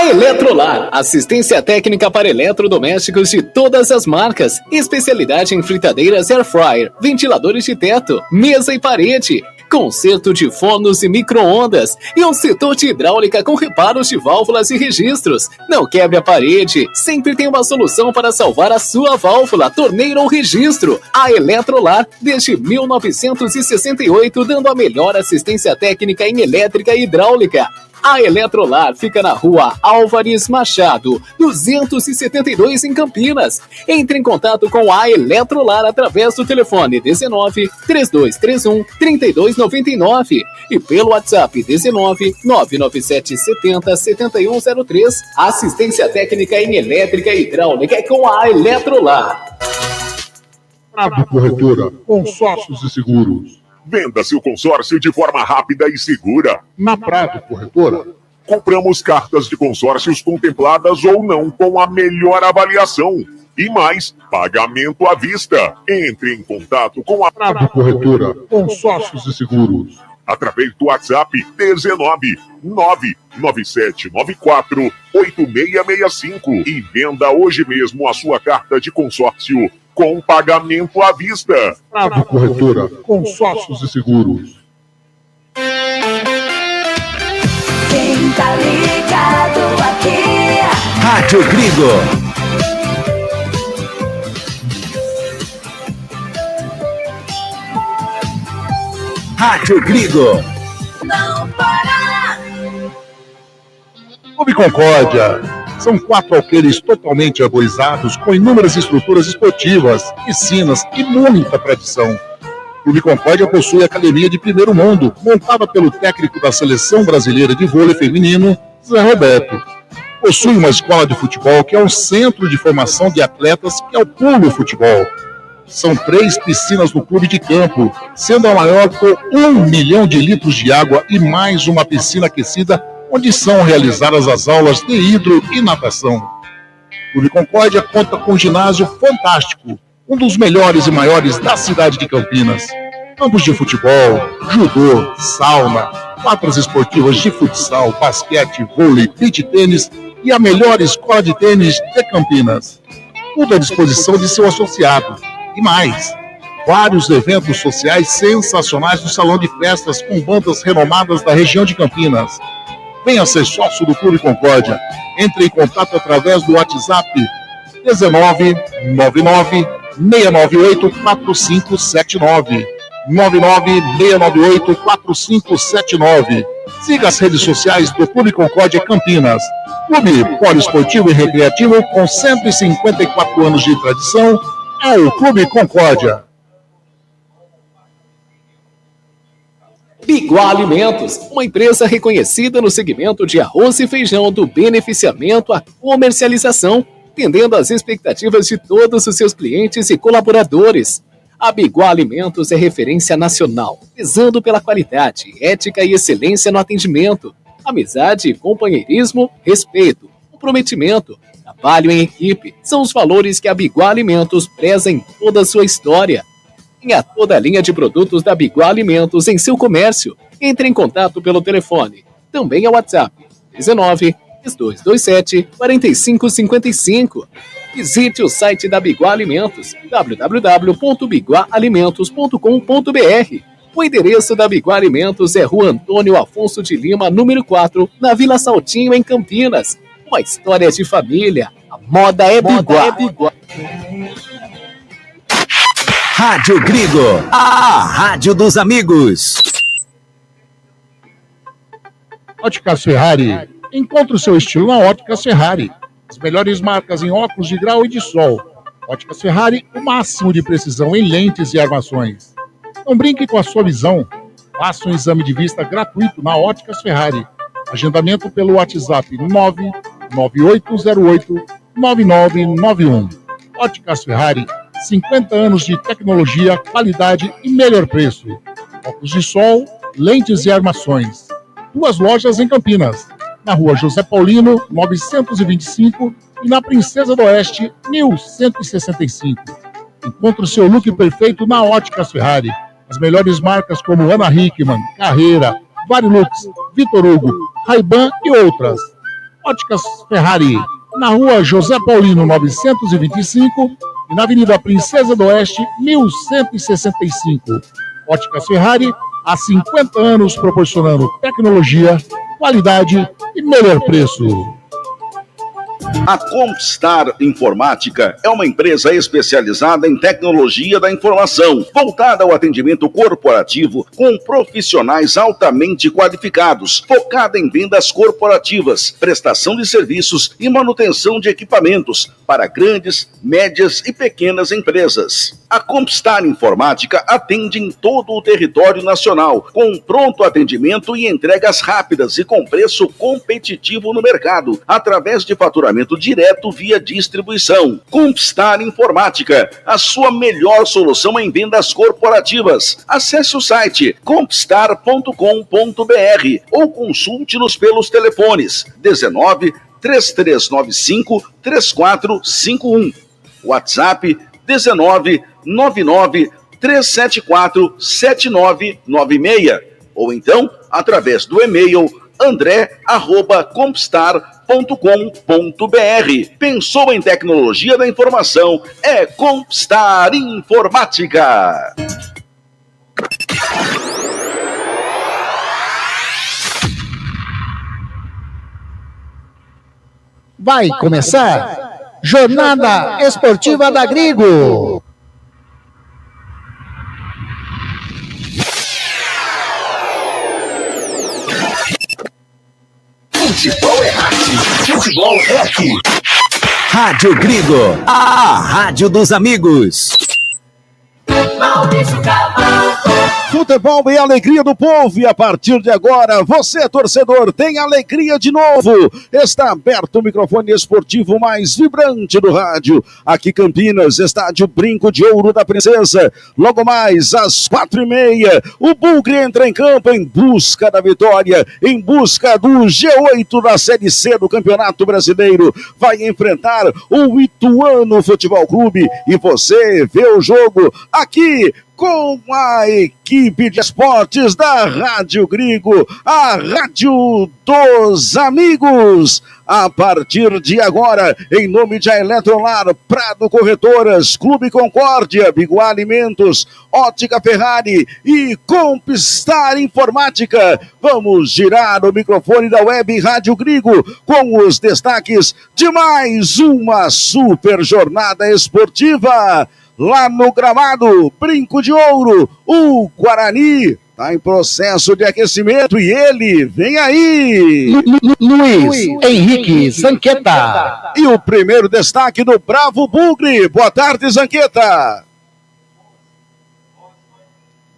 A Eletrolar, assistência técnica para eletrodomésticos de todas as marcas, especialidade em fritadeiras air fryer, ventiladores de teto, mesa e parede, conserto de fornos e micro-ondas e um setor de hidráulica com reparos de válvulas e registros. Não quebre a parede, sempre tem uma solução para salvar a sua válvula, torneira ou registro. A Eletrolar, desde 1968, dando a melhor assistência técnica em elétrica e hidráulica. A Eletrolar fica na rua Álvares Machado, 272 em Campinas. Entre em contato com a Eletrolar através do telefone 19 3231 3299 e pelo WhatsApp 19 997 70 7103. Assistência técnica em elétrica e hidráulica é com a Eletrolar. Prado Corretora, consórcios e seguros. Venda seu consórcio de forma rápida e segura. Na Prado Corretora, compramos cartas de consórcios contempladas ou não com a melhor avaliação. E mais, pagamento à vista. Entre em contato com a Prado Corretora, consórcios e seguros. Através do WhatsApp 19 99794 8665 e venda hoje mesmo a sua carta de consórcio com pagamento à vista. Prado Corretora, consórcios e seguros. Quem tá ligado aqui? Rádio Gringo. Rádio Gringo. Não para! Clube Concórdia. São 4 alqueires totalmente arborizados com inúmeras estruturas esportivas, piscinas e muita tradição. O Clube Concórdia possui academia de primeiro mundo, montada pelo técnico da Seleção Brasileira de Vôlei Feminino, Zé Roberto. Possui uma escola de futebol que é um centro de formação de atletas que é o Pulo Futebol. São 3 piscinas no clube de campo, sendo a maior com 1 milhão de litros de água e mais uma piscina aquecida onde são realizadas as aulas de hidro e natação. O Clube Concórdia conta com um ginásio fantástico, um dos melhores e maiores da cidade de Campinas. Campos de futebol, judô, sauna, quadras esportivas de futsal, basquete, vôlei, beach tênis e a melhor escola de tênis de Campinas. Tudo à disposição de seu associado. E mais, vários eventos sociais sensacionais no salão de festas com bandas renomadas da região de Campinas. Venha ser sócio do Clube Concórdia. Entre em contato através do WhatsApp 19 99 698 4579. 99 698 4579. Siga as redes sociais do Clube Concórdia Campinas. Clube poliesportivo e recreativo com 154 anos de tradição é o Clube Concórdia. Biguá Alimentos, uma empresa reconhecida no segmento de arroz e feijão do beneficiamento à comercialização, atendendo às expectativas de todos os seus clientes e colaboradores. A Biguá Alimentos é referência nacional, prezando pela qualidade, ética e excelência no atendimento, amizade, companheirismo, respeito, comprometimento, trabalho em equipe, são os valores que a Biguá Alimentos preza em toda a sua história. Tenha toda a linha de produtos da Biguá Alimentos em seu comércio. Entre em contato pelo telefone. Também é o WhatsApp 19 3227 4555. Visite o site da Biguá Alimentos, www.biguaalimentos.com.br. O endereço da Biguá Alimentos é Rua Antônio Afonso de Lima, número 4, na Vila Saltinho, em Campinas. Uma história de família. A moda é Biguá. Rádio Gringo, a rádio dos amigos. Óticas Ferrari. Encontre o seu estilo na Óticas Ferrari. As melhores marcas em óculos de grau e de sol. Óticas Ferrari, o máximo de precisão em lentes e armações. Não brinque com a sua visão. Faça um exame de vista gratuito na Óticas Ferrari. Agendamento pelo WhatsApp 99808-9991. Óticas Ferrari, 50 anos de tecnologia, qualidade e melhor preço. Óculos de sol, lentes e armações. 2 lojas em Campinas, na Rua José Paulino, 925 e na Princesa do Oeste, 1165. Encontre o seu look perfeito na Óticas Ferrari. As melhores marcas como Ana Hickman, Carreira, Varilux, Vitor Hugo, Ray-Ban e outras. Óticas Ferrari, na rua José Paulino 925 e na Avenida Princesa do Oeste 1165. Óticas Ferrari, há 50 anos proporcionando tecnologia, qualidade e melhor preço. A Compstar Informática é uma empresa especializada em tecnologia da informação, voltada ao atendimento corporativo com profissionais altamente qualificados, focada em vendas corporativas, prestação de serviços e manutenção de equipamentos para grandes, médias e pequenas empresas. A Compstar Informática atende em todo o território nacional, com pronto atendimento e entregas rápidas e com preço competitivo no mercado, através de faturamento direto via distribuição. Compstar Informática, a sua melhor solução em vendas corporativas. Acesse o site compstar.com.br ou consulte-nos pelos telefones 19 3395 3451, WhatsApp 19 99 374 7996, ou então através do e-mail andré@compstar.com.br. Pensou em tecnologia da informação? É Compstar Informática. Vai começar Jornada Esportiva da Grigo. Futebol é arte, futebol é aqui. Rádio Grigo, a rádio dos amigos. Maurício Camargo. Futebol e alegria do povo, e a partir de agora, você, torcedor, tem alegria de novo. Está aberto o microfone esportivo mais vibrante do rádio. Aqui Campinas, estádio Brinco de Ouro da Princesa. Logo mais, às 4h30, o Bugre entra em campo em busca da vitória, em busca do G8 da Série C do Campeonato Brasileiro. Vai enfrentar o Ituano Futebol Clube e você vê o jogo aqui com a equipe de esportes da Rádio Grigo, a Rádio dos Amigos. A partir de agora, em nome de Eletrolar, Prado Corretoras, Clube Concórdia, Biguá Alimentos, Ótica Ferrari e Compstar Informática, vamos girar o microfone da Web Rádio Grigo com os destaques de mais uma super jornada esportiva. Lá no gramado, Brinco de Ouro, o Guarani está em processo de aquecimento e ele vem aí. Luiz Henrique Zanqueta. E o primeiro destaque do Bravo Bugre. Boa tarde, Zanqueta.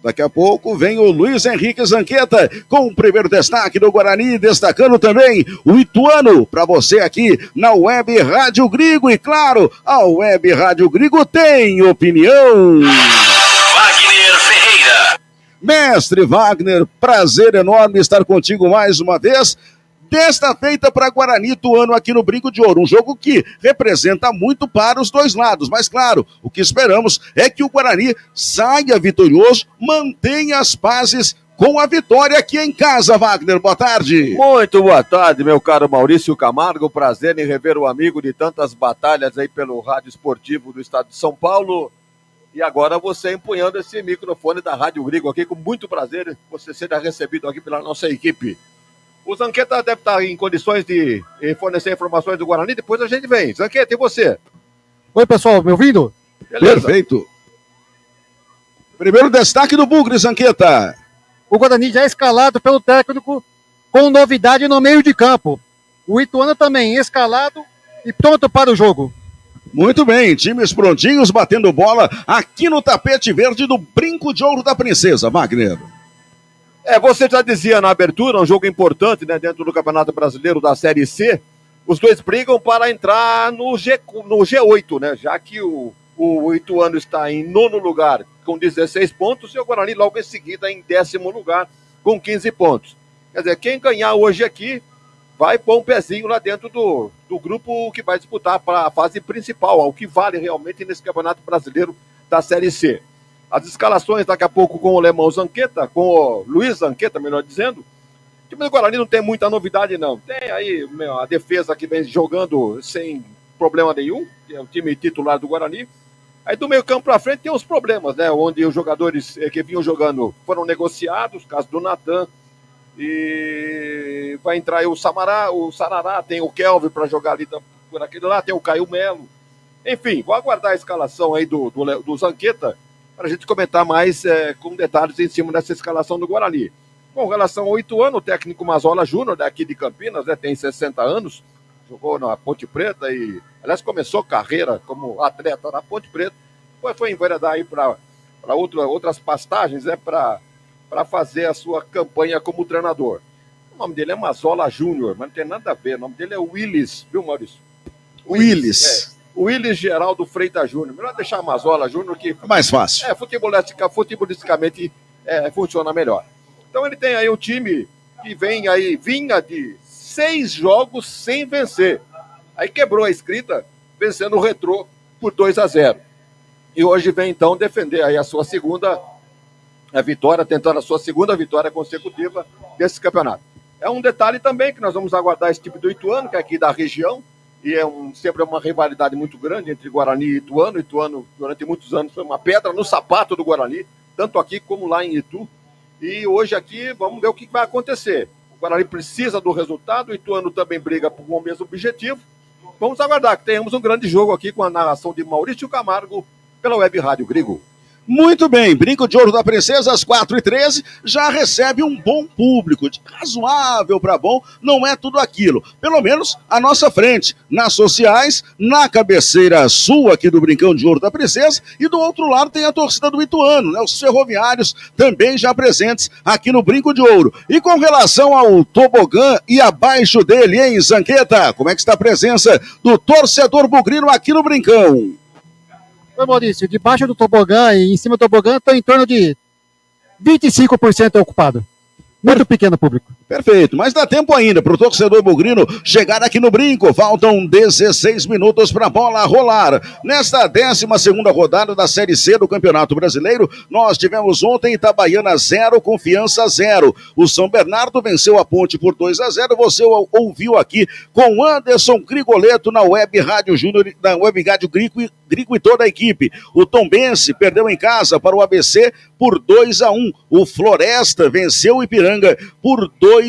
Daqui a pouco vem o Luiz Henrique Zanqueta com o primeiro destaque do Guarani, destacando também o Ituano para você aqui na Web Rádio Grigo. E claro, a Web Rádio Grigo tem opinião. Wagner Ferreira. Mestre Wagner, prazer enorme estar contigo mais uma vez. Desta feita para Guarani Ituano aqui no Brinco de Ouro, um jogo que representa muito para os dois lados, mas claro, o que esperamos é que o Guarani saia vitorioso, mantenha as pazes com a vitória aqui em casa. Wagner, boa tarde. Muito boa tarde, meu caro Maurício Camargo, prazer em rever o amigo de tantas batalhas aí pelo rádio esportivo do estado de São Paulo, e agora você empunhando esse microfone da Rádio Grigo aqui, com muito prazer, você seja recebido aqui pela nossa equipe. O Zanqueta deve estar em condições de fornecer informações do Guarani, depois a gente vem. Zanqueta, e você? Oi, pessoal, me ouvindo? Beleza. Perfeito. Primeiro destaque do Bugre, Zanqueta. O Guarani já é escalado pelo técnico com novidade no meio de campo. O Ituano também escalado e pronto para o jogo. Muito bem, times prontinhos, batendo bola aqui no tapete verde do Brinco de Ouro da Princesa, Wagner. Você já dizia na abertura, um jogo importante, né, dentro do Campeonato Brasileiro da Série C. Os dois brigam para entrar no G8, né, já que o Ituano está em 9º lugar com 16 pontos e o Guarani logo em seguida em 10º lugar com 15 pontos. Quer dizer, quem ganhar hoje aqui vai pôr um pezinho lá dentro do grupo que vai disputar para a fase principal, ao que vale realmente nesse Campeonato Brasileiro da Série C. As escalações daqui a pouco com o Alemão Zanqueta, com o Luiz Zanqueta, melhor dizendo, O time do Guarani não tem muita novidade, não. Tem aí a defesa que vem jogando sem problema nenhum, que é o time titular do Guarani. Aí do meio campo para frente tem os problemas, né? Onde os jogadores que vinham jogando foram negociados, caso do Natan. E vai entrar aí o Sarará, tem o Kelvin para jogar ali por aquele lá, tem o Caio Melo. Enfim, vou aguardar a escalação aí do Zanqueta para a gente comentar mais com detalhes em cima dessa escalação do Guarani. Com relação ao Ituano, o técnico Mazola Júnior, daqui de Campinas, tem 60 anos, jogou na Ponte Preta e, aliás, começou carreira como atleta na Ponte Preta, depois foi enveredar aí para outras pastagens, para fazer a sua campanha como treinador. O nome dele é Mazola Júnior, mas não tem nada a ver, o nome dele é Willis, viu, Maurício? Willis. Willis Geraldo Freitas Júnior. Melhor deixar Mazola Júnior que... É mais fácil. Futebolisticamente funciona melhor. Então ele tem aí um time que vinha de 6 jogos sem vencer. Aí quebrou a escrita, vencendo o Retrô por 2-0. E hoje vem então defender aí a sua segunda vitória, tentando a sua segunda vitória consecutiva desse campeonato. É um detalhe também que nós vamos aguardar esse time do Ituano, que é aqui da região, e sempre uma rivalidade muito grande entre Guarani e Ituano. Ituano, durante muitos anos, foi uma pedra no sapato do Guarani, tanto aqui como lá em Itu. E hoje aqui, vamos ver o que vai acontecer. O Guarani precisa do resultado, o Ituano também briga por um mesmo objetivo. Vamos aguardar que tenhamos um grande jogo aqui com a narração de Maurício Camargo pela Web Rádio Grigo. Muito bem, Brinco de Ouro da Princesa, às 4h13, já recebe um bom público, de razoável para bom, não é tudo aquilo. Pelo menos à nossa frente, nas sociais, na cabeceira sul aqui do Brincão de Ouro da Princesa, e do outro lado tem a torcida do Ituano, né? Os ferroviários também já presentes aqui no Brinco de Ouro. E com relação ao tobogã e abaixo dele, hein, Zanqueta? Como é que está a presença do torcedor bugrino aqui no Brincão? Oi, Maurício, debaixo do tobogã e em cima do tobogã estão em torno de 25% ocupado. Muito pequeno público. Perfeito, mas dá tempo ainda para o torcedor bugrino chegar aqui no Brinco. Faltam 16 minutos para a bola rolar. Nesta 12ª rodada da Série C do Campeonato Brasileiro, nós tivemos ontem Itabaiana 0, Confiança 0. O São Bernardo venceu a Ponte por 2-0. Você ouviu aqui com Anderson Grigoleto na Web Rádio Júnior, na Web Rádio Grigo e toda a equipe. O Tombense perdeu em casa para o ABC por 2-1. O Floresta venceu o Ipiranga por 2-1.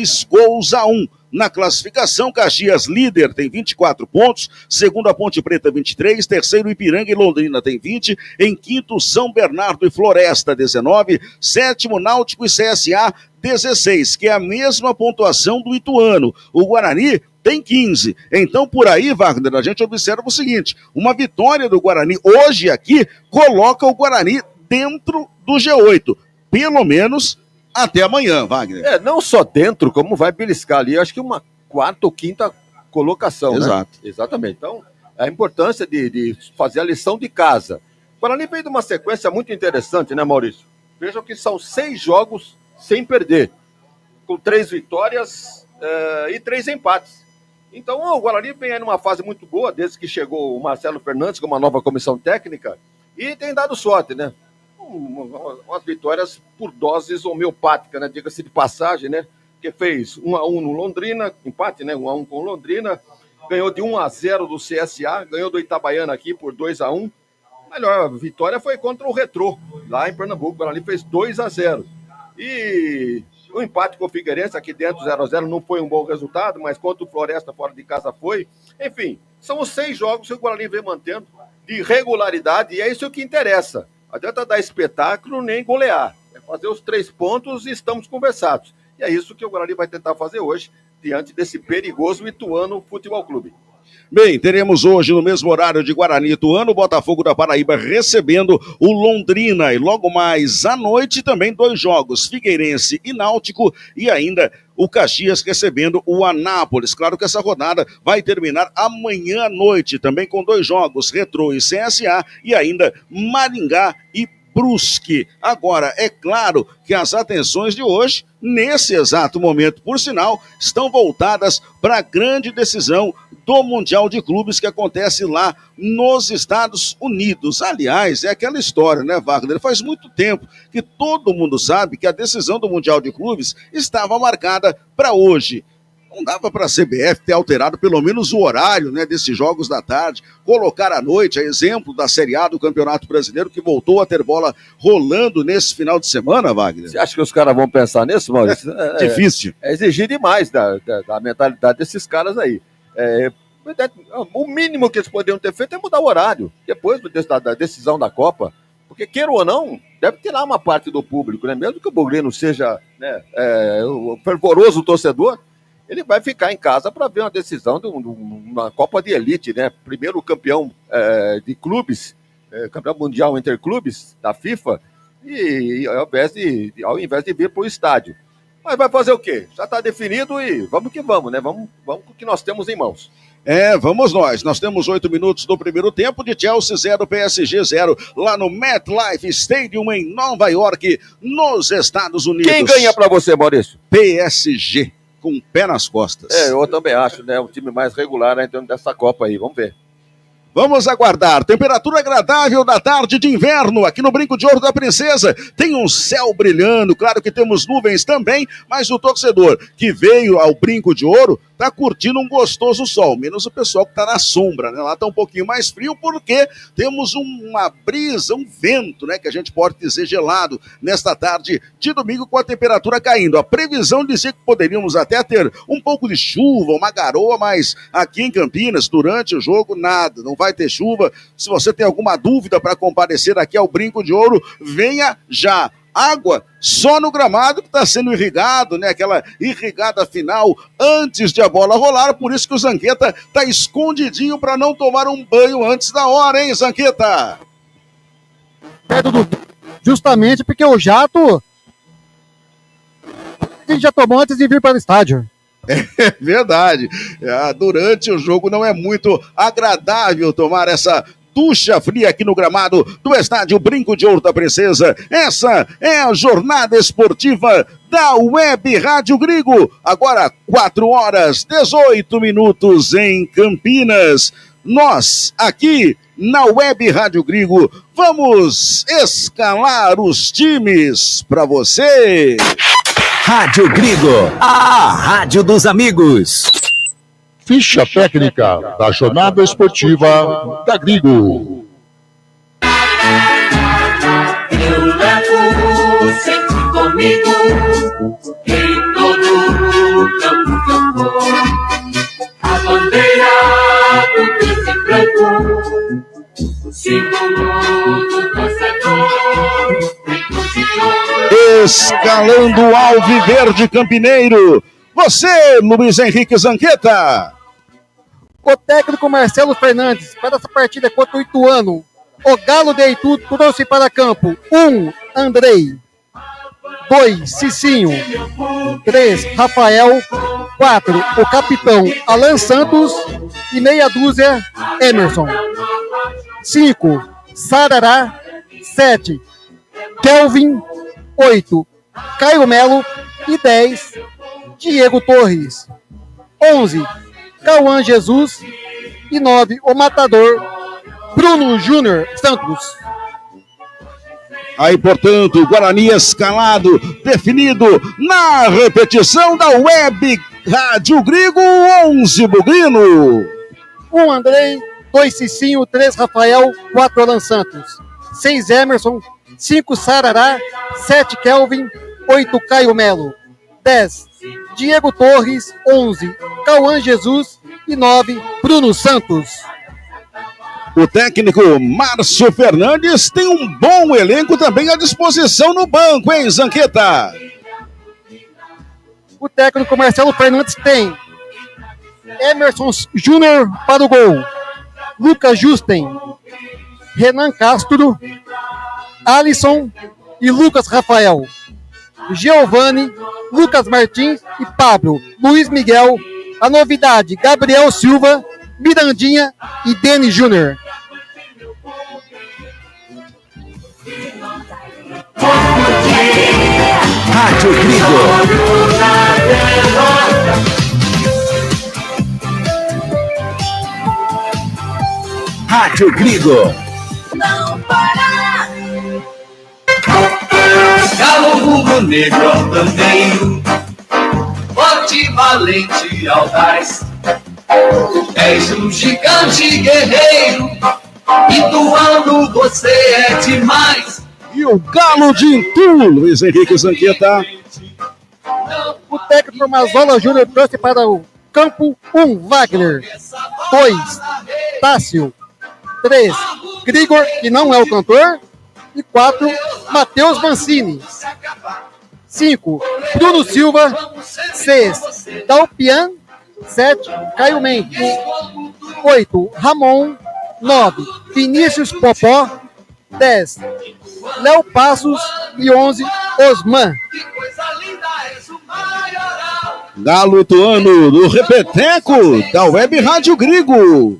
Na classificação, Caxias líder tem 24 pontos, segundo a Ponte Preta 23, terceiro Ipiranga e Londrina tem 20, em quinto São Bernardo e Floresta 19, sétimo Náutico e CSA 16, que é a mesma pontuação do Ituano. O Guarani tem 15. Então, por aí, Wagner, a gente observa o seguinte, uma vitória do Guarani hoje aqui coloca o Guarani dentro do G8, pelo menos até amanhã, Wagner. Não só dentro, como vai beliscar ali, acho que uma quarta ou quinta colocação. Exato. Né? Exatamente. Então, a importância de fazer a lição de casa. O Guarani veio de uma sequência muito interessante, né, Maurício? Vejam que são 6 jogos sem perder, com 3 vitórias e 3 empates. Então, o Guarani vem aí numa fase muito boa, desde que chegou o Marcelo Fernandes com uma nova comissão técnica, e tem dado sorte, né? Umas vitórias por doses homeopáticas, né? Diga-se de passagem, né? Que fez 1-1 no Londrina, empate, né? 1-1 com o Londrina, ganhou de 1-0 do CSA, ganhou do Itabaiana aqui por 2-1. A melhor vitória foi contra o Retrô, lá em Pernambuco. O Guarani fez 2-0. E o empate com o Figueirense aqui dentro, 0-0, não foi um bom resultado, mas contra o Floresta fora de casa foi. Enfim, são os 6 jogos que o Guarani vem mantendo de regularidade, e é isso que interessa. Não adianta dar espetáculo nem golear. É fazer os 3 pontos e estamos conversados. E é isso que o Guarani vai tentar fazer hoje, diante desse perigoso Ituano Futebol Clube. Bem, teremos hoje no mesmo horário de Guarani e Ituano, o Botafogo da Paraíba recebendo o Londrina. E logo mais à noite também 2 jogos, Figueirense e Náutico, e ainda o Caxias recebendo o Anápolis. Claro que essa rodada vai terminar amanhã à noite, também com 2 jogos, Retrô e CSA, e ainda Maringá e Brusque. Agora, é claro que as atenções de hoje, nesse exato momento, por sinal, estão voltadas para a grande decisão do Mundial de Clubes que acontece lá nos Estados Unidos. Aliás, é aquela história, né, Wagner? Faz muito tempo que todo mundo sabe que a decisão do Mundial de Clubes estava marcada para hoje. Não dava para a CBF ter alterado pelo menos o horário, né, desses jogos da tarde, colocar à noite, a exemplo da Série A do Campeonato Brasileiro, que voltou a ter bola rolando nesse final de semana, Wagner? Você acha que os caras vão pensar nisso, Maurício? Difícil. É exigir demais da mentalidade desses caras aí. O mínimo que eles poderiam ter feito é mudar o horário, depois da decisão da Copa, porque, queira ou não, deve ter lá uma parte do público, né? Mesmo que o Bugrino seja, né, o fervoroso torcedor, ele vai ficar em casa para ver uma decisão de uma Copa de Elite, né? Primeiro campeão de clubes, campeão mundial interclubes da FIFA, e ao invés de vir para o estádio. Mas vai fazer o quê? Já está definido e vamos que vamos, né? Vamos com o que nós temos em mãos. Vamos nós. Nós temos 8 minutos do primeiro tempo de Chelsea 0, PSG 0, lá no MetLife Stadium em Nova York, nos Estados Unidos. Quem ganha para você, Maurício? PSG. Com o pé nas costas. Eu também acho, né? O time mais regular, né, dentro dessa Copa aí. Vamos ver. Vamos aguardar. Temperatura agradável da tarde de inverno aqui no Brinco de Ouro da Princesa. Tem um céu brilhando, claro que temos nuvens também, mas o torcedor que veio ao Brinco de Ouro tá curtindo um gostoso sol, menos o pessoal que tá na sombra, né? Lá tá um pouquinho mais frio porque temos uma brisa, um vento, né, que a gente pode dizer gelado nesta tarde de domingo com a temperatura caindo. A previsão dizia que poderíamos até ter um pouco de chuva, uma garoa, mas aqui em Campinas, durante o jogo, nada, não vai ter chuva. Se você tem alguma dúvida para comparecer aqui ao Brinco de Ouro, venha já. Água só no gramado que está sendo irrigado, né? Aquela irrigada final antes de a bola rolar, por isso que o Zanqueta está escondidinho para não tomar um banho antes da hora, hein, Zanqueta? Justamente porque o jato a gente já tomou antes de vir para o estádio. É verdade. Durante o jogo não é muito agradável tomar essa ducha fria aqui no gramado do estádio Brinco de Ouro da Princesa. Essa é a jornada esportiva da Web Rádio Grigo. Agora 4h18 em Campinas. Nós aqui na Web Rádio Grigo vamos escalar os times para você. Rádio Grigo, a rádio dos amigos. Ficha técnica da jornada esportiva da Grigo. Eu levo sempre comigo em todo campo que eu vou. A bandeira do preto e branco, símbolo do torcedor. Escalando o Alviverde Campineiro. Você, Luiz Henrique Zanqueta. O técnico Marcelo Fernandes, para essa partida contra o Ituano, o Galo de Itu trouxe para campo 1, Andrei, 2, Cicinho, 3, Rafael, 4, o capitão Alan Santos e meia dúzia, Emerson, 5, Sarará, 7, Kelvin, 8, Caio Melo e 10, Diego Torres, 11, Cauã Jesus e 9, o matador Bruno Júnior Santos. Aí, portanto, Guarani escalado, definido na repetição da Web Rádio Grigo, 11 Bugrino. 1 Andrei, 2 Cicinho, 3 Rafael, 4 Alan Santos, 6 Emerson, 5 Sarará, 7 Kelvin, 8 Caio Melo, 10 Diego Torres, 11 Cauã Jesus e 9 Bruno Santos. O técnico Márcio Fernandes tem um bom elenco também à disposição no banco, hein, Zanqueta? O técnico Marcelo Fernandes tem Emerson Júnior para o gol, Lucas Justen, Renan Castro, Alisson e Lucas Rafael, Giovani, Lucas Martins e Pablo, Luiz Miguel, a novidade, Gabriel Silva, Mirandinha e Denis Júnior. Rádio Gringo. Rádio Gringo. Não para. Galo rubro-negro altaneiro, forte, valente, audaz. És um gigante guerreiro, Ituano você é demais. E o Galo de Itu, Luiz Henrique Zanqueta. O técnico Mazola Júnior trouxe para o campo 1, Wagner. 2, Tássio. 3, Grigor, que não é o cantor. E 4, Matheus Mancini. 5, Bruno Silva. 6, Dalpian. 7, Caio Mendes. 8, Ramon. 9, Vinícius Popó. 10, Léo Passos. E 11, Osman. Galo Ituano, do Repeteco, da Web Rádio Gringo.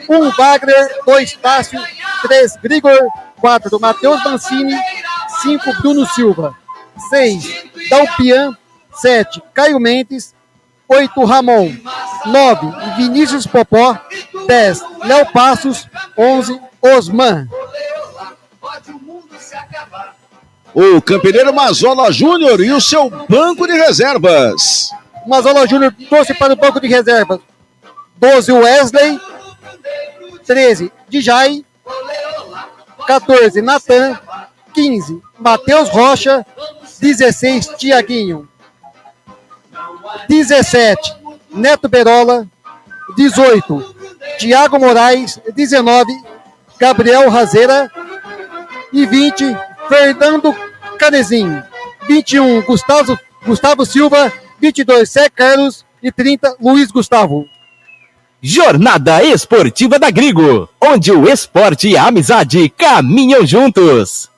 1, Wagner. 2, Tássio. 3, Grigor. 4, do Matheus Mancini. 5, Bruno Silva. 6, Dalpian. 7, Caio Mendes. 8, Ramon. 9, Vinícius Popó. 10, Léo Passos. 11, Osman. O campeoneiro Mazola Júnior e o seu banco de reservas. Mazola Júnior trouxe para o banco de reservas 12, Wesley. 13, Dijay. 14, Natan. 15, Matheus Rocha. 16, Tiaguinho. 17, Neto Berola. 18, Thiago Moraes. 19, Gabriel Razeira. E 20, Fernando Canezin. 21, Gustavo Silva. 22, Zé Carlos. E 30, Luiz Gustavo. Jornada Esportiva da Gringo, onde o esporte e a amizade caminham juntos.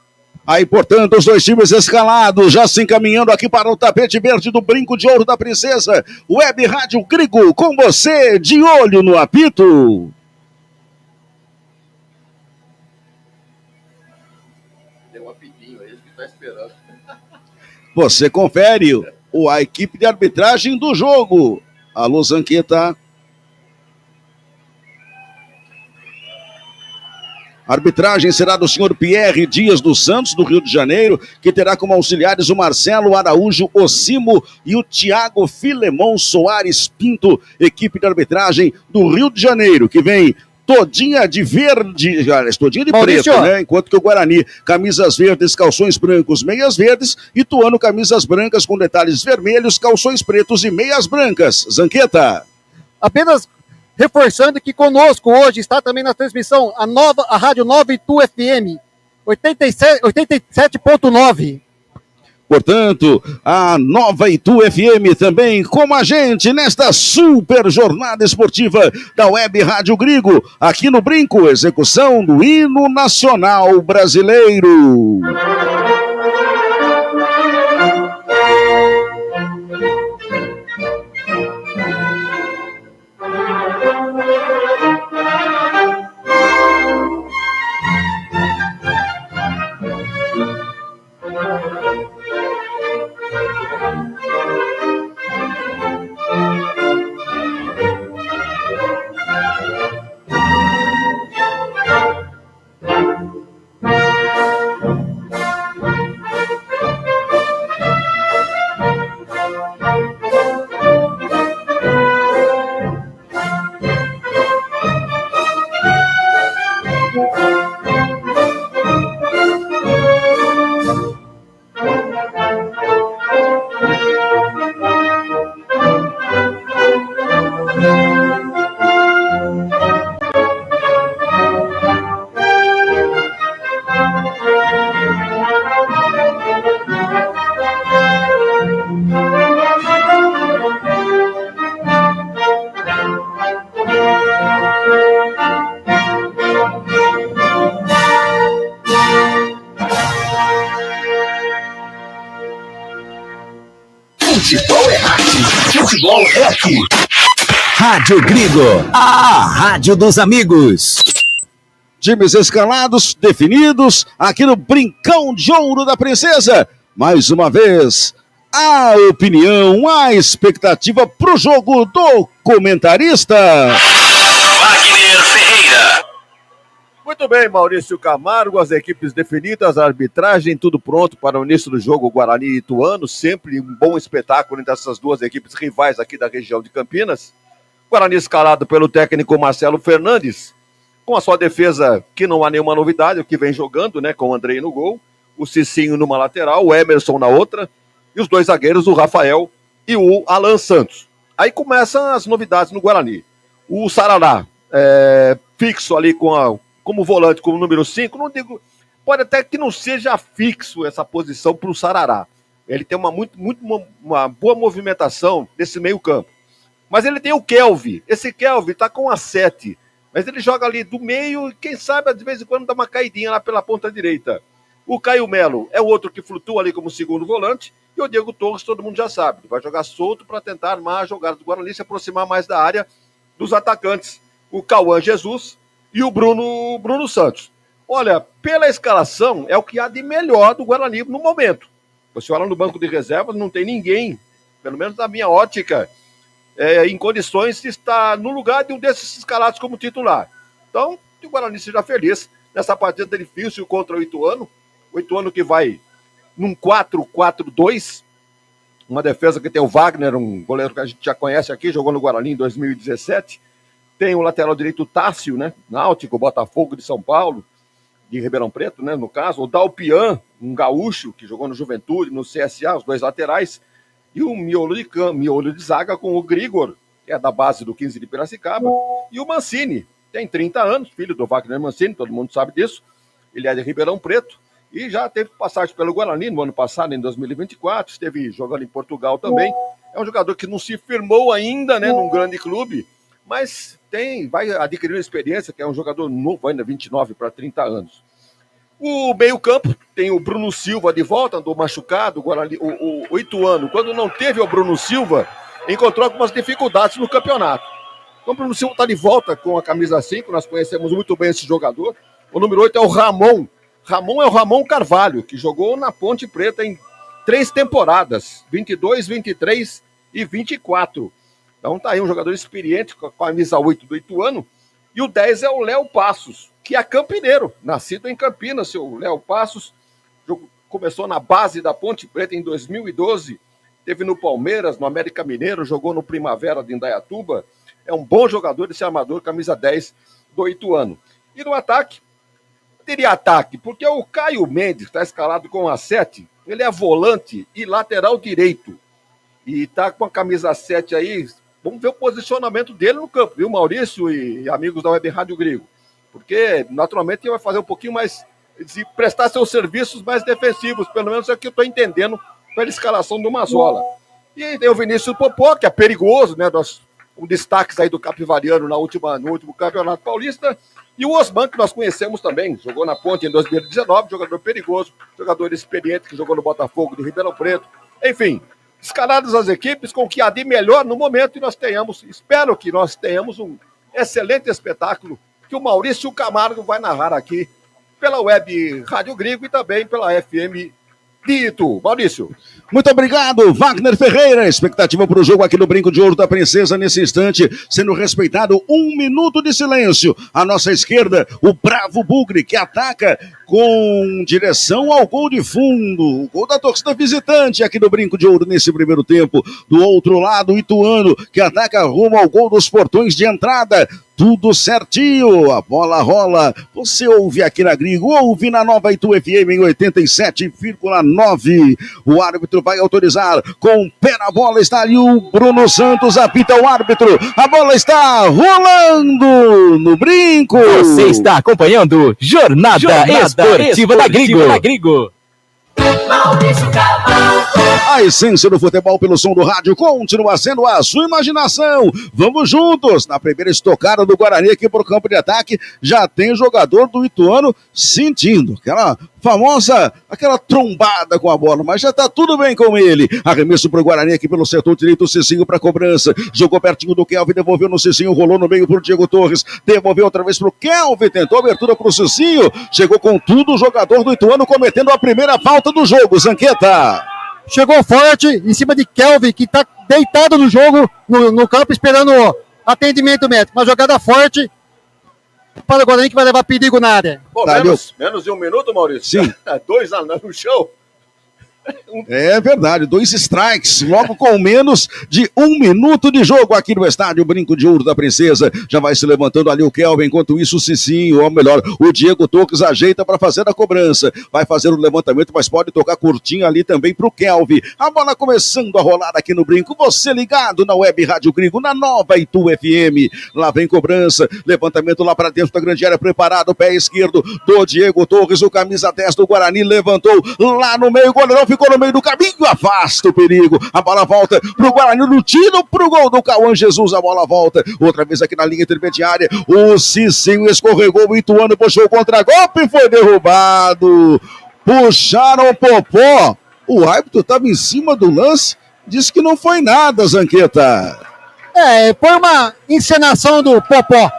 Aí, portanto, os dois times escalados, já se encaminhando aqui para o tapete verde do Brinco de Ouro da Princesa. Web Rádio Gringo, com você, de olho no apito. Tem um apitinho aí que está esperando. Você confere a equipe de arbitragem do jogo. Alô, Zanqueta. A arbitragem será do senhor Pierre Dias dos Santos, do Rio de Janeiro, que terá como auxiliares o Marcelo Araújo Ocimo e o Tiago Filemon Soares Pinto, equipe de arbitragem do Rio de Janeiro, que vem todinha de verde, aliás, todinha de Maurício, preto, né? Enquanto que o Guarani, camisas verdes, calções brancos, meias verdes, Ituano, camisas brancas com detalhes vermelhos, calções pretos e meias brancas. Zanqueta. Apenas reforçando que conosco hoje está também na transmissão a Rádio Nova Itu FM 87.9. Portanto, a Nova Itu FM também com a gente nesta super jornada esportiva da Web Rádio Gringo, aqui no Brinco, execução do hino nacional brasileiro. Futebol é arte, futebol é aqui. Rádio Gringo, a rádio dos amigos. times escalados, definidos, aqui no Brincão de Ouro da Princesa. Mais uma vez, a opinião, a expectativa pro jogo do comentarista Wagner Ferreira. Muito bem, Maurício Camargo, as equipes definidas, a arbitragem, tudo pronto para o início do jogo Guarani e Ituano, sempre um bom espetáculo entre essas duas equipes rivais aqui da região de Campinas. Guarani escalado pelo técnico Marcelo Fernandes, com a sua defesa que não há nenhuma novidade, o que vem jogando, né, com o Andrei no gol, o Cicinho numa lateral, o Emerson na outra, e os dois zagueiros, o Rafael e o Alan Santos. Aí começam as novidades no Guarani. O Sarará, fixo ali como volante, como número 5, não digo, pode até que não seja fixo essa posição para o Sarará. Ele tem uma boa movimentação nesse meio campo. Mas ele tem o Kelvin. Esse Kelvin está com a 7. Mas ele joga ali do meio e quem sabe de vez em quando dá uma caidinha lá pela ponta direita. O Caio Melo é o outro que flutua ali como segundo volante. E o Diego Torres, todo mundo já sabe. Ele vai jogar solto para tentar armar a jogada do Guarani, se aproximar mais da área dos atacantes. O Cauã Jesus e o Bruno Santos. Olha, pela escalação, é o que há de melhor do Guarani no momento. Você olha no banco de reservas, não tem ninguém, pelo menos na minha ótica, em condições de estar no lugar de um desses escalados como titular. Então, que o Guarani seja feliz nessa partida difícil contra o Ituano. O Ituano que vai num 4-4-2, uma defesa que tem o Wagner, um goleiro que a gente já conhece aqui, jogou no Guarani em 2017. Tem o lateral direito Tássio, né? Náutico, Botafogo de São Paulo, de Ribeirão Preto, né? No caso, o Dalpian, um gaúcho que jogou no Juventude, no CSA, os dois laterais, e o miolo de zaga com o Grigor, que é da base do 15 de Piracicaba, e o Mancini, tem 30 anos, filho do Wagner Mancini, todo mundo sabe disso, ele é de Ribeirão Preto, e já teve passagem pelo Guarani no ano passado, em 2024, esteve jogando em Portugal também, é um jogador que não se firmou ainda, né, num grande clube, mas vai adquirindo experiência, que é um jogador novo ainda, 29 para 30 anos. O meio-campo tem o Bruno Silva de volta, andou machucado, o Ituano, quando não teve o Bruno Silva, encontrou algumas dificuldades no campeonato. Então o Bruno Silva está de volta com a camisa 5, nós conhecemos muito bem esse jogador. O número 8 é o Ramon. Ramon é o Ramon Carvalho, que jogou na Ponte Preta em 3 temporadas, 22, 23 e 24. Então tá aí um jogador experiente com a camisa 8 do Ituano. E o 10 é o Léo Passos, que é campineiro, nascido em Campinas, seu Léo Passos. Começou na base da Ponte Preta em 2012, teve no Palmeiras, no América Mineiro, jogou no Primavera de Indaiatuba. É um bom jogador, esse armador, camisa 10 do Ituano. E no ataque, teria ataque, porque o Caio Mendes está escalado com a 7, ele é volante e lateral direito. E está com a camisa 7 aí. Vamos ver o posicionamento dele no campo, viu, Maurício e amigos da Web Rádio Grego? Porque, naturalmente, ele vai fazer um pouquinho mais, de prestar seus serviços mais defensivos, pelo menos é o que eu estou entendendo pela escalação do Mazola. E tem o Vinícius Popó, que é perigoso, né, com destaques aí do Capivariano no último Campeonato Paulista, e o Osman, que nós conhecemos também, jogou na Ponte em 2019, jogador perigoso, jogador experiente, que jogou no Botafogo de Ribeirão Preto, enfim... Escaladas as equipes com o que há de melhor no momento e espero que nós tenhamos um excelente espetáculo que o Maurício Camargo vai narrar aqui pela Web Rádio Grego e também pela FM de Itu. Maurício. Muito obrigado, Wagner Ferreira. Expectativa para o jogo aqui no Brinco de Ouro da Princesa nesse instante, sendo respeitado 1 minuto de silêncio. À nossa esquerda, o bravo Bugre, que ataca com direção ao gol de fundo. O gol da torcida visitante aqui no Brinco de Ouro nesse primeiro tempo. Do outro lado, o Ituano, que ataca rumo ao gol dos portões de entrada. Tudo certinho, a bola rola. Você ouve aqui na Grigo, ouve na Nova Itu FM em 87,9. O árbitro vai autorizar. Com o pé na bola está ali o Bruno Santos, apita o árbitro. A bola está rolando no Brinco. Você está acompanhando Jornada Esportiva da Grigo. A A essência do futebol pelo som do rádio continua sendo a sua imaginação. Vamos juntos. Na primeira estocada do Guarani aqui pro campo de ataque, já tem jogador do Ituano sentindo aquela famosa, aquela trombada com a bola, mas já tá tudo bem com ele. Arremesso pro Guarani aqui pelo setor direito, o Cicinho pra cobrança. Jogou pertinho do Kelvin, devolveu no Cicinho, rolou no meio pro Diego Torres, devolveu outra vez pro Kelvin, tentou abertura pro Cicinho, chegou com tudo o jogador do Ituano cometendo a primeira falta do jogo, Zanqueta. Chegou forte em cima de Kelvin, que tá deitado no jogo, no campo, esperando atendimento médico. Uma jogada forte para o Guarani que vai levar perigo na área. Pô, menos de um minuto, Maurício? Sim. 2 no chão. É verdade, 2 strikes, logo com menos de 1 minuto de jogo aqui no estádio Brinco de Ouro da Princesa. Já vai se levantando ali o Kelvin, enquanto isso o Cicinho, ou melhor, o Diego Torres ajeita para fazer a cobrança. Vai fazer o levantamento, mas pode tocar curtinho ali também pro Kelvin. A bola começando a rolar aqui no Brinco. Você ligado na Web Rádio Gringo, na nova Itu FM. Lá vem cobrança, levantamento lá para dentro da grande área, preparado, pé esquerdo do Diego Torres, o camisa 10 do Guarani, levantou lá no meio, o goleirão ficou no meio do caminho, afasta o perigo, a bola volta pro Guarani, no tiro pro gol do Cauã Jesus, a bola volta, outra vez aqui na linha intermediária, o Cicinho escorregou, o Ituano puxou o contra-golpe e foi derrubado, puxaram o Popó, o árbitro estava em cima do lance, disse que não foi nada, Zanqueta. Foi uma encenação do Popó,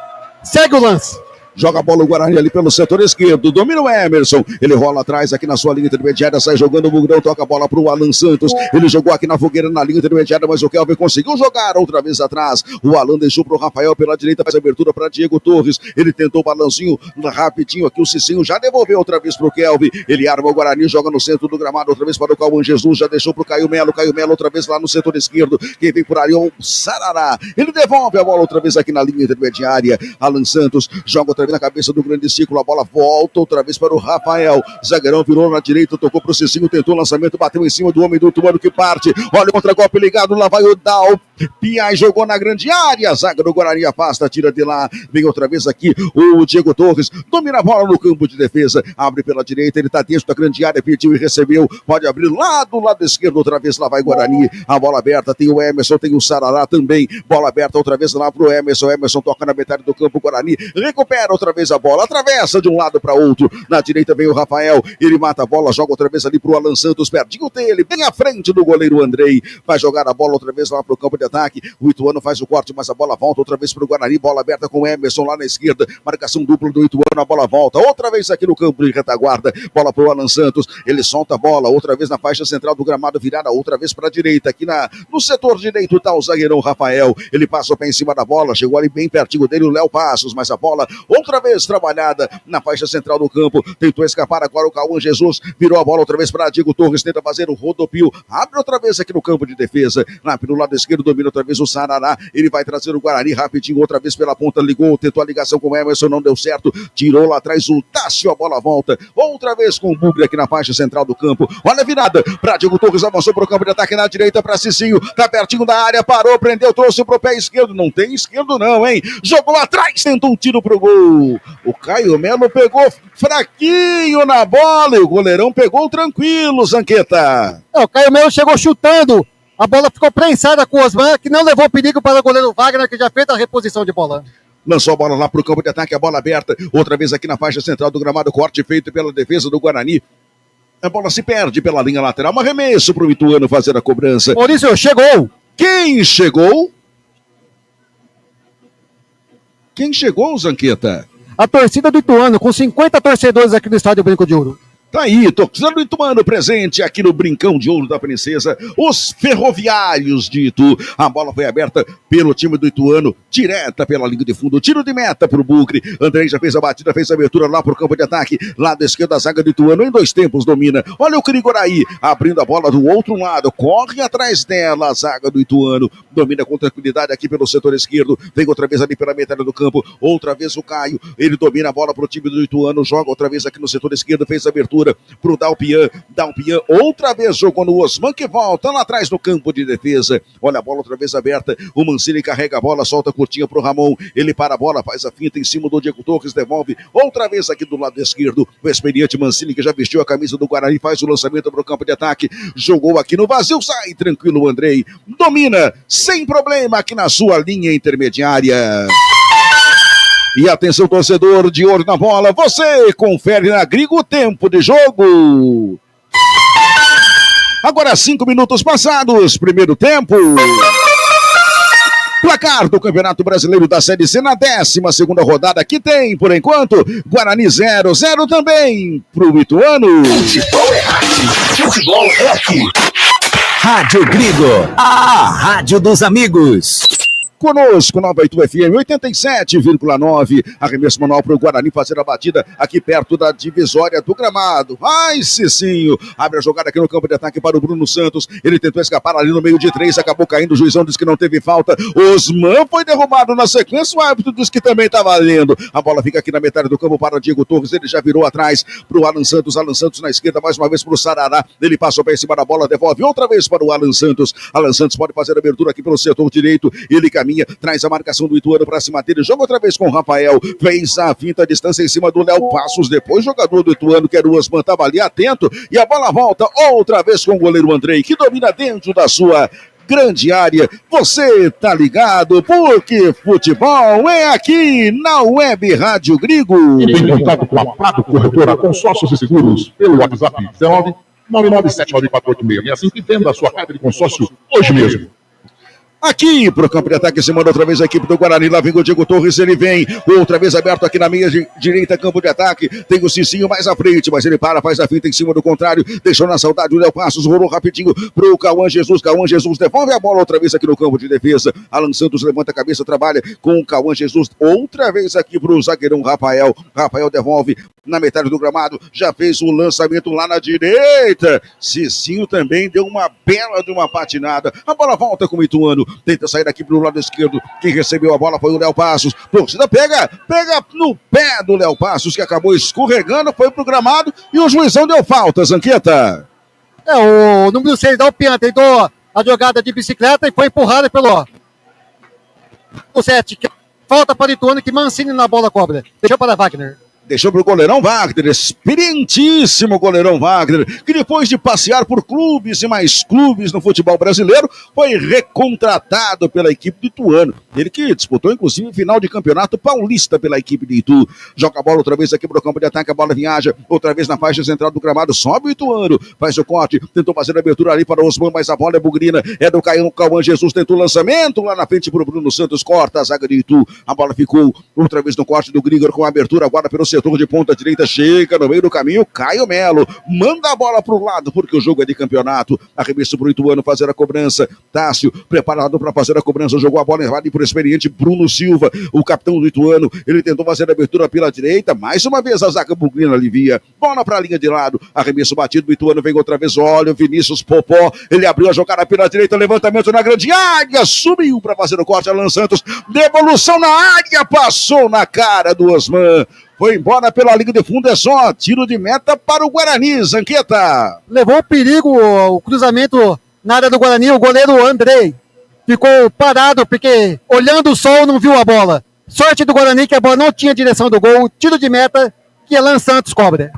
segue o lance. Joga a bola o Guarani ali pelo setor esquerdo. Domina o Emerson. Ele rola atrás aqui na sua linha intermediária. Sai jogando o Mugrão. Toca a bola pro Alan Santos. Ele jogou aqui na fogueira na linha intermediária, mas o Kelvin conseguiu jogar outra vez atrás. O Alan deixou pro Rafael pela direita. Faz abertura para Diego Torres. Ele tentou o balancinho rapidinho aqui. O Cicinho já devolveu outra vez pro Kelvin. Ele arma o Guarani. Joga no centro do gramado. Outra vez para o Cauã Jesus. Já deixou pro Caio Melo. Caio Melo outra vez lá no setor esquerdo. Quem vem por ali é o Sarará. Ele devolve a bola outra vez aqui na linha intermediária. Alan Santos joga outra vez na cabeça do grande ciclo, a bola volta outra vez para o Rafael, zagueirão virou na direita, tocou pro Cicinho, tentou o lançamento, bateu em cima do homem do Ituano que parte, olha o contra-golpe ligado, lá vai o Dal, Piai jogou na grande área, zaga do Guarani afasta, tira de lá, vem outra vez aqui o Diego Torres, domina a bola no campo de defesa, abre pela direita, ele tá dentro da grande área, pediu e recebeu, pode abrir lá do lado esquerdo, outra vez lá vai Guarani, a bola aberta, tem o Emerson, tem o Sarará também, bola aberta outra vez lá pro Emerson, Emerson toca na metade do campo, Guarani recupera outra vez a bola, atravessa de um lado para outro, na direita vem o Rafael, ele mata a bola, joga outra vez ali pro Alan Santos, pertinho dele, bem à frente do goleiro Andrei, vai jogar a bola outra vez lá pro campo de ataque, o Ituano faz o corte, mas a bola volta outra vez pro Guarani, bola aberta com o Emerson lá na esquerda, marcação dupla do Ituano, a bola volta, outra vez aqui no campo de retaguarda, bola pro Alan Santos, ele solta a bola, outra vez na faixa central do gramado, virada outra vez pra direita, aqui no setor direito tá o zagueirão Rafael, ele passa o pé em cima da bola, chegou ali bem pertinho dele o Léo Passos, mas a bola outra vez trabalhada na faixa central do campo, tentou escapar agora o Cauã Jesus, virou a bola outra vez para Diego Torres, tenta fazer o rodopio, abre outra vez aqui no campo de defesa, lá pelo lado esquerdo domina outra vez o Sarará, ele vai trazer o Guarani rapidinho, outra vez pela ponta, ligou, tentou a ligação com o Emerson, não deu certo, tirou lá atrás o Tássio, a bola volta, outra vez com o Bugre aqui na faixa central do campo, olha a virada, para Diego Torres, avançou para o campo de ataque na direita, para Cicinho, tá pertinho da área, parou, prendeu, trouxe pro pé esquerdo, não tem esquerdo não, hein, jogou atrás, tentou um tiro pro gol, o Caio Melo pegou fraquinho na bola e o goleirão pegou tranquilo, Zanqueta. O Caio Melo chegou chutando, a bola ficou prensada com o Osman, que não levou perigo para o goleiro Wagner, que já fez a reposição de bola. Lançou a bola lá pro campo de ataque, a bola aberta, outra vez aqui na faixa central do gramado, corte feito pela defesa do Guarani. A bola se perde pela linha lateral, um arremesso pro Ituano fazer a cobrança. Maurício, chegou! Quem chegou? Quem chegou, Zanqueta? A torcida do Ituano, com 50 torcedores aqui no estádio Brinco de Ouro. Tá aí, torcida do Ituano presente aqui no Brincão de Ouro da Princesa, os Ferroviários de Itu. A bola foi aberta pelo time do Ituano, direta pela linha de fundo, tiro de meta pro Bucre. Andrei já fez a batida, fez a abertura lá pro campo de ataque, lado esquerdo da zaga do Ituano, em 2 tempos domina. Olha o Crigoraí, abrindo a bola do outro lado, corre atrás dela a zaga do Ituano, domina com tranquilidade aqui pelo setor esquerdo, vem outra vez ali pela metade do campo, outra vez o Caio, ele domina a bola pro time do Ituano, joga outra vez aqui no setor esquerdo, fez a abertura altura pro Dalpian. Dalpian outra vez jogou no Osman, que volta lá atrás no campo de defesa. Olha a bola outra vez aberta. O Mancini carrega a bola, solta curtinha pro Ramon. Ele para a bola, faz a finta em cima do Diego Torres, devolve outra vez aqui do lado esquerdo. O experiente Mancini, que já vestiu a camisa do Guarani, faz o lançamento pro campo de ataque. Jogou aqui no vazio, sai tranquilo o Andrei. Domina sem problema aqui na sua linha intermediária. E atenção, torcedor, de olho na bola, você confere na Grigo o tempo de jogo. Agora 5 minutos passados, primeiro tempo. Placar do Campeonato Brasileiro da Série C na 12ª rodada, que tem, por enquanto, Guarani 0-0 também pro Ituano. Futebol é arte, futebol é aqui. Rádio Grigo, a rádio dos amigos. Conosco, Nova Itu FM 87,9. Arremesso manual para o Guarani fazer a batida aqui perto da divisória do gramado. Ai, Cicinho. Abre a jogada aqui no campo de ataque para o Bruno Santos. Ele tentou escapar ali no meio de 3, acabou caindo. O juizão disse que não teve falta. Osman foi derrubado na sequência. O árbitro disse que também está valendo. A bola fica aqui na metade do campo para o Diego Torres. Ele já virou atrás para o Alan Santos. Alan Santos na esquerda, mais uma vez para o Sarará. Ele passou bem em cima da bola, devolve outra vez para o Alan Santos. Alan Santos pode fazer a abertura aqui pelo setor direito. Ele caminha, traz a marcação do Ituano para cima dele, joga outra vez com o Rafael, fez a finta, a distância em cima do Léo Passos, depois jogador do Ituano, que era o Osman, estava ali atento, e a bola volta outra vez com o goleiro Andrei, que domina dentro da sua grande área. Você tá ligado, porque futebol é aqui na Web Rádio Grigo. Entre em contato com a Prado Corretora Consórcios e Seguros pelo WhatsApp 1999748665 e venda a sua carta de consórcio hoje mesmo. Aqui pro campo de ataque, se manda outra vez a equipe do Guarani, lá vem o Diego Torres, ele vem, outra vez aberto aqui na meia direita, campo de ataque, tem o Cicinho mais à frente, mas ele para, faz a finta em cima do contrário, deixou na saudade o Léo Passos, rolou rapidinho pro Cauã Jesus devolve a bola outra vez aqui no campo de defesa, Alan Santos levanta a cabeça, trabalha com o Cauã Jesus, outra vez aqui pro zagueirão Rafael devolve na metade do gramado, já fez o lançamento lá na direita, Cicinho também deu uma bela de uma patinada, a bola volta com o Ituano, tenta sair aqui pro lado esquerdo, quem recebeu a bola foi o Léo Passos, torcida pega no pé do Léo Passos, que acabou escorregando, foi pro gramado e o juizão deu falta, Zanqueta. O número 6 da Alpian tentou a jogada de bicicleta e foi empurrado pelo o 7, falta para o Ituano, que Mancini na bola cobra, deixou para Wagner. Deixou para o goleirão Wagner, experientíssimo goleirão Wagner, que depois de passear por clubes e mais clubes no futebol brasileiro, foi recontratado pela equipe do Ituano. Ele que disputou, inclusive, final de campeonato paulista pela equipe de Itu. Joga a bola outra vez aqui para o campo de ataque, a bola viaja, outra vez na faixa central do gramado, sobe o Ituano, faz o corte, tentou fazer a abertura ali para o Osman, mas a bola é bugrina, é do Cauã Jesus, tentou o lançamento lá na frente para o Bruno Santos, corta a zaga de Itu, a bola ficou outra vez no corte do Grigor com a abertura agora pelo setor de ponta direita, chega no meio do caminho, Caio Melo, manda a bola pro lado, porque o jogo é de campeonato, arremesso pro Ituano fazer a cobrança, Tássio, preparado para fazer a cobrança, jogou a bola errada pro experiente Bruno Silva, o capitão do Ituano, ele tentou fazer a abertura pela direita, mais uma vez a zaga bugrina alivia, bola pra linha de lado, arremesso batido, o Ituano vem outra vez, olha o Vinícius Popó, ele abriu a jogada pela direita, levantamento na grande área, subiu para fazer o corte, Alan Santos, devolução na área, passou na cara do Osman, foi embora pela linha de fundo, é só tiro de meta para o Guarani, Zanqueta. Levou o perigo, o cruzamento na área do Guarani, o goleiro Andrei ficou parado, porque olhando o sol não viu a bola. Sorte do Guarani que a bola não tinha direção do gol, tiro de meta que Alan Santos cobra.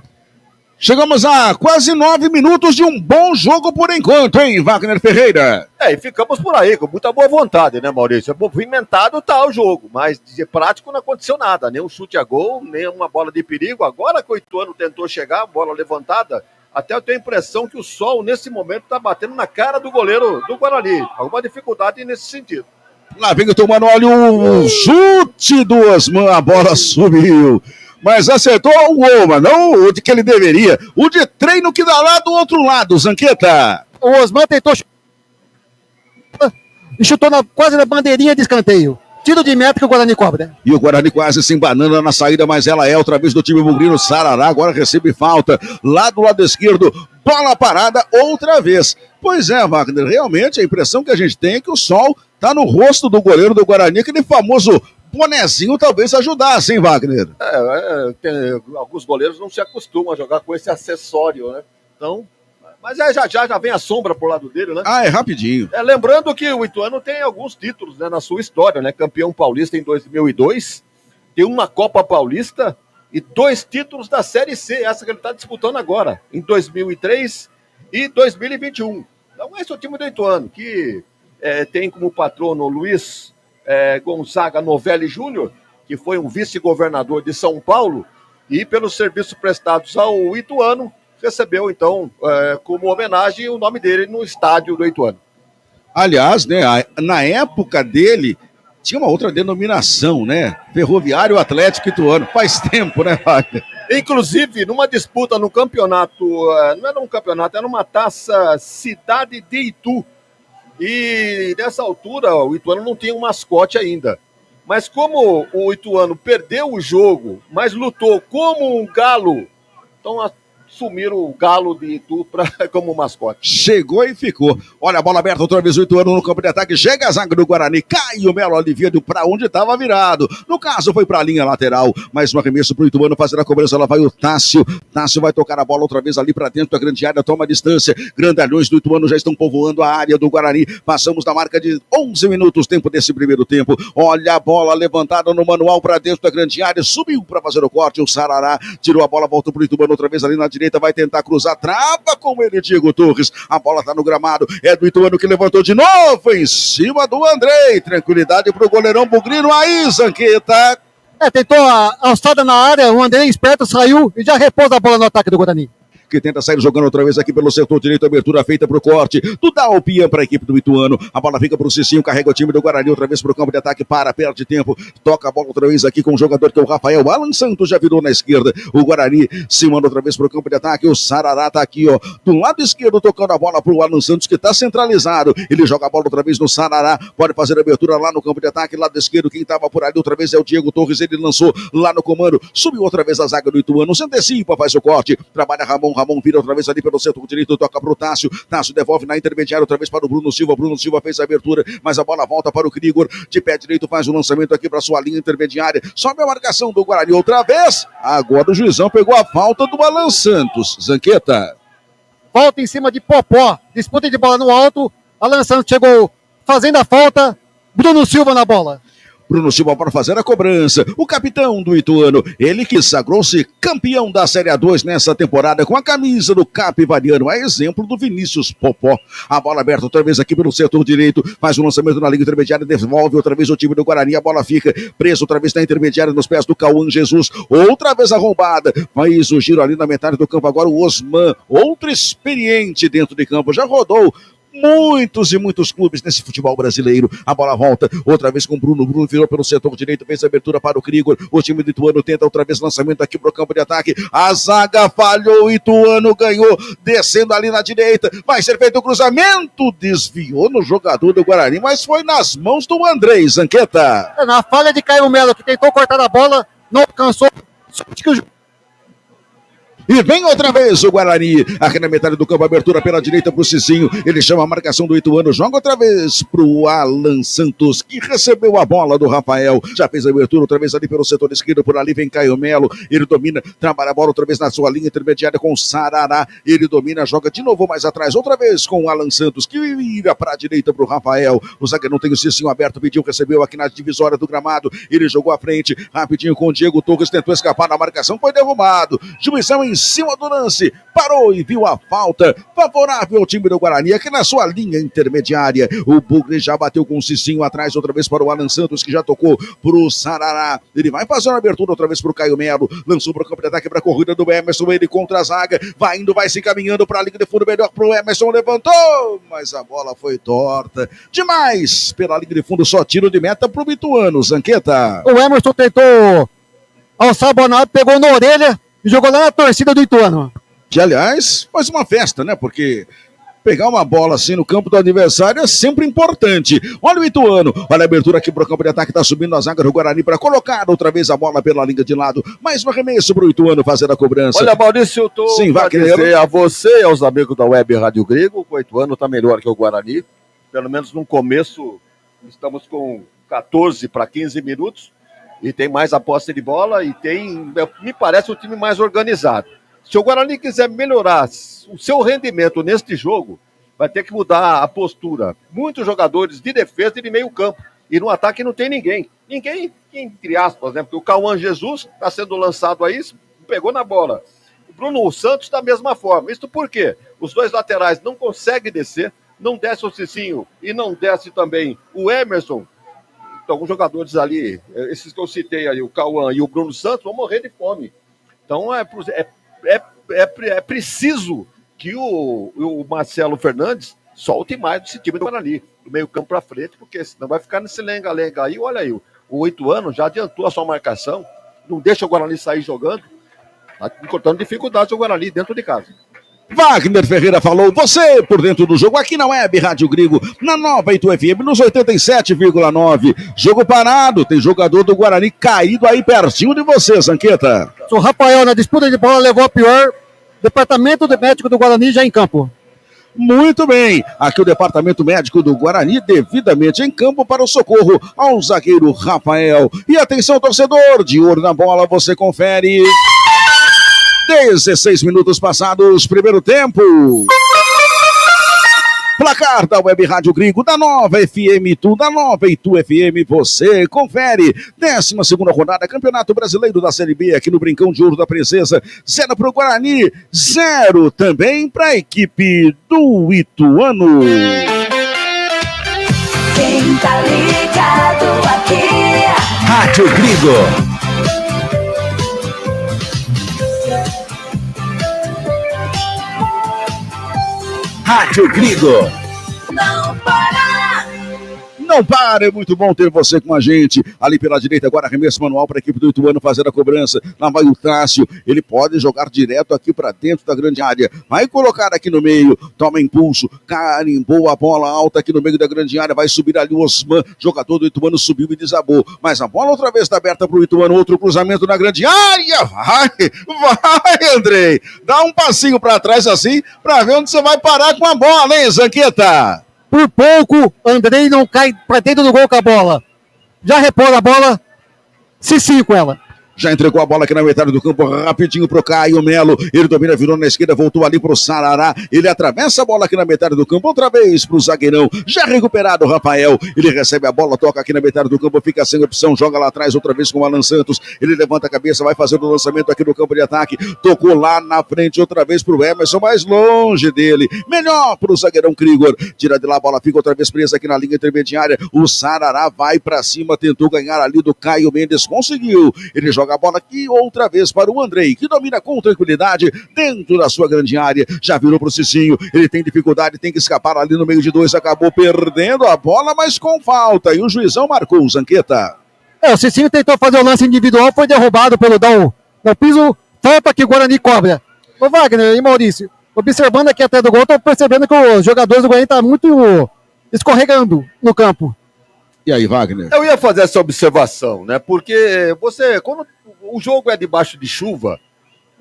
Chegamos a quase 9 minutos de um bom jogo por enquanto, hein, Wagner Ferreira? E ficamos por aí, com muita boa vontade, né, Maurício? Movimentado tá o jogo, mas de prático não aconteceu nada, nem um chute a gol, nem uma bola de perigo. Agora que o Ituano tentou chegar, bola levantada, até eu tenho a impressão que o sol, nesse momento, tá batendo na cara do goleiro do Guarani. Alguma dificuldade nesse sentido. Lá vem o tomando, olha o chute do Osman, a bola subiu. Mas acertou o gol, mas não o de que ele deveria. O de treino que dá lá do outro lado, Zanqueta. O Osman tentou e chutou quase na bandeirinha de escanteio. Tiro de meta que o Guarani cobra. E o Guarani quase se embanana na saída, mas ela é outra vez do time bugrino. Sarará agora recebe falta. Lá do lado esquerdo, bola parada outra vez. Pois é, Wagner, realmente a impressão que a gente tem é que o sol tá no rosto do goleiro do Guarani, aquele famoso bonezinho talvez ajudasse, hein, Wagner? Alguns goleiros não se acostumam a jogar com esse acessório, né? Então, mas já vem a sombra pro lado dele, né? É rapidinho. Lembrando que o Ituano tem alguns títulos, né, na sua história, né? Campeão paulista em 2002, tem uma Copa Paulista e 2 títulos da Série C, essa que ele está disputando agora, em 2003 e 2021. Então esse é o time do Ituano, que tem como patrono Luiz Gonzaga Novelli Júnior, que foi um vice-governador de São Paulo, e pelos serviços prestados ao Ituano, recebeu, então, como homenagem, o nome dele no estádio do Ituano. Aliás, né, na época dele, tinha uma outra denominação, né? Ferroviário Atlético Ituano. Faz tempo, né, Wagner? Inclusive, numa disputa no campeonato, não era um campeonato, era uma taça Cidade de Itu. E nessa altura, o Ituano não tinha um mascote ainda. Mas como o Ituano perdeu o jogo, mas lutou como um galo, então assumiram o Galo de Itu como mascote. Chegou e ficou. Olha a bola aberta outra vez, o Ituano no campo de ataque. Chega a zaga do Guarani. Cai o Melo aliviado para onde estava virado. No caso, foi para a linha lateral. Mais um arremesso para o Ituano fazer a cobrança. Lá vai o Tássio. Tássio vai tocar a bola outra vez ali para dentro da grande área. Toma a distância. Grandalhões do Ituano já estão povoando a área do Guarani. Passamos da marca de 11 minutos, tempo desse primeiro tempo. Olha a bola levantada no manual para dentro da grande área. Subiu para fazer o corte. O Sarará tirou a bola, volta para o Ituano outra vez ali na direita. Vai tentar cruzar, trava com ele, Diego Torres. A bola tá no gramado, é do Ituano que levantou de novo em cima do Andrei. Tranquilidade pro goleirão Bugrino. Aí, Zanqueta. Tentou a alçada na área, o Andrei esperto saiu e já repôs a bola no ataque do Guarani. Que tenta sair jogando outra vez aqui pelo setor direito, abertura feita pro corte, do Dalpian para a equipe do Ituano, a bola fica pro Cicinho, carrega o time do Guarani outra vez pro campo de ataque, perde tempo, toca a bola outra vez aqui com o jogador que é o Rafael, Alan Santos já virou na esquerda, o Guarani se manda outra vez pro campo de ataque, o Sarará tá aqui, ó, do lado esquerdo tocando a bola pro Alan Santos, que tá centralizado, ele joga a bola outra vez no Sarará, pode fazer a abertura lá no campo de ataque, lado esquerdo, quem tava por ali outra vez é o Diego Torres, ele lançou lá no comando, subiu outra vez a zaga do Ituano, se antecipa, faz o corte, trabalha Ramon vira outra vez ali pelo setor direito, toca pro Tássio, Tássio devolve na intermediária outra vez para o Bruno Silva fez a abertura, mas a bola volta para o Krigor, de pé direito faz o lançamento aqui para sua linha intermediária, sobe a marcação do Guarani outra vez, agora o juizão pegou a falta do Alan Santos. Zanqueta. Volta em cima de Popó, disputa de bola no alto, Alan Santos chegou fazendo a falta, Bruno Silva na bola. Bruno Silva para fazer a cobrança. O capitão do Ituano, ele que sagrou-se campeão da Série A2 nessa temporada com a camisa do Capivariano, a exemplo do Vinícius Popó. A bola aberta outra vez aqui pelo setor direito, faz um lançamento na linha intermediária, devolve outra vez o time do Guarani, a bola fica presa outra vez na intermediária nos pés do Cauã Jesus, outra vez arrombada, faz o giro ali na metade do campo agora o Osman, outro experiente dentro de campo, já rodou muitos e muitos clubes nesse futebol brasileiro. A bola volta outra vez com o Bruno virou pelo setor direito, fez a abertura para o Krigor, o time do Ituano tenta outra vez lançamento aqui para o campo de ataque, a zaga falhou, o Ituano ganhou, descendo ali na direita, vai ser feito o cruzamento, desviou no jogador do Guarani, mas foi nas mãos do Andrei. Zanqueta. Na falha de Caio Melo, que tentou cortar a bola, não alcançou. E vem outra vez o Guarani, aqui na metade do campo, abertura pela direita pro Cicinho, ele chama a marcação do Ituano, joga outra vez pro Alan Santos, que recebeu a bola do Rafael, já fez a abertura outra vez ali pelo setor esquerdo, por ali vem Caio Melo, ele domina, trabalha a bola outra vez na sua linha intermediária com o Sarará, ele domina, joga de novo mais atrás, outra vez com o Alan Santos, que vira pra direita pro Rafael, o zagueiro não tem o Cicinho aberto, pediu, recebeu aqui na divisória do gramado, ele jogou à frente, rapidinho com o Diego Torres, tentou escapar da marcação, foi derrubado, juizão em cima do lance, parou e viu a falta favorável ao time do Guarani, aqui na sua linha intermediária, o Bugre já bateu com o Cicinho atrás, outra vez para o Alan Santos, que já tocou pro Sarará, ele vai fazer uma abertura outra vez pro Caio Melo, lançou pro campo de ataque para a corrida do Emerson, ele contra a zaga, vai indo, vai se encaminhando para a linha de fundo, melhor pro Emerson, levantou, mas a bola foi torta, demais, pela linha de fundo, só tiro de meta pro Ituano. Zanqueta. O Emerson tentou alçar a bola, pegou na orelha e jogou lá na torcida do Ituano. Que, aliás, faz uma festa, né? Porque pegar uma bola assim no campo do adversário é sempre importante. Olha o Ituano, olha a abertura aqui pro campo de ataque, tá subindo a zaga do Guarani para colocar outra vez a bola pela linha de lado. Mais um arremesso pro Ituano fazer a cobrança. Olha, Maurício, eu tô pra dizer a você e aos amigos da Web Rádio Grego, o Ituano tá melhor que o Guarani. Pelo menos no começo, estamos com 14 para 15 minutos. E tem mais a posse de bola e tem, me parece, um time mais organizado. Se o Guarani quiser melhorar o seu rendimento neste jogo, vai ter que mudar a postura. Muitos jogadores de defesa e de meio campo. E no ataque não tem ninguém. Ninguém, entre aspas, né? Porque o Cauã Jesus está sendo lançado aí, pegou na bola. O Bruno Santos da mesma forma. Isso por quê? Os dois laterais não conseguem descer, não desce o Cicinho e não desce também o Emerson. Então, alguns jogadores ali, esses que eu citei ali, o Cauã e o Bruno Santos, vão morrer de fome. Então, é preciso que o Marcelo Fernandes solte mais desse time do Guarani, do meio campo para frente, porque senão vai ficar nesse lenga-lenga aí. Olha aí, o 8 anos já adiantou a sua marcação, não deixa o Guarani sair jogando, tá encontrando dificuldades o Guarani dentro de casa. Wagner Ferreira falou, você por dentro do jogo, aqui na Web Rádio Grigo, na Nova Itu FM, nos 87,9. Jogo parado, tem jogador do Guarani caído aí pertinho de você, Zanqueta. O Rafael, na disputa de bola, levou a pior. Departamento médico do Guarani já em campo. Muito bem, aqui o departamento médico do Guarani devidamente em campo para o socorro ao zagueiro Rafael. E atenção, torcedor, de olho na bola, você confere. 16 minutos passados, primeiro tempo. Placar da Web Rádio Grigo, da Nova FM Itu, da Nova Itu FM, você confere. 12ª rodada, Campeonato Brasileiro da Série B, aqui no Brincão de Ouro da Princesa. 0 para o Guarani, 0 também para a equipe do Ituano. Quem tá ligado aqui? Rádio Grigo. Rádio Grigo. Não para! Não para, é muito bom ter você com a gente. Ali pela direita, agora arremesso manual para a equipe do Ituano fazer a cobrança. Lá vai o Tássio, ele pode jogar direto aqui para dentro da grande área. Vai colocar aqui no meio, toma impulso, carimbou a bola alta aqui no meio da grande área. Vai subir ali o Osman, jogador do Ituano, subiu e desabou. Mas a bola outra vez está aberta para o Ituano, outro cruzamento na grande área. Vai, Andrei. Dá um passinho para trás assim, para ver onde você vai parar com a bola, hein, Zanqueta? Por pouco, Andrei não cai para dentro do gol com a bola. Já repôs a bola, Cicinho com ela. Já entregou a bola aqui na metade do campo, rapidinho pro Caio Melo. Ele domina, virou na esquerda, voltou ali pro Sarará. Ele atravessa a bola aqui na metade do campo, outra vez pro zagueirão. Já recuperado o Rafael. Ele recebe a bola, toca aqui na metade do campo, fica sem opção, joga lá atrás outra vez com o Alan Santos. Ele levanta a cabeça, vai fazer o lançamento aqui no campo de ataque. Tocou lá na frente outra vez pro Emerson, mais longe dele. Melhor pro zagueirão Krigor. Tira de lá a bola, fica outra vez presa aqui na linha intermediária. O Sarará vai pra cima, tentou ganhar ali do Caio Mendes, conseguiu. Ele joga a bola aqui outra vez para o Andrei, que domina com tranquilidade dentro da sua grande área. Já virou para o Cicinho, ele tem dificuldade, tem que escapar ali no meio de dois, acabou perdendo a bola, mas com falta, e o juizão marcou o Zanqueta. O Cicinho tentou fazer o lance individual, foi derrubado pelo Dão. No piso, falta que o Guarani cobra. Ô Wagner e Maurício, observando aqui até do gol, estou percebendo que os jogadores do Guarani estão muito escorregando no campo. E aí, Wagner? Eu ia fazer essa observação, né? Porque quando o jogo é debaixo de chuva,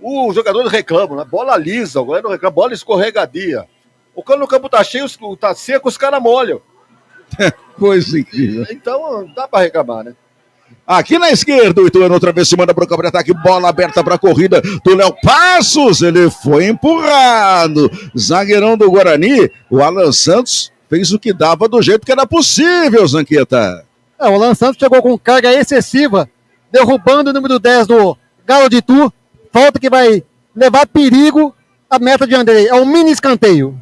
os jogadores reclamam, né? Bola lisa, o goleiro reclama, bola escorregadia. Quando o campo tá cheio, tá seco, os caras molham. Coisa incrível. Então, dá pra reclamar, né? Aqui na esquerda, o Ituano outra vez se manda para o campo de ataque, bola aberta para a corrida do Léo Passos, ele foi empurrado. Zagueirão do Guarani, o Alan Santos, fez o que dava do jeito que era possível, Zanqueta. O Alan Santos chegou com carga excessiva, derrubando o número 10 do Galo de Itu. Falta que vai levar perigo a meta de Andrei. É um mini escanteio.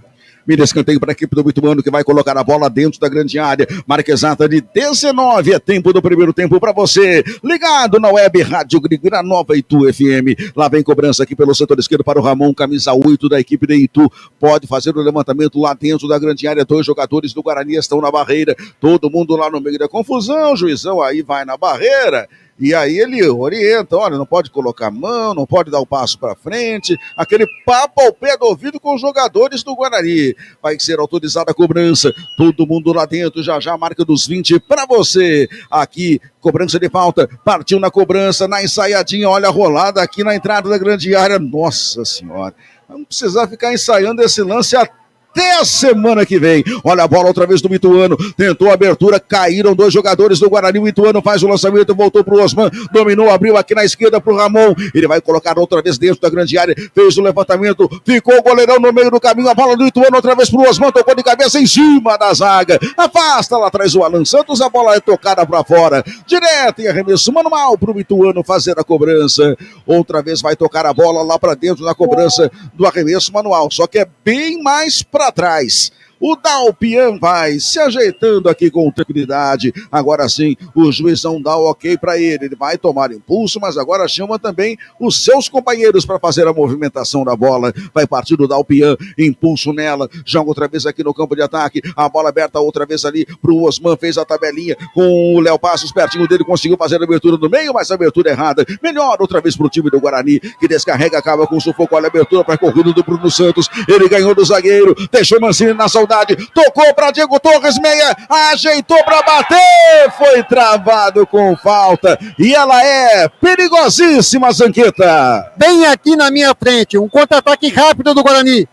Mira escanteio para a equipe do Ituano, que vai colocar a bola dentro da grande área. Marca exata de 19. É tempo do primeiro tempo para você. Ligado na Web Rádio Grigo, na Nova Itu FM. Lá vem cobrança aqui pelo setor esquerdo para o Ramon, camisa 8 da equipe de Itu. Pode fazer o levantamento lá dentro da grande área. 2 jogadores do Guarani estão na barreira. Todo mundo lá no meio da confusão. O juizão aí vai na barreira. E aí ele orienta, olha, não pode colocar a mão, não pode dar o passo para frente, aquele papo ao pé do ouvido com os jogadores do Guarani. Vai ser autorizada a cobrança, todo mundo lá dentro, já marca dos 20 para você. Aqui, cobrança de falta, partiu na cobrança, na ensaiadinha, olha a rolada aqui na entrada da grande área. Nossa senhora, vamos precisar ficar ensaiando esse lance até até a semana que vem. Olha a bola outra vez do Ituano, tentou a abertura, caíram 2 jogadores do Guarani, o Ituano faz o lançamento, voltou pro Osman, dominou, abriu aqui na esquerda pro Ramon, ele vai colocar outra vez dentro da grande área, fez o levantamento, ficou o goleirão no meio do caminho, a bola do Ituano outra vez pro Osman, tocou de cabeça em cima da zaga, afasta lá atrás o Alan Santos, a bola é tocada para fora, direto em arremesso manual pro Ituano fazer a cobrança, outra vez vai tocar a bola lá para dentro na cobrança do arremesso manual, só que é bem mais para trás. O Dalpian vai se ajeitando aqui com tranquilidade. Agora sim, o juiz não dá o ok para ele. Ele vai tomar impulso, mas agora chama também os seus companheiros para fazer a movimentação da bola. Vai partir o Dalpian, impulso nela. Joga outra vez aqui no campo de ataque. A bola aberta outra vez ali pro Osman. Fez a tabelinha com o Léo Passos pertinho dele. Conseguiu fazer a abertura no meio, mas a abertura errada. Melhor outra vez pro time do Guarani, que descarrega, acaba com o sufoco. Olha a abertura para a corrida do Bruno Santos. Ele ganhou do zagueiro. Deixou Mancini na saudade. Tocou para Diego Torres, meia, ajeitou para bater, foi travado com falta e ela é perigosíssima, Zanqueta. Bem aqui na minha frente, um contra-ataque rápido do Guarani.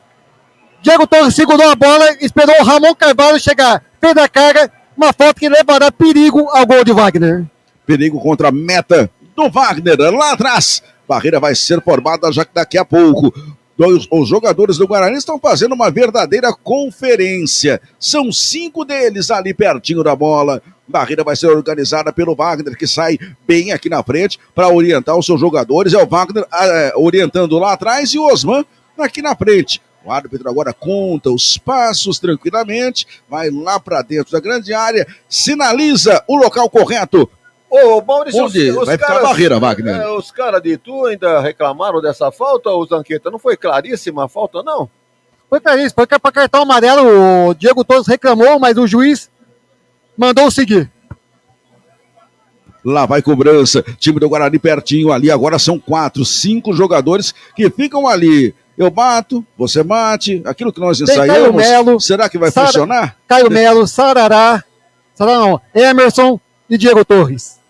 Diego Torres segurou a bola, esperou o Ramon Carvalho chegar, fez a carga, uma falta que levará perigo ao gol de Wagner. Perigo contra a meta do Wagner, lá atrás. Barreira vai ser formada já daqui a pouco. Os jogadores do Guarani estão fazendo uma verdadeira conferência. São 5 deles ali pertinho da bola. Barreira vai ser organizada pelo Wagner, que sai bem aqui na frente para orientar os seus jogadores. É o Wagner orientando lá atrás e o Osman aqui na frente. O árbitro agora conta os passos tranquilamente, vai lá para dentro da grande área, sinaliza o local correto. Ô, Maurício, vai ficar a barreira, Wagner. Os caras de Itu ainda reclamaram dessa falta, ô Zanqueta? Não foi claríssima a falta, não? Foi claríssimo, foi para cartão amarelo, o Diego Torres reclamou, mas o juiz mandou seguir. Lá vai cobrança, time do Guarani pertinho ali, agora são 4, 5 jogadores que ficam ali. Eu bato, você bate, aquilo que nós ensaiamos, Melo, será que vai funcionar? Caio Melo, Sarará, Emerson e Diego Torres.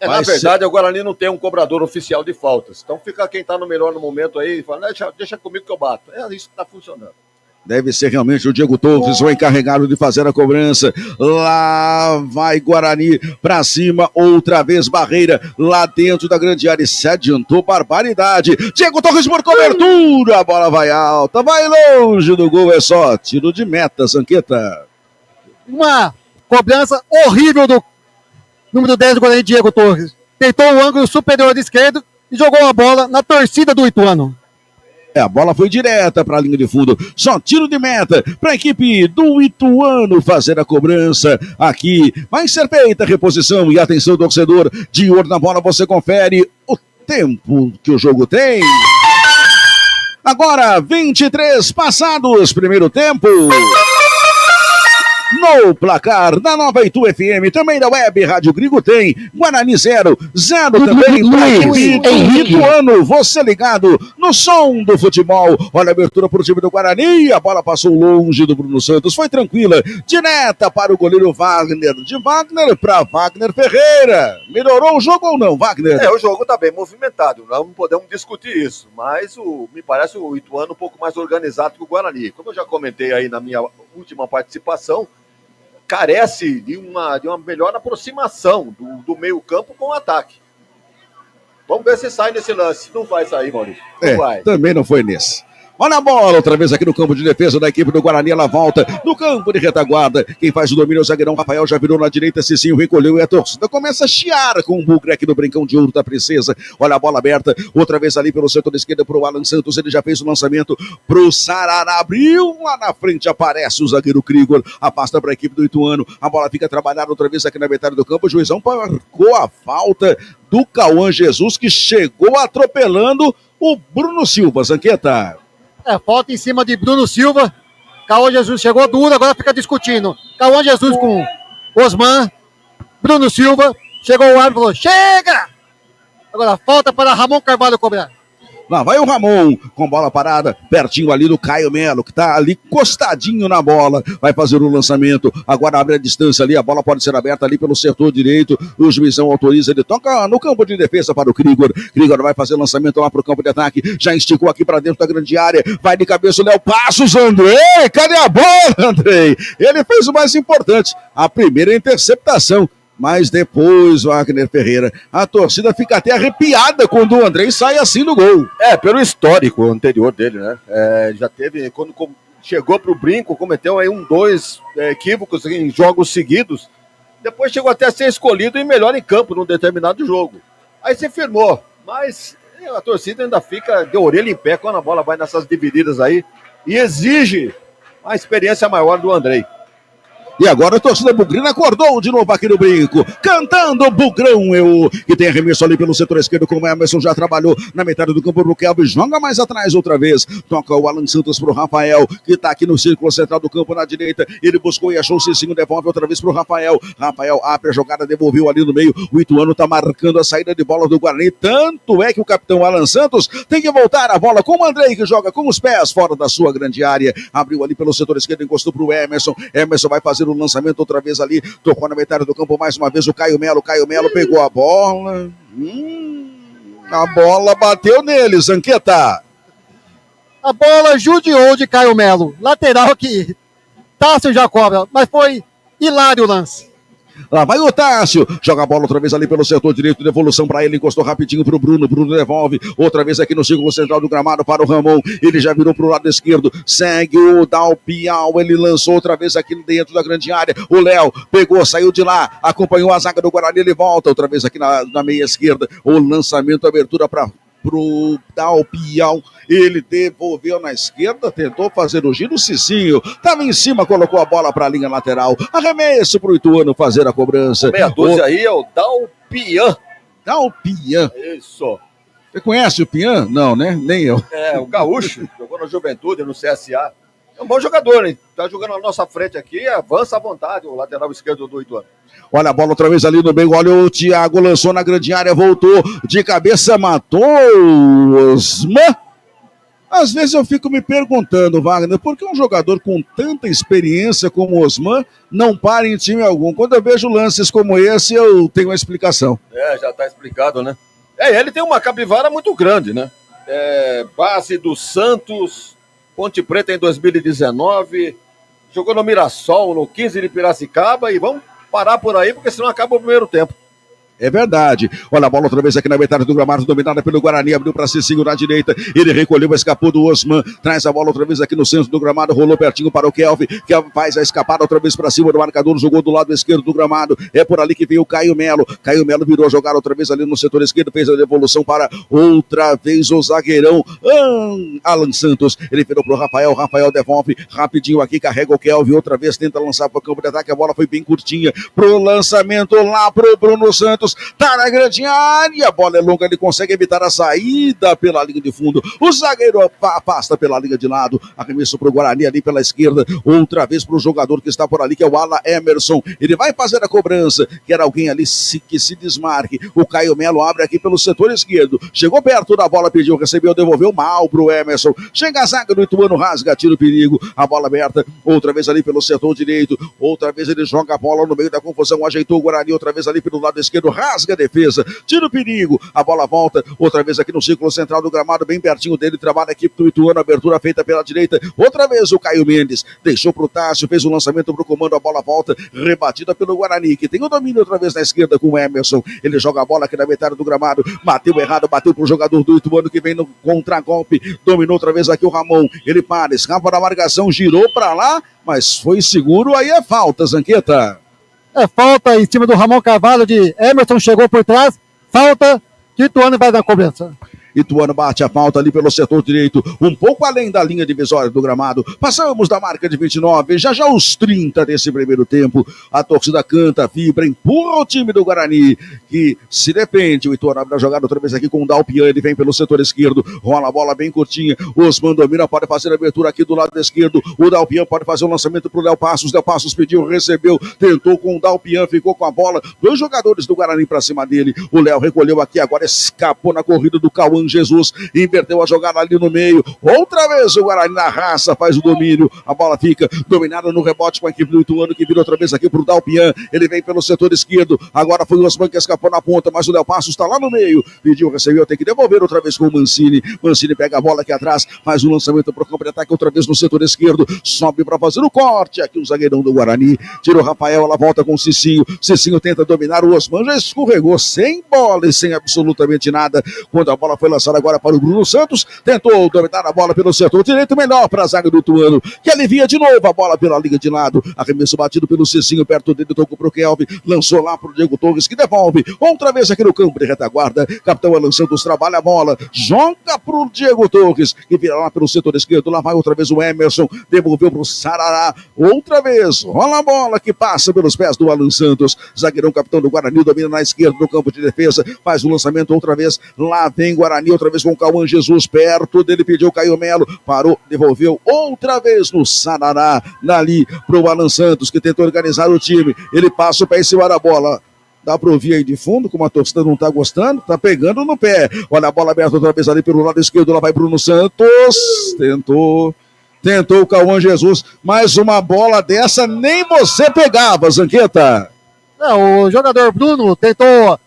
Na verdade, o Guarani não tem um cobrador oficial de faltas. Então fica quem está no melhor no momento aí e fala, deixa comigo que eu bato. É isso que está funcionando. Deve ser realmente o Diego Torres, o encarregado de fazer a cobrança. Lá vai Guarani pra cima, outra vez Barreira, lá dentro da grande área. Se adiantou, barbaridade. Diego Torres por cobertura, a bola vai alta, vai longe do gol, é só tiro de meta, Zanqueta. Uma cobrança horrível do número 10 do Guarani, Diego Torres. Tentou o ângulo superior esquerdo e jogou a bola na torcida do Ituano. A bola foi direta para a linha de fundo. Só tiro de meta para a equipe do Ituano fazer a cobrança aqui. Vai ser feita a reposição e atenção, torcedor. De olho na bola, você confere o tempo que o jogo tem. Agora, 23 passados, primeiro tempo. No placar da Nova Itu FM, também da Web Rádio Gringo tem Guarani 0 também para a equipe do Ituano. Você ligado no som do futebol. Olha a abertura para o time do Guarani, a bola passou longe do Bruno Santos, foi tranquila, direta para o goleiro Wagner, de Wagner para Wagner Ferreira. Melhorou o jogo ou não, Wagner? O jogo está bem movimentado, não podemos discutir isso, mas me parece o Ituano um pouco mais organizado que o Guarani. Como eu já comentei aí na minha última participação, carece de uma melhor aproximação do meio campo com o ataque. Vamos ver se sai nesse lance. Não vai sair, Maurício. Não vai. Também não foi nesse. Olha a bola, outra vez aqui no campo de defesa da equipe do Guarani, ela volta no campo de retaguarda. Quem faz o domínio é o zagueirão Rafael, já virou na direita, Cicinho recolheu e a torcida começa a chiar com o bugre aqui do Brincão de Ouro da Princesa. Olha a bola aberta, outra vez ali pelo setor esquerdo pro Alan Santos, ele já fez o lançamento pro Sarará, abriu lá na frente, aparece o zagueiro Krigor, afasta para a equipe do Ituano, a bola fica trabalhada outra vez aqui na metade do campo, o juizão marcou a falta do Cauã Jesus, que chegou atropelando o Bruno Silva, Zanqueta. Falta em cima de Bruno Silva. Cauã Jesus chegou duro, agora fica discutindo. Cauã Jesus com Osman. Bruno Silva. Chegou o árbitro e falou, chega! Agora falta para Ramon Carvalho cobrar. Lá vai o Ramon, com bola parada, pertinho ali do Caio Melo, que tá ali costadinho na bola. Vai fazer o lançamento, agora abre a distância ali, a bola pode ser aberta ali pelo setor direito. O juizão autoriza, ele toca no campo de defesa para o Krigor. Krigor vai fazer lançamento lá pro campo de ataque, já esticou aqui para dentro da grande área. Vai de cabeça o Léo Passos, Andrei, cadê a bola, Andrei? Ele fez o mais importante, a primeira interceptação. Mas depois, Wagner Ferreira, a torcida fica até arrepiada quando o Andrei sai assim no gol. Pelo histórico anterior dele, né? Já teve, quando chegou pro brinco, cometeu aí 2 equívocos em jogos seguidos. Depois chegou até a ser escolhido e melhor em campo num determinado jogo. Aí se firmou, mas a torcida ainda fica de orelha em pé quando a bola vai nessas divididas aí e exige a experiência maior do Andrei. E agora a torcida bugrina acordou de novo aqui no brinco, cantando Bugrão, que tem arremesso ali pelo setor esquerdo, como o Emerson já trabalhou na metade do campo pro Kelvin, joga mais atrás outra vez, toca o Alan Santos pro Rafael, que tá aqui no círculo central do campo na direita, ele buscou e achou o Cicinho, devolve outra vez pro Rafael abre a jogada, devolveu ali no meio, o Ituano tá marcando a saída de bola do Guarani, tanto é que o capitão Alan Santos tem que voltar a bola com o Andrei, que joga com os pés fora da sua grande área, abriu ali pelo setor esquerdo, encostou pro Emerson vai fazer o lançamento outra vez ali, tocou na metade do campo mais uma vez o Caio Melo pegou a bola, a bola bateu nele, Zanqueta. A bola judiou de Caio Melo, lateral que Tássio já cobra, mas foi hilário o lance. Lá vai o Tássio, joga a bola outra vez ali pelo setor direito, devolução para ele, encostou rapidinho pro Bruno devolve, outra vez aqui no círculo central do gramado para o Ramon, ele já virou pro lado esquerdo, segue o Dalpial, ele lançou outra vez aqui dentro da grande área, o Léo pegou, saiu de lá, acompanhou a zaga do Guarani, ele volta outra vez aqui na meia esquerda, o lançamento, abertura pro Dalpial, ele devolveu na esquerda, tentou fazer o giro, o Cicinho estava em cima, colocou a bola para a linha lateral, arremesso pro Ituano fazer a cobrança. Meia dúzia aí é o Dalpian. Isso. Você conhece o Pian? Não, né? Nem eu. O gaúcho, jogou na Juventude, no CSA. É um bom jogador, hein? Tá jogando na nossa frente aqui, avança à vontade o lateral esquerdo do Ituano. Olha a bola outra vez ali no meio, olha o Thiago, lançou na grande área, voltou de cabeça, matou o Osman. Às vezes eu fico me perguntando, Wagner, por que um jogador com tanta experiência como o Osman não para em time algum? Quando eu vejo lances como esse, eu tenho uma explicação. Já tá explicado, né? Ele tem uma capivara muito grande, né? Base do Santos, Ponte Preta em 2019, jogou no Mirassol, no 15 de Piracicaba, e vamos parar por aí, porque senão acaba o primeiro tempo. É verdade. Olha a bola outra vez aqui na metade do gramado, dominada pelo Guarani, abriu para Cicinho na direita, ele recolheu, escapou do Osman, traz a bola outra vez aqui no centro do gramado, rolou pertinho para o Kelvin, que faz a escapada outra vez para cima do marcador, jogou do lado esquerdo do gramado, é por ali que veio o Caio Melo virou a jogar outra vez ali no setor esquerdo, fez a devolução para outra vez o zagueirão Alan Santos, ele virou pro Rafael devolve rapidinho aqui, carrega o Kelvin, outra vez tenta lançar para o campo de ataque, a bola foi bem curtinha, pro lançamento lá pro Bruno Santos, tá na grande área, a bola é longa, ele consegue evitar a saída pela linha de fundo, o zagueiro afasta pela linha de lado, arremesso pro Guarani ali pela esquerda, outra vez pro jogador que está por ali, que é o Ala Emerson, ele vai fazer a cobrança, quer alguém ali que se desmarque, o Caio Melo abre aqui pelo setor esquerdo, chegou perto da bola, pediu, recebeu, devolveu mal pro Emerson, chega a zaga do Ituano, rasga, tira o perigo, a bola aberta, outra vez ali pelo setor direito, outra vez ele joga a bola no meio da confusão, ajeitou o Guarani, outra vez ali pelo lado esquerdo, rasga a defesa, tira o perigo, a bola volta, outra vez aqui no círculo central do gramado, bem pertinho dele, trabalha a equipe do Ituano, abertura feita pela direita, outra vez o Caio Mendes, deixou pro Tássio, fez o lançamento pro comando, a bola volta, rebatida pelo Guarani, que tem o domínio outra vez na esquerda com o Emerson, ele joga a bola aqui na metade do gramado, bateu errado, bateu pro jogador do Ituano que vem no contragolpe, dominou outra vez aqui o Ramon, ele para, escapa da marcação, girou pra lá, mas foi seguro, aí é falta, Zanqueta. Falta em cima do Ramon Carvalho de Emerson, chegou por trás, falta, que Ituano vai dar cobrança. Ituano bate a falta ali pelo setor direito, um pouco além da linha divisória do gramado. Passamos da marca de 29, já os 30 desse primeiro tempo. A torcida canta, vibra, empurra o time do Guarani, que se defende. O Ituano abre a jogada outra vez aqui com o Dalpian, ele vem pelo setor esquerdo, rola a bola bem curtinha. Osman domina, pode fazer a abertura aqui do lado esquerdo. O Dalpian pode fazer o lançamento pro Léo Passos pediu, recebeu, tentou com o Dalpian, ficou com a bola. Dois jogadores do Guarani pra cima dele. O Léo recolheu aqui, agora escapou na corrida do Cauã Cauã Jesus, inverteu a jogada ali no meio, outra vez o Guarani na raça, faz o domínio, a bola fica dominada no rebote com a equipe do Ituano, que vira outra vez aqui pro Dalpian, ele vem pelo setor esquerdo, agora foi o Osman que escapou na ponta, mas o Léo Passos está lá no meio, pediu, recebeu, tem que devolver outra vez com o Mancini pega a bola aqui atrás, faz o lançamento pro campo de ataque, outra vez no setor esquerdo, sobe para fazer o corte, aqui o zagueirão do Guarani, tira o Rafael, ela volta com o Cicinho tenta dominar, o Osman já escorregou, sem bola e sem absolutamente nada, quando a bola foi lançada agora para o Bruno Santos, tentou dominar a bola pelo setor direito, melhor para a zaga do Ituano, que alivia de novo a bola pela liga de lado, arremesso batido pelo Cicinho, perto dele, tocou pro Kelvin, lançou lá pro Diego Torres, que devolve, outra vez aqui no campo de retaguarda, capitão Alan Santos trabalha a bola, joga pro Diego Torres, que vira lá pelo setor esquerdo, lá vai outra vez o Emerson, devolveu pro Sarará, outra vez, rola a bola que passa pelos pés do Alan Santos, zagueirão capitão do Guarani, domina na esquerda do campo de defesa, faz o lançamento outra vez, lá vem Guarani, outra vez com o Cauã Jesus, perto dele, pediu o Caio Melo, parou, devolveu outra vez no Sarará, dali pro Alan Santos, que tentou organizar o time, ele passa o pé em cima da bola, dá para ouvir aí de fundo, como a torcida não tá gostando, tá pegando no pé, olha a bola aberta outra vez ali pelo lado esquerdo, lá vai Bruno Santos, tentou o Cauã Jesus, mais uma bola dessa, nem você pegava, Zanqueta. Não, o jogador Bruno tentou,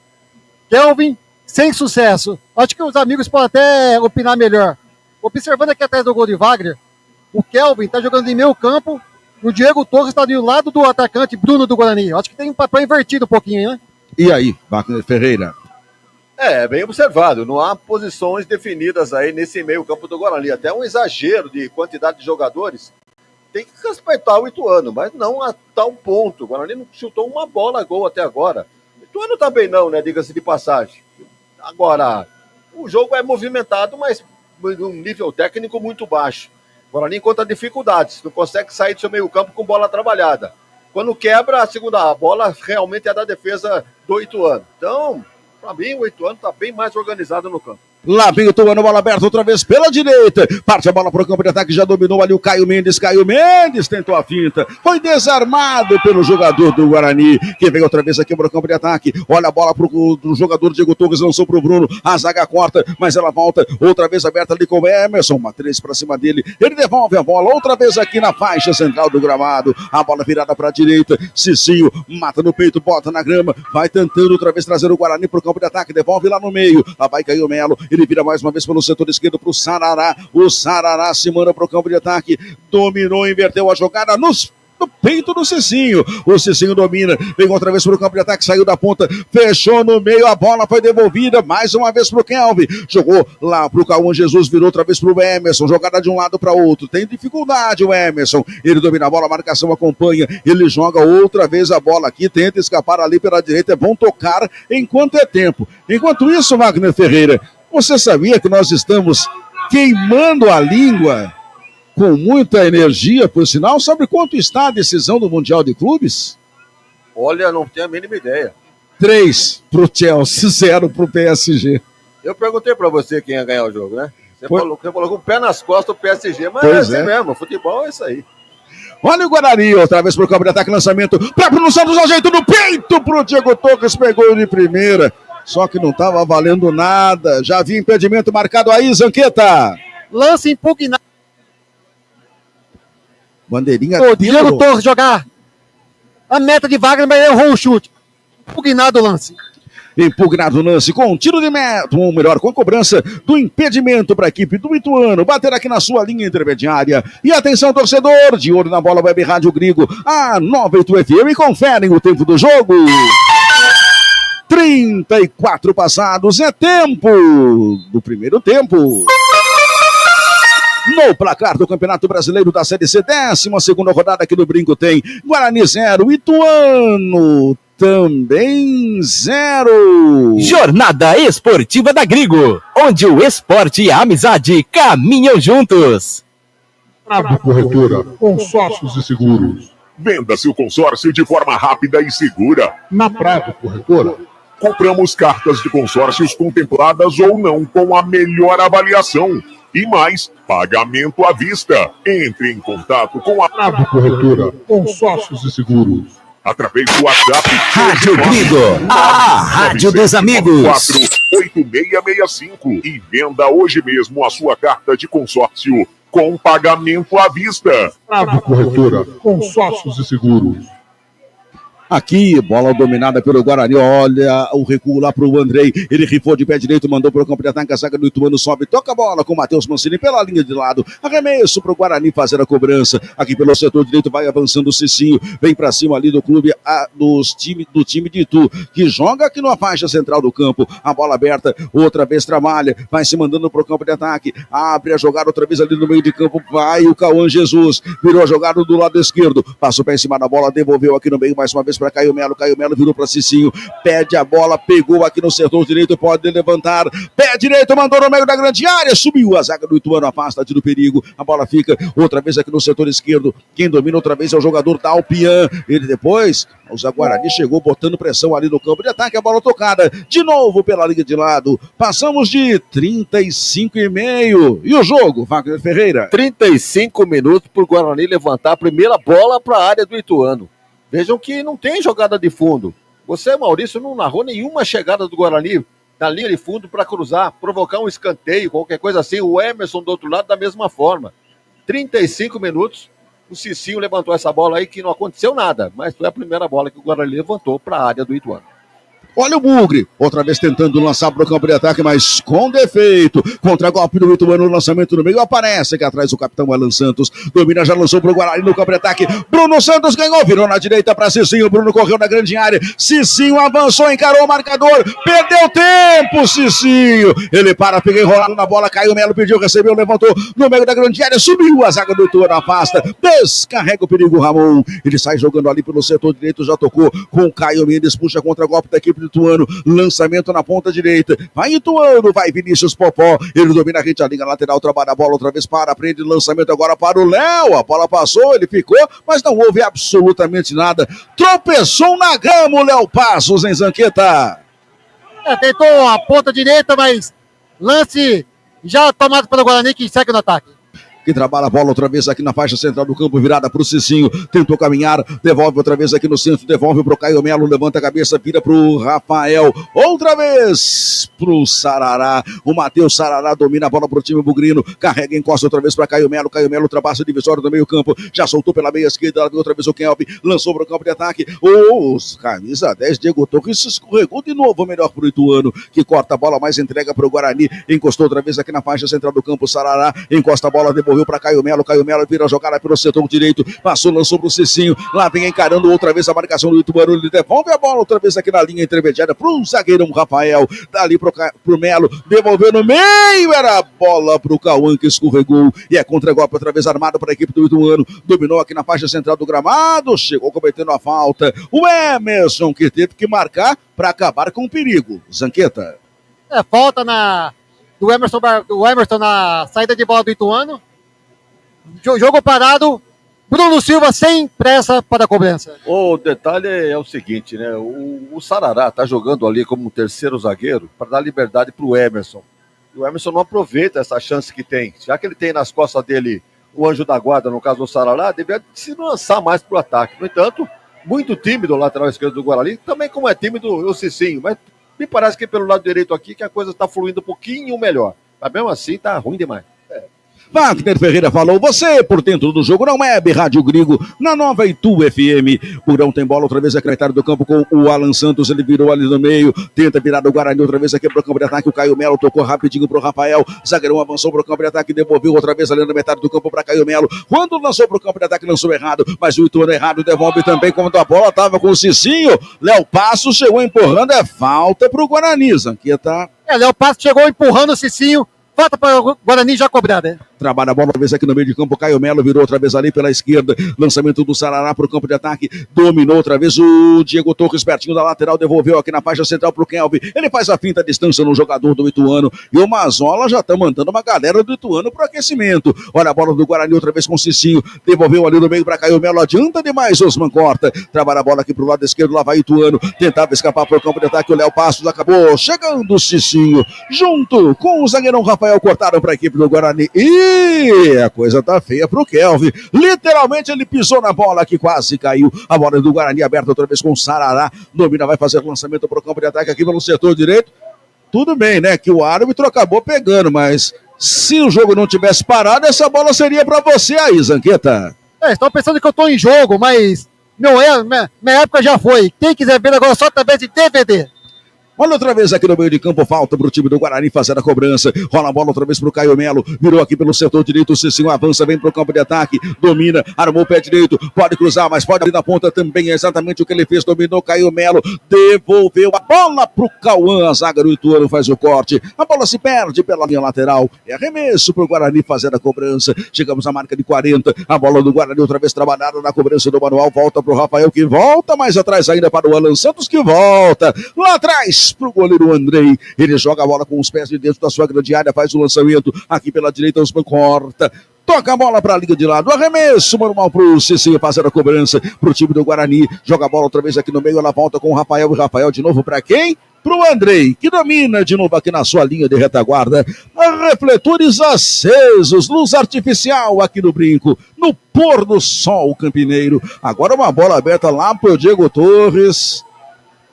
Kelvin, sem sucesso. Acho que os amigos podem até opinar melhor. Observando aqui atrás do gol de Wagner, o Kelvin tá jogando em meio campo, e o Diego Torres está do lado do atacante Bruno do Guarani. Acho que tem um papel invertido um pouquinho, né? E aí, Wagner Ferreira? Bem observado, não há posições definidas aí nesse meio campo do Guarani, até um exagero de quantidade de jogadores, tem que respeitar o Ituano, mas não a tal ponto, o Guarani não chutou uma bola a gol até agora, o Ituano também não, né, diga-se de passagem, agora, o jogo é movimentado, mas de um nível técnico muito baixo, o Guarani encontra dificuldades, não consegue sair do seu meio campo com bola trabalhada, quando quebra a segunda bola, realmente é da defesa do Ituano, então... Para mim, o Ituano está bem mais organizado no campo. Lá vem o Ituano, bola aberta outra vez pela direita. Parte a bola para o campo de ataque, já dominou ali o Caio Mendes. Caio Mendes tentou a finta. Foi desarmado pelo jogador do Guarani, que veio outra vez aqui para o campo de ataque. Olha a bola para o jogador Diego Torres, lançou para o Bruno. A zaga corta, mas ela volta outra vez aberta ali com o Emerson. Uma 3 para cima dele. Ele devolve a bola outra vez aqui na faixa central do gramado. A bola virada para a direita. Cicinho mata no peito, bota na grama. Vai tentando outra vez trazer o Guarani para o campo de ataque. Devolve lá no meio. Lá vai Caio Melo. Ele vira mais uma vez pelo setor esquerdo para o Sarará. O Sarará se manda para o campo de ataque. Dominou, inverteu a jogada no peito do Cicinho. O Cicinho domina. Vem outra vez para o campo de ataque. Saiu da ponta. Fechou no meio. A bola foi devolvida mais uma vez para o Kelvin. Jogou lá para o Cauã Jesus. Virou outra vez para o Emerson. Jogada de um lado para outro. Tem dificuldade o Emerson. Ele domina a bola. A marcação acompanha. Ele joga outra vez a bola aqui. Tenta escapar ali pela direita. É bom tocar enquanto é tempo. Enquanto isso, Wagner Ferreira, você sabia que nós estamos queimando a língua com muita energia, por sinal? Sabe quanto está a decisão do Mundial de Clubes? Olha, não tenho a mínima ideia. 3 para o Chelsea, 0 para o PSG. Eu perguntei para você quem ia ganhar o jogo, né? Você colocou o pé nas costas do PSG, mas pois é assim mesmo, futebol é isso aí. Olha o Guarani, outra vez para o campo de ataque, lançamento para Bruno Santos, ajeito no peito para o Diego Torres, pegou de primeira. Só que não estava valendo nada. Já havia impedimento marcado aí, Zanqueta. Lance impugnado. Bandeirinha. O Diego Torres jogar a meta de Wagner, mas errou o chute. Impugnado o lance. Impugnado o lance com um tiro de meta, ou melhor, com a cobrança do impedimento para a equipe do Ituano. Bater aqui na sua linha intermediária. E atenção, torcedor, de olho na bola, Web Rádio Grigo, a 98 FM, e conferem o tempo do jogo. 34 passados, é tempo do primeiro tempo. No placar do Campeonato Brasileiro da Série C, 12ª rodada aqui do Brinco tem Guarani 0, Ituano também 0. Jornada Esportiva da Grigo, onde o esporte e a amizade caminham juntos. Prado Corretora, consórcios e seguros. Venda seu consórcio de forma rápida e segura. Na Prado Corretora, compramos cartas de consórcios contempladas ou não com a melhor avaliação. E mais, pagamento à vista. Entre em contato com a Prado Corretora, consórcios e seguros. através do WhatsApp. Rádio Gringo, a rádio dos amigos. 8665 e venda hoje mesmo a sua carta de consórcio com pagamento à vista. Bravo Corretora, consórcios e seguros. Aqui, bola dominada pelo Guarani, olha o recuo lá pro Andrei, ele rifou de pé direito, mandou pro campo de ataque, a zaga do Ituano sobe, toca a bola com o Matheus Mancini pela linha de lado, arremesso pro Guarani fazer a cobrança, aqui pelo setor direito vai avançando o Cicinho, vem pra cima ali do clube, do time de Itu, que joga aqui na faixa central do campo, a bola aberta, outra vez trabalha, vai se mandando pro campo de ataque, abre a jogada outra vez ali no meio de campo, vai o Cauã Jesus, virou a jogada do lado esquerdo, passou pé em cima da bola, devolveu aqui no meio mais uma vez para Caio Melo virou para Cicinho, pede a bola, pegou aqui no setor direito, pode levantar, pé direito, mandou no meio da grande área, subiu a zaga do Ituano, afasta do perigo, a bola fica outra vez aqui no setor esquerdo, quem domina outra vez é o jogador Dalpian, ele depois, o Guarani chegou botando pressão ali no campo de ataque, a bola tocada, de novo pela linha de lado, passamos de 35,5, e o jogo, Wagner Ferreira? 35 minutos para o Guarani levantar a primeira bola para a área do Ituano. Vejam que não tem jogada de fundo. Você, Maurício, não narrou nenhuma chegada do Guarani na linha de fundo para cruzar, provocar um escanteio, qualquer coisa assim. O Emerson do outro lado da mesma forma. 35 minutos, o Cicinho levantou essa bola aí que não aconteceu nada, mas foi a primeira bola que o Guarani levantou para a área do Ituano. Olha o Bugre, outra vez tentando lançar para o campo de ataque, mas com defeito. Contra-golpe do Ituano, lançamento no meio, aparece aqui atrás o capitão Alan Santos. Domina, já lançou para o Guarani no campo de ataque. Bruno Santos ganhou, virou na direita para Cicinho. Bruno correu na grande área. Cicinho avançou, encarou o marcador. Perdeu tempo, Cicinho. Ele para, fica enrolado na bola. Caio Melo pediu, recebeu, levantou no meio da grande área. Subiu a zaga do Ituano, afasta. Descarrega o perigo, Ramon. Ele sai jogando ali pelo setor direito, já tocou com o Caio Mendes, puxa contra-golpe da equipe do Ituano, lançamento na ponta direita, vai Ituano, vai Vinícius Popó, ele domina a rede, a linha lateral, trabalha a bola outra vez, prende lançamento agora para o Léo, a bola passou, ele ficou, mas não houve absolutamente nada, tropeçou na grama o Léo Passos, em Zanqueta. Tentou a ponta direita, mas lance já tomado pelo Guarani, que segue no ataque. Que trabalha a bola outra vez aqui na faixa central do campo, virada para o Cicinho, tentou caminhar, devolve outra vez aqui no centro, devolve para o Caio Melo, levanta a cabeça, vira para o Rafael, outra vez para o Sarará, o Matheus Sarará domina a bola para o time bugrino, carrega, encosta outra vez para Caio Melo ultrapassa a divisória do meio campo, já soltou pela meia esquerda, outra vez o Kelp, lançou para o campo de ataque, camisa 10, Diego Torres, escorregou de novo, melhor para o Ituano, que corta a bola, mais entrega para o Guarani, encostou outra vez aqui na faixa central do campo, Sarará, encosta a bola, devolveu para Caio Melo vira a jogada pelo setor direito, passou, lançou para o Cicinho, lá vem encarando outra vez a marcação do Ituano, ele devolve a bola outra vez aqui na linha intermediária para o zagueirão Rafael, dali para o Melo, devolveu no meio, era a bola para o Cauã que escorregou, e é contra-golpe outra vez armado para a equipe do Ituano, dominou aqui na faixa central do gramado, chegou cometendo a falta, o Emerson que teve que marcar para acabar com o perigo. Zanqueta. Falta do Emerson na saída de bola do Ituano. Jogo parado, Bruno Silva sem pressa para a cobrança. O detalhe é o seguinte, né? O Sarará está jogando ali como terceiro zagueiro para dar liberdade para o Emerson. E o Emerson não aproveita essa chance que tem. Já que ele tem nas costas dele o anjo da guarda, no caso do Sarará, deveria se lançar mais para o ataque. No entanto, muito tímido o lateral esquerdo do Guarani, também como é tímido o Cicinho. Mas me parece que pelo lado direito aqui que a coisa está fluindo um pouquinho melhor. Mas mesmo assim está ruim demais. Wagner Ferreira falou, você por dentro do jogo, não é Rádio Gringo, na Nova Itu FM. Burão tem bola outra vez aqui na metade do campo com o Alan Santos, ele virou ali no meio, tenta virar do Guarani outra vez aqui pro campo de ataque, o Caio Melo tocou rapidinho pro Rafael, zagueirão avançou pro campo de ataque, devolveu outra vez ali na metade do campo para Caio Melo, quando lançou pro campo de ataque, lançou errado, mas o Ituano errado, devolve também, quando a bola tava com o Cicinho, Léo Passos chegou empurrando, é falta pro Guarani, Zanqueta. Léo Passos chegou empurrando o Cicinho, falta para o Guarani já cobrada, né? Trabalha a bola outra vez aqui no meio de campo, Caio Melo virou outra vez ali pela esquerda, lançamento do Sarará para o campo de ataque, dominou outra vez o Diego Torres, pertinho da lateral, devolveu aqui na faixa central para o Kelvin, ele faz a finta à distância no jogador do Ituano, e o Mazola já está mandando uma galera do Ituano para o aquecimento. Olha a bola do Guarani outra vez com o Cicinho, devolveu ali no meio para Caio Melo, adianta demais, Osman corta, trabalha a bola aqui para o lado esquerdo, lá vai Ituano, tentava escapar para o campo de ataque, o Léo Passos acabou chegando o Cicinho, junto com o zagueirão Rafael, Rafael cortaram para a equipe do Guarani. E a coisa tá feia pro Kelvin. Literalmente ele pisou na bola que quase caiu. A bola do Guarani aberta outra vez com o Sarará. Domina, vai fazer lançamento pro campo de ataque aqui pelo setor direito. Tudo bem, né? Que o árbitro acabou pegando, mas se o jogo não tivesse parado, essa bola seria para você aí, Zanqueta. Estão pensando que eu tô em jogo, mas minha época já foi. Quem quiser ver agora só através de DVD. Olha outra vez aqui no meio de campo, falta pro time do Guarani fazer a cobrança. Rola a bola outra vez pro Caio Melo. Virou aqui pelo setor direito, o Cicinho avança, vem pro campo de ataque. Domina, armou o pé direito. Pode cruzar, mas pode abrir na ponta também. É exatamente o que ele fez, dominou Caio Melo. Devolveu a bola pro Cauã. A zaga do Ituano faz o corte. A bola se perde pela linha lateral. É arremesso pro Guarani fazer a cobrança. Chegamos à marca de 40. A bola do Guarani outra vez trabalhada na cobrança do manual. Volta pro Rafael que volta, mais atrás ainda para o Alan Santos que volta. Lá atrás pro goleiro Andrei, ele joga a bola com os pés de dentro da sua grande área, faz o lançamento, aqui pela direita, Osman corta, toca a bola para a liga de lado, arremesso manual pro Cicinho fazer a cobrança pro time do Guarani, joga a bola outra vez aqui no meio, ela volta com o Rafael, e Rafael de novo para quem? Pro Andrei, que domina de novo aqui na sua linha de retaguarda, refletores acesos, luz artificial aqui no brinco, no pôr do sol campineiro, agora uma bola aberta lá pro Diego Torres,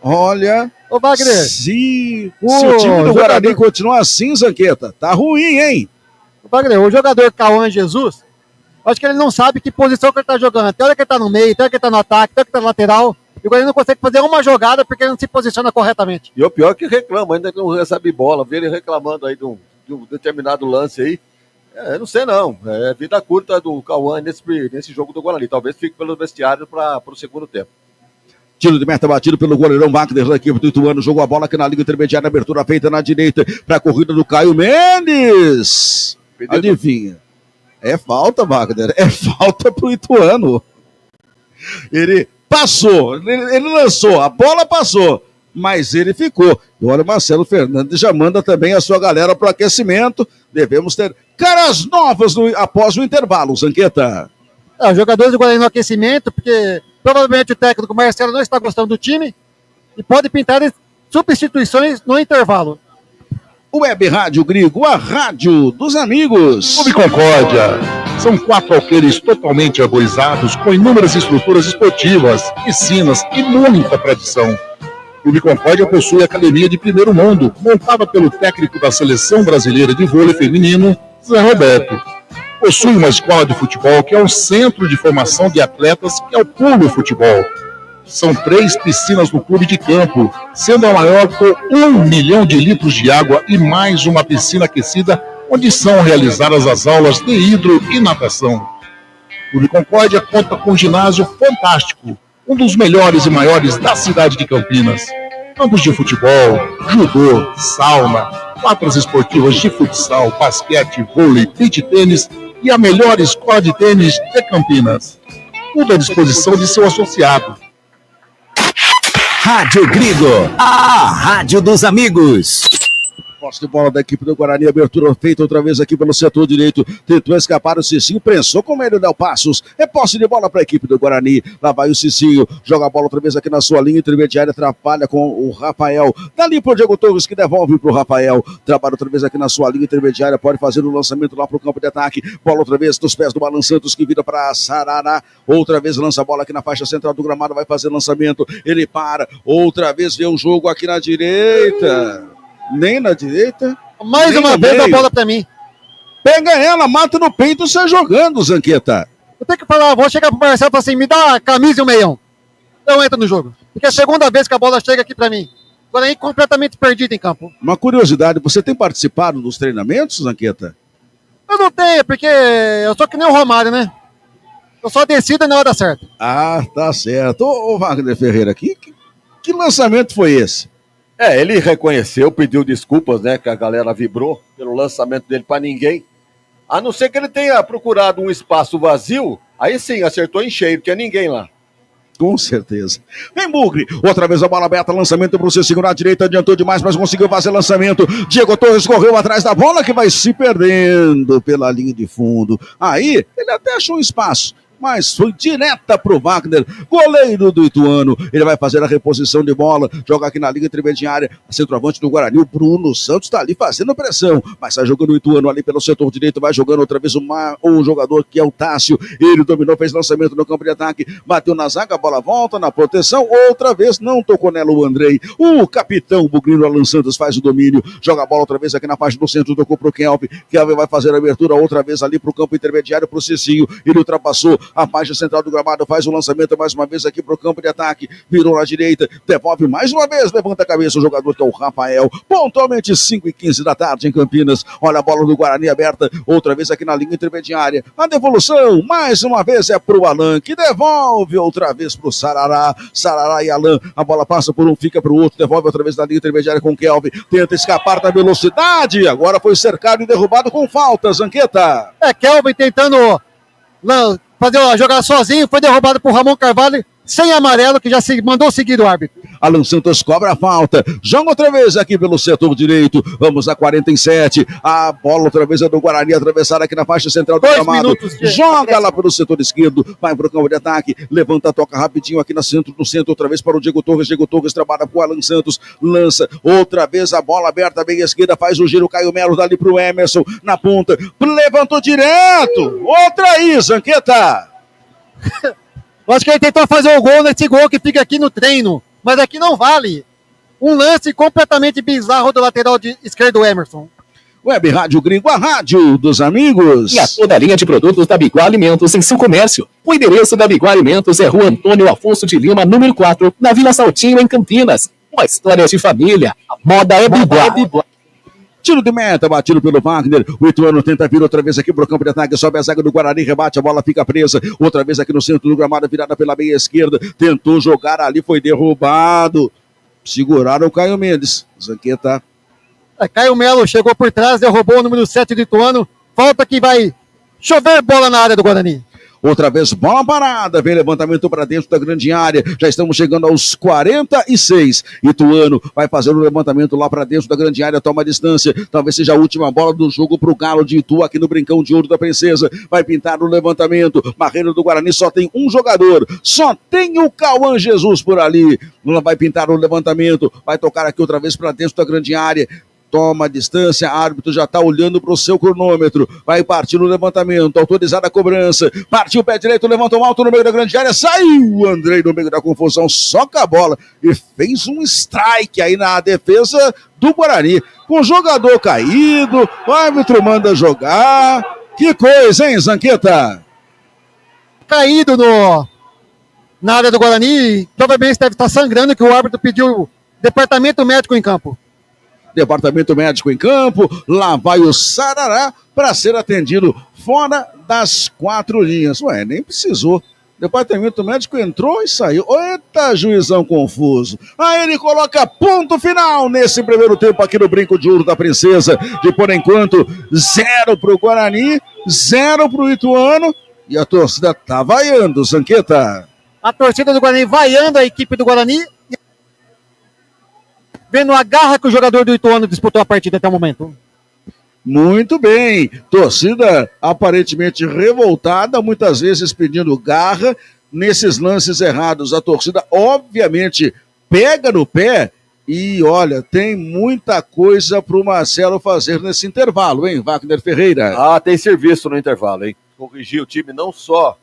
olha... Ô, Wagner. Se o time do Guarani continuar assim, Zanqueta, tá ruim, hein? Ô, Wagner, o jogador Cauã Jesus, acho que ele não sabe que posição que ele tá jogando. Tem hora que ele tá no meio, tem hora que ele tá no ataque, tem hora que ele tá no lateral. E o Guarani não consegue fazer uma jogada porque ele não se posiciona corretamente. E o pior é que reclama, ainda que não recebe bola. Vê ele reclamando aí de um determinado lance aí. Não sei não. É vida curta do Cauã nesse jogo do Guarani. Talvez fique pelo vestiário para o segundo tempo. Tiro de meta batido pelo goleirão Wagner da equipe do Ituano. Jogou a bola aqui na liga intermediária. Abertura feita na direita para a corrida do Caio Mendes. Adivinha? É falta, Wagner. É falta pro Ituano. Ele passou. Ele lançou. A bola passou. Mas ele ficou. E olha, o Marcelo Fernandes já manda também a sua galera para o aquecimento. Devemos ter caras novas após o intervalo, Zanqueta. Os jogadores do Guarani no aquecimento, porque provavelmente o técnico Marcelo não está gostando do time e pode pintar substituições no intervalo. Web Rádio Grigo, a rádio dos amigos. Clube Concórdia. São 4 alqueires totalmente arborizados com inúmeras estruturas esportivas, piscinas e muita tradição. Clube Concórdia possui academia de primeiro mundo, montada pelo técnico da Seleção Brasileira de Vôlei Feminino, Zé Roberto. Possui uma escola de futebol que é um centro de formação de atletas que é o Pulo Futebol. São 3 piscinas no clube de campo, sendo a maior com 1 milhão de litros de água e mais uma piscina aquecida onde são realizadas as aulas de hidro e natação. O Clube Concórdia conta com um ginásio fantástico, um dos melhores e maiores da cidade de Campinas. Campos de futebol, judô, sauna, quadras esportivas de futsal, basquete, vôlei, beach tênis e a melhor escola de tênis de Campinas. Tudo à disposição de seu associado. Rádio Grigo, a rádio dos amigos. Posse de bola da equipe do Guarani, abertura feita outra vez aqui pelo setor direito, tentou escapar o Cicinho, prensou com ele o Del Passos, é posse de bola para a equipe do Guarani, lá vai o Cicinho, joga a bola outra vez aqui na sua linha intermediária, atrapalha com o Rafael, dali pro Diego Torres que devolve pro Rafael, trabalha outra vez aqui na sua linha intermediária, pode fazer o lançamento lá pro campo de ataque, bola outra vez dos pés do Alan Santos que vira para Sarará, outra vez lança a bola aqui na faixa central do gramado, vai fazer lançamento, ele para, outra vez vê o jogo aqui na direita. Nem na direita. Mais uma vez a bola pra mim. Pega ela, mata no peito, sai jogando, Zanqueta. Eu tenho que falar, vou chegar pro Marcelo e falar assim, me dá a camisa e o meião. Eu entro no jogo. Porque é a segunda vez que a bola chega aqui pra mim. Agora aí completamente perdido em campo. Uma curiosidade, você tem participado dos treinamentos, Zanqueta? Eu não tenho, porque eu sou que nem o Romário, né? Eu só decido na hora certa. Ah, tá certo. Ô Wagner Ferreira, que lançamento foi esse? Ele reconheceu, pediu desculpas, né, que a galera vibrou pelo lançamento dele para ninguém. A não ser que ele tenha procurado um espaço vazio, aí sim, acertou em cheio, não tinha ninguém lá. Com certeza. Vem Bugre, outra vez a bola aberta, lançamento para você segurar a direita, adiantou demais, mas conseguiu fazer lançamento. Diego Torres correu atrás da bola que vai se perdendo pela linha de fundo. Aí, ele até achou um espaço. mas foi direta pro Wagner, goleiro do Ituano. Ele vai fazer a reposição de bola, joga aqui na Liga Intermediária, centroavante do Guarani, o Bruno Santos está ali fazendo pressão, mas sai jogando o Ituano ali pelo setor direito, vai jogando outra vez o jogador que é o Tássio, ele dominou, fez lançamento no campo de ataque, bateu na zaga, a bola volta na proteção, outra vez não tocou nela o Andrei, o capitão Bugrino Alan Santos faz o domínio, joga a bola outra vez aqui na página do centro, tocou pro Kelvin vai fazer a abertura outra vez ali pro campo intermediário, pro Cicinho, ele ultrapassou a faixa central do gramado, faz o lançamento mais uma vez aqui pro campo de ataque, virou na direita, devolve mais uma vez, levanta a cabeça o jogador que é o Rafael, pontualmente 5h15 da tarde em Campinas, olha a bola do Guarani aberta, outra vez aqui na linha intermediária, a devolução mais uma vez é pro Alan, que devolve outra vez pro Sarará e Alan, a bola passa por um, fica pro outro, devolve outra vez na linha intermediária com o Kelvin, tenta escapar da velocidade, agora foi cercado e derrubado com falta, Zanqueta. Kelvin tentando fazer a jogada sozinho, foi derrubado por Ramon Carvalho, sem amarelo, que já mandou seguir o árbitro. Alan Santos cobra a falta, joga outra vez aqui pelo setor direito, vamos a 47, a bola outra vez é do Guarani, atravessada aqui na faixa central do gramado, joga lá pelo setor esquerdo, vai pro campo de ataque, levanta, toca rapidinho aqui no centro, outra vez para o Diego Torres trabalha pro Alan Santos, lança, outra vez a bola aberta, bem esquerda, faz o giro, Caio Melo dali pro Emerson, na ponta, levantou direto, outra aí, Zanqueta. Acho que ele tentou fazer o gol nesse gol que fica aqui no treino, mas aqui não vale. Um lance completamente bizarro do lateral esquerdo Emerson. Web Rádio Gringo, a rádio dos amigos. E a toda a linha de produtos da Biguá Alimentos em seu comércio. O endereço da Biguá Alimentos é Rua Antônio Afonso de Lima, número 4, na Vila Saltinho, em Campinas. Uma história de família. A moda é Biguá. Tiro de meta, batido pelo Wagner, o Ituano tenta vir outra vez aqui pro campo de ataque, sobe a zaga do Guarani, rebate, a bola fica presa, outra vez aqui no centro do gramado, virada pela meia esquerda, tentou jogar ali, foi derrubado, seguraram o Caio Mendes, Zanqueta. Caio Melo chegou por trás, derrubou o número 7 do Ituano, falta que vai chover bola na área do Guarani. Outra vez, bola parada, vem levantamento para dentro da grande área, já estamos chegando aos 46, Ituano vai fazer o levantamento lá para dentro da grande área, toma a distância, talvez seja a última bola do jogo para o Galo de Itu, aqui no Brincão de Ouro da Princesa, vai pintar o levantamento, barreira do Guarani só tem um jogador, só tem o Cauã Jesus por ali, vai pintar o levantamento, vai tocar aqui outra vez para dentro da grande área, toma a distância, árbitro já está olhando para o seu cronômetro, vai partir no levantamento, autorizada a cobrança, partiu o pé direito, levantou alto no meio da grande área, saiu o Andrei no meio da confusão, soca a bola e fez um strike aí na defesa do Guarani, com o jogador caído, o árbitro manda jogar, que coisa, hein, Zanqueta? Caído na área do Guarani, provavelmente deve estar sangrando, que o árbitro pediu departamento médico em campo. Departamento médico em campo, lá vai o Sarará para ser atendido fora das 4 linhas. Ué, nem precisou. Departamento médico entrou e saiu. Eita, juizão confuso. Aí ele coloca ponto final nesse primeiro tempo aqui no Brinco de Ouro da Princesa. De por enquanto, 0 para o Guarani, 0 para o Ituano. E a torcida tá vaiando, Zanqueta. A torcida do Guarani vaiando a equipe do Guarani, vendo a garra que o jogador do Ituano disputou a partida até o momento. Muito bem, torcida aparentemente revoltada, muitas vezes pedindo garra nesses lances errados. A torcida obviamente pega no pé e olha, tem muita coisa para o Marcelo fazer nesse intervalo, hein, Wagner Ferreira? Ah, tem serviço no intervalo, hein? Corrigir o time não só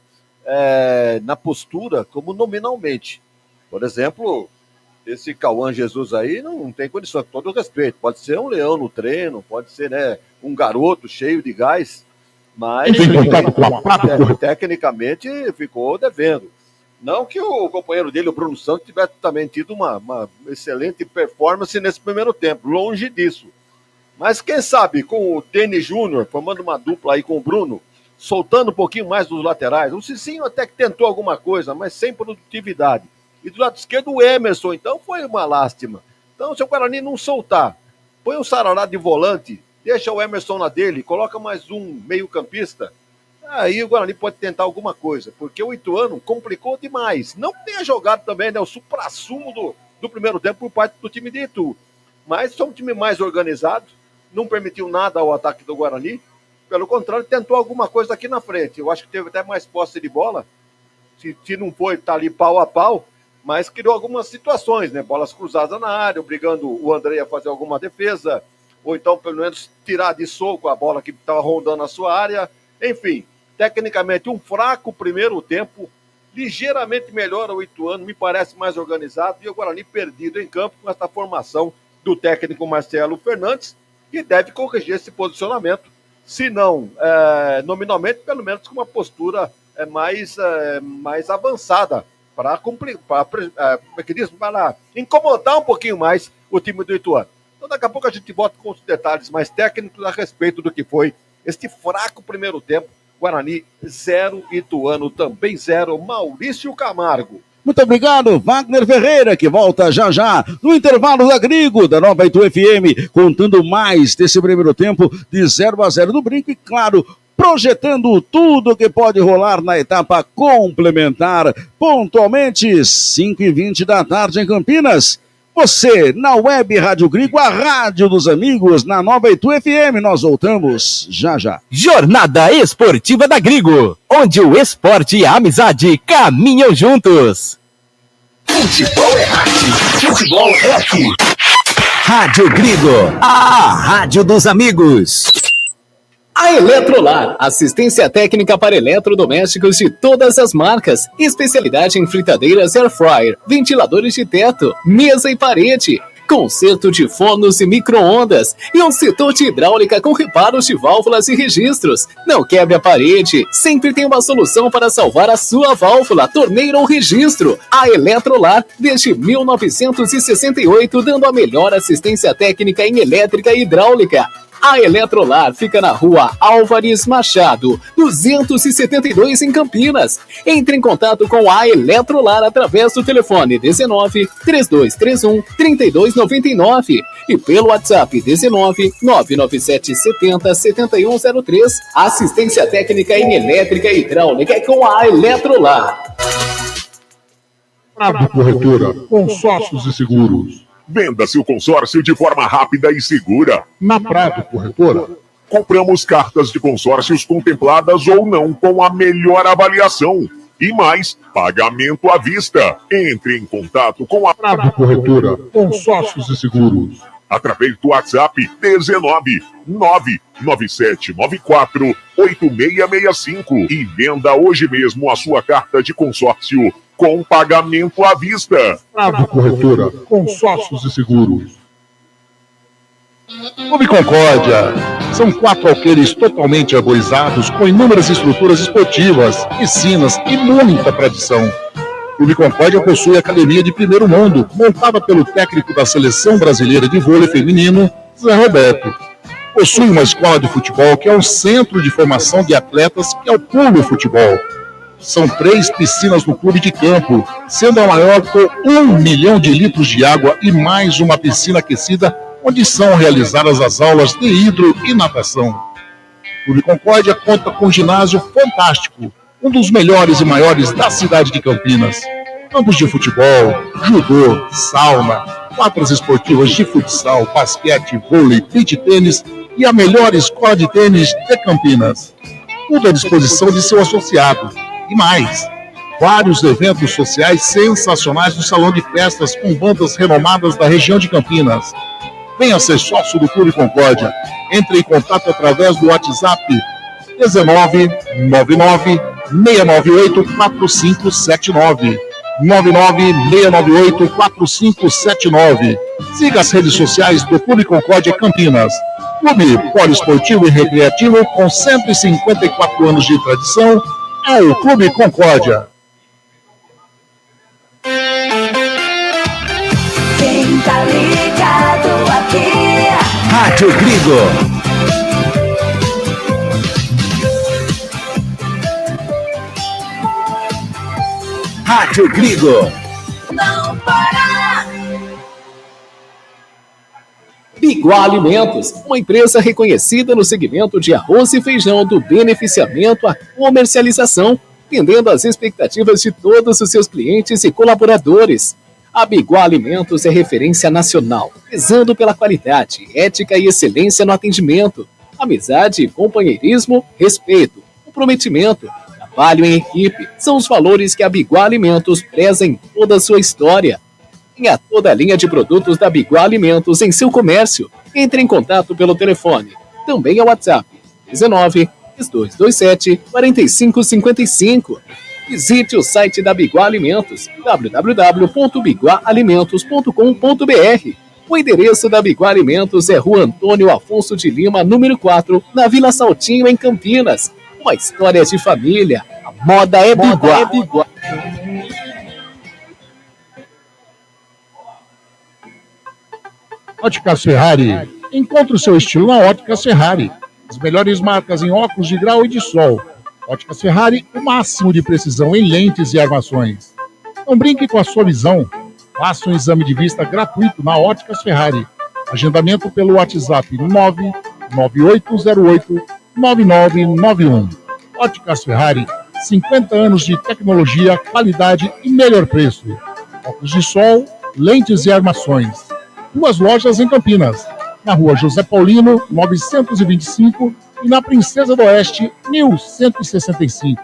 na postura, como nominalmente. Por exemplo, esse Cauã Jesus aí não tem condição, com todo o respeito. Pode ser um leão no treino, pode ser, né, um garoto cheio de gás, mas tecnicamente ficou devendo. Não que o companheiro dele, o Bruno Santos, tivesse também tido uma excelente performance nesse primeiro tempo, longe disso. Mas quem sabe, com o Denis Júnior, formando uma dupla aí com o Bruno, soltando um pouquinho mais dos laterais, o Cicinho até que tentou alguma coisa, mas sem produtividade. E do lado esquerdo o Emerson, então foi uma lástima. Então, se o Guarani não soltar, põe o Sarará de volante, deixa o Emerson na dele, coloca mais um meio-campista, aí o Guarani pode tentar alguma coisa, porque o Ituano complicou demais. Não que tenha jogado também, né, o supra-sumo do primeiro tempo por parte do time de Itu. Mas foi um time mais organizado, não permitiu nada ao ataque do Guarani, Pelo contrário, tentou alguma coisa aqui na frente. Eu acho que teve até mais posse de bola. Se não foi, tá ali pau a pau, mas criou algumas situações, né? Bolas cruzadas na área, obrigando o André a fazer alguma defesa, ou então, pelo menos, tirar de soco a bola que estava rondando a sua área. Enfim, tecnicamente, um fraco primeiro tempo, ligeiramente melhor o Ituano, me parece mais organizado, e o Guarani perdido em campo com essa formação do técnico Marcelo Fernandes, que deve corrigir esse posicionamento, se não nominalmente, pelo menos com uma postura mais avançada, para incomodar um pouquinho mais o time do Ituano. Então, daqui a pouco a gente volta com os detalhes mais técnicos a respeito do que foi este fraco primeiro tempo. Guarani 0, Ituano também 0, Maurício Camargo. Muito obrigado, Wagner Ferreira, que volta já já no intervalo da Grigo, da Nova Itu FM, contando mais desse primeiro tempo de 0-0 no Brinco e, claro, projetando tudo que pode rolar na etapa complementar, pontualmente 5h20 da tarde em Campinas. Você, na Web Rádio Grigo, a rádio dos amigos, na Nova Itu FM. Nós voltamos já já. Jornada Esportiva da Grigo, onde o esporte e a amizade caminham juntos. Futebol é arte, futebol é aqui. Rádio Grigo, a rádio dos amigos. A Eletrolar, assistência técnica para eletrodomésticos de todas as marcas, especialidade em fritadeiras air fryer, ventiladores de teto, mesa e parede, conserto de fornos e micro-ondas e um setor de hidráulica com reparos de válvulas e registros. Não quebre a parede, sempre tem uma solução para salvar a sua válvula, torneira ou registro. A Eletrolar, desde 1968, dando a melhor assistência técnica em elétrica e hidráulica. A Eletrolar fica na rua Álvares Machado, 272 em Campinas. Entre em contato com a Eletrolar através do telefone 19 3231 3299 e pelo WhatsApp 19 997 70 7103. Assistência técnica em elétrica e hidráulica é com a Eletrolar. Prado Corretora, consórcios e seguros. Venda seu consórcio de forma rápida e segura. Na Prado Corretora, compramos cartas de consórcios contempladas ou não com a melhor avaliação. E mais, pagamento à vista. Entre em contato com a Prado Corretora, consórcios e seguros. Através do WhatsApp 19 99794 8665 e venda hoje mesmo a sua carta de consórcio com pagamento à vista. Prado Corretora, consórcios e seguros. Clube Concórdia. São 4 alqueires totalmente arboizados com inúmeras estruturas esportivas, piscinas e muita tradição. Clube Concórdia possui academia de primeiro mundo, montada pelo técnico da Seleção Brasileira de Vôlei Feminino, Zé Roberto. Possui uma escola de futebol que é um centro de formação de atletas, que é o Clube Futebol. São 3 piscinas no clube de campo, sendo a maior com 1 milhão de litros de água e mais uma piscina aquecida, onde são realizadas as aulas de hidro e natação. O Clube Concórdia conta com um ginásio fantástico, um dos melhores e maiores da cidade de Campinas. Campos de futebol, judô, sauna, quadras esportivas de futsal, basquete, vôlei, beach tênis e a melhor escola de tênis de Campinas. Tudo à disposição de seu associado. E mais, vários eventos sociais sensacionais no salão de festas com bandas renomadas da região de Campinas. Venha ser sócio do Clube Concórdia. Entre em contato através do WhatsApp 19 99 698 4579. 99 698 4579. Siga as redes sociais do Clube Concórdia Campinas. Clube poliesportivo e recreativo com 154 anos de tradição. É o Clube Concórdia. Quem tá ligado aqui? Rádio Grigo. Rádio Grigo. Não para! Biguá Alimentos, uma empresa reconhecida no segmento de arroz e feijão do beneficiamento à comercialização, atendendo às expectativas de todos os seus clientes e colaboradores. A Biguá Alimentos é referência nacional, prezando pela qualidade, ética e excelência no atendimento. Amizade, companheirismo, respeito, comprometimento, trabalho em equipe são os valores que a Biguá Alimentos preza em toda a sua história. Tenha toda a linha de produtos da Biguá Alimentos em seu comércio. Entre em contato pelo telefone. Também é o WhatsApp 19 3227 4555. Visite o site da Biguá Alimentos, www.biguaalimentos.com.br. O endereço da Biguá Alimentos é Rua Antônio Afonso de Lima, número 4, na Vila Saltinho, em Campinas. Uma história de família. A moda é Biguá. Óticas Ferrari. Encontre o seu estilo na Óticas Ferrari. As melhores marcas em óculos de grau e de sol. Óticas Ferrari, o máximo de precisão em lentes e armações. Não brinque com a sua visão. Faça um exame de vista gratuito na Óticas Ferrari. Agendamento pelo WhatsApp 99808-9991. Óticas Ferrari, 50 anos de tecnologia, qualidade e melhor preço. Óculos de sol, lentes e armações. 2 lojas em Campinas, na Rua José Paulino, 925 e na Princesa do Oeste, 1165.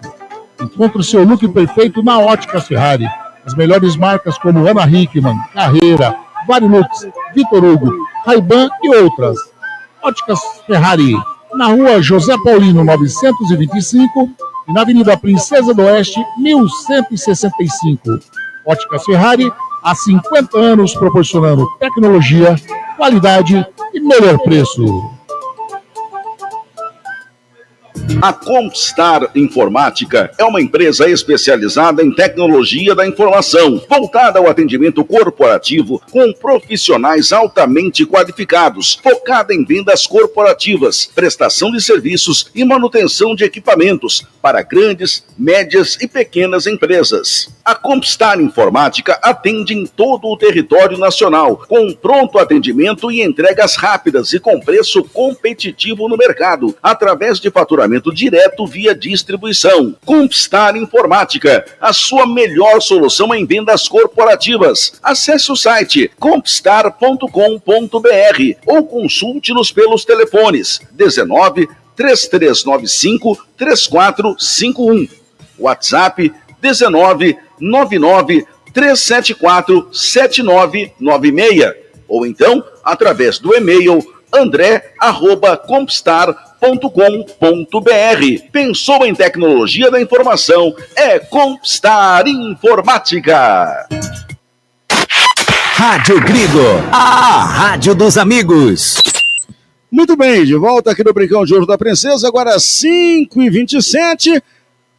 Encontre o seu look perfeito na Óticas Ferrari. As melhores marcas como Ana Hickman, Carreira, Varilux, Vitor Hugo, Ray-Ban e outras. Óticas Ferrari, na Rua José Paulino, 925 e na Avenida Princesa do Oeste, 1165. Óticas Ferrari, há 50 anos proporcionando tecnologia, qualidade e melhor preço. A Compstar Informática é uma empresa especializada em tecnologia da informação, voltada ao atendimento corporativo com profissionais altamente qualificados, focada em vendas corporativas, prestação de serviços e manutenção de equipamentos para grandes, médias e pequenas empresas. A Compstar Informática atende em todo o território nacional, com pronto atendimento e entregas rápidas e com preço competitivo no mercado, através de faturamento direto via distribuição. Compstar Informática, a sua melhor solução em vendas corporativas. Acesse o site compstar.com.br ou consulte-nos pelos telefones 19 3395 3451. WhatsApp 19 99 374 7996. Ou então, através do e-mail andré@compstar.com.br. Pensou em tecnologia da informação? É Compstar Informática. Rádio Grigo, a rádio dos amigos. Muito bem, de volta aqui no Brincão de Ouro da Princesa, agora 5h27.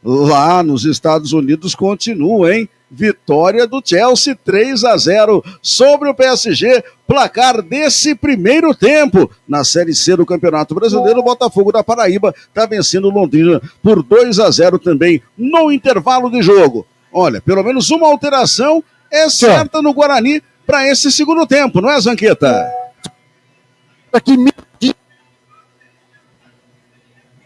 Lá nos Estados Unidos continua, hein? Vitória do Chelsea 3-0 sobre o PSG, placar desse primeiro tempo. Na Série C do Campeonato Brasileiro, o Botafogo da Paraíba está vencendo o Londrina por 2-0 também no intervalo de jogo. Olha, pelo menos uma alteração é certa no Guarani para esse segundo tempo, não é, Zanqueta?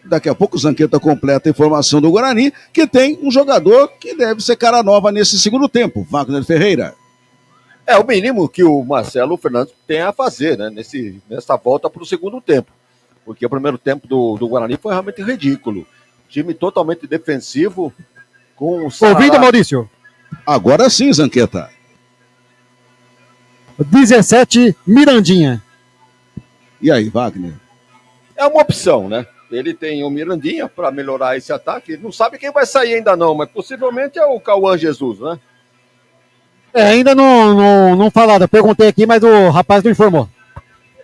Daqui a pouco o Zanqueta completa a informação do Guarani, que tem um jogador que deve ser cara nova nesse segundo tempo, Wagner Ferreira. É o mínimo que o Marcelo Fernandes tem a fazer, né, nessa volta para o segundo tempo. Porque o primeiro tempo do Guarani foi realmente ridículo. Time totalmente defensivo, com o Sarará. Ouvindo, Maurício. Agora sim, Zanqueta. 17, Mirandinha. E aí, Wagner? É uma opção, né? Ele tem o Mirandinha para melhorar esse ataque. Não sabe quem vai sair ainda não, mas possivelmente é o Cauã Jesus, né? Ainda não falaram. Eu perguntei aqui, mas o rapaz não informou.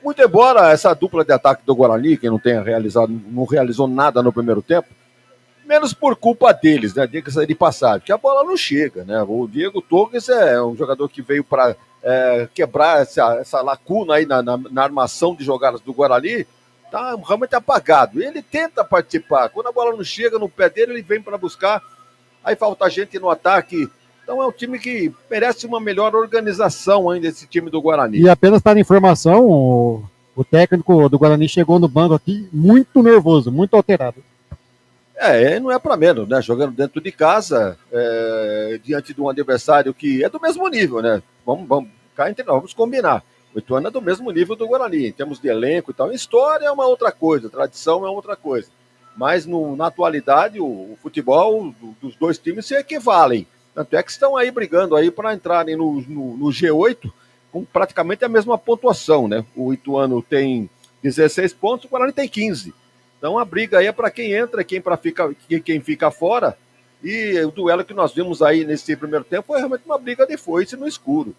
Muito embora essa dupla de ataque do Guarani, que não realizou nada no primeiro tempo, menos por culpa deles, né? Diga-se de passagem, porque a bola não chega, né? O Diego Torres é um jogador que veio para quebrar essa lacuna aí na armação de jogadas do Guarani. Tá realmente apagado. Ele tenta participar. Quando a bola não chega no pé dele, ele vem para buscar. Aí falta gente no ataque. Então é um time que merece uma melhor organização ainda, esse time do Guarani. E apenas para informação, o técnico do Guarani chegou no banco aqui muito nervoso, muito alterado. Não é para menos, né? Jogando dentro de casa, diante de um adversário que é do mesmo nível, né? Vamos cá entre nós, vamos combinar. O Ituano é do mesmo nível do Guarani, em termos de elenco e tal. História é uma outra coisa, tradição é outra coisa. Mas na atualidade, o futebol dos dois times se equivalem. Tanto é que estão aí brigando aí para entrarem no G8 com praticamente a mesma pontuação, né? O Ituano tem 16 pontos, o Guarani tem 15. Então a briga aí é para quem entra, quem fica fora. E o duelo que nós vimos aí nesse primeiro tempo foi realmente uma briga de foice no escuro.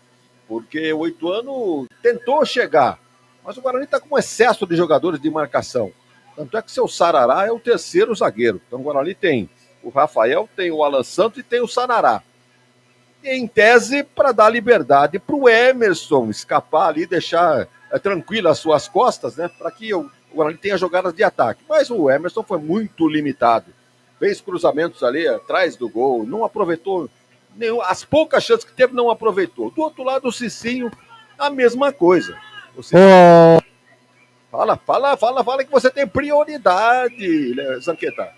Porque o Ituano tentou chegar, mas o Guarani está com excesso de jogadores de marcação. Tanto é que seu Sarará é o terceiro zagueiro. Então o Guarani tem o Rafael, tem o Alan Santos e tem o Sarará. E, em tese, para dar liberdade para o Emerson escapar ali, deixar tranquilo as suas costas, né? Para que o Guarani tenha jogadas de ataque. Mas o Emerson foi muito limitado. Fez cruzamentos ali atrás do gol, não aproveitou nenhum, as poucas chances que teve, não aproveitou. Do outro lado, o Cicinho, a mesma coisa. O Cicinho... Fala que você tem prioridade, Zanqueta.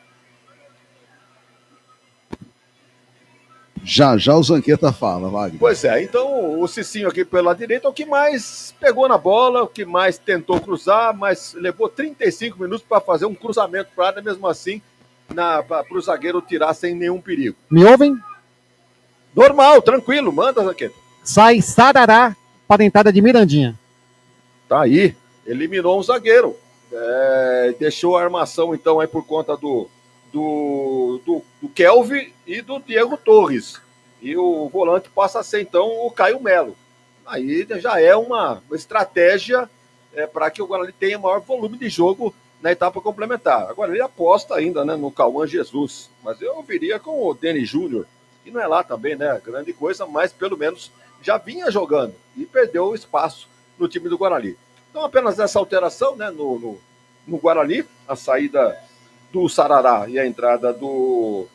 Já o Zanqueta fala, Wagner. Pois é, então o Cicinho aqui pela direita é o que mais pegou na bola, o que mais tentou cruzar, mas levou 35 minutos para fazer um cruzamento para a área, mesmo assim, para o zagueiro tirar sem nenhum perigo. Me ouvem? Normal, tranquilo, manda, Zanqueta. Sai Sarará para a entrada de Mirandinha. Tá aí, eliminou um zagueiro. Deixou a armação, então, aí por conta do Kelvin e do Diego Torres. E o volante passa a ser, então, o Caio Melo. Aí já é uma estratégia para que o Guarani tenha maior volume de jogo na etapa complementar. Agora, ele aposta ainda, né, no Cauã Jesus. Mas eu viria com o Denis Júnior, que não é lá também, né, grande coisa, mas pelo menos já vinha jogando e perdeu o espaço no time do Guarani. Então, apenas essa alteração, né, no Guarani, a saída do Sarará e a entrada do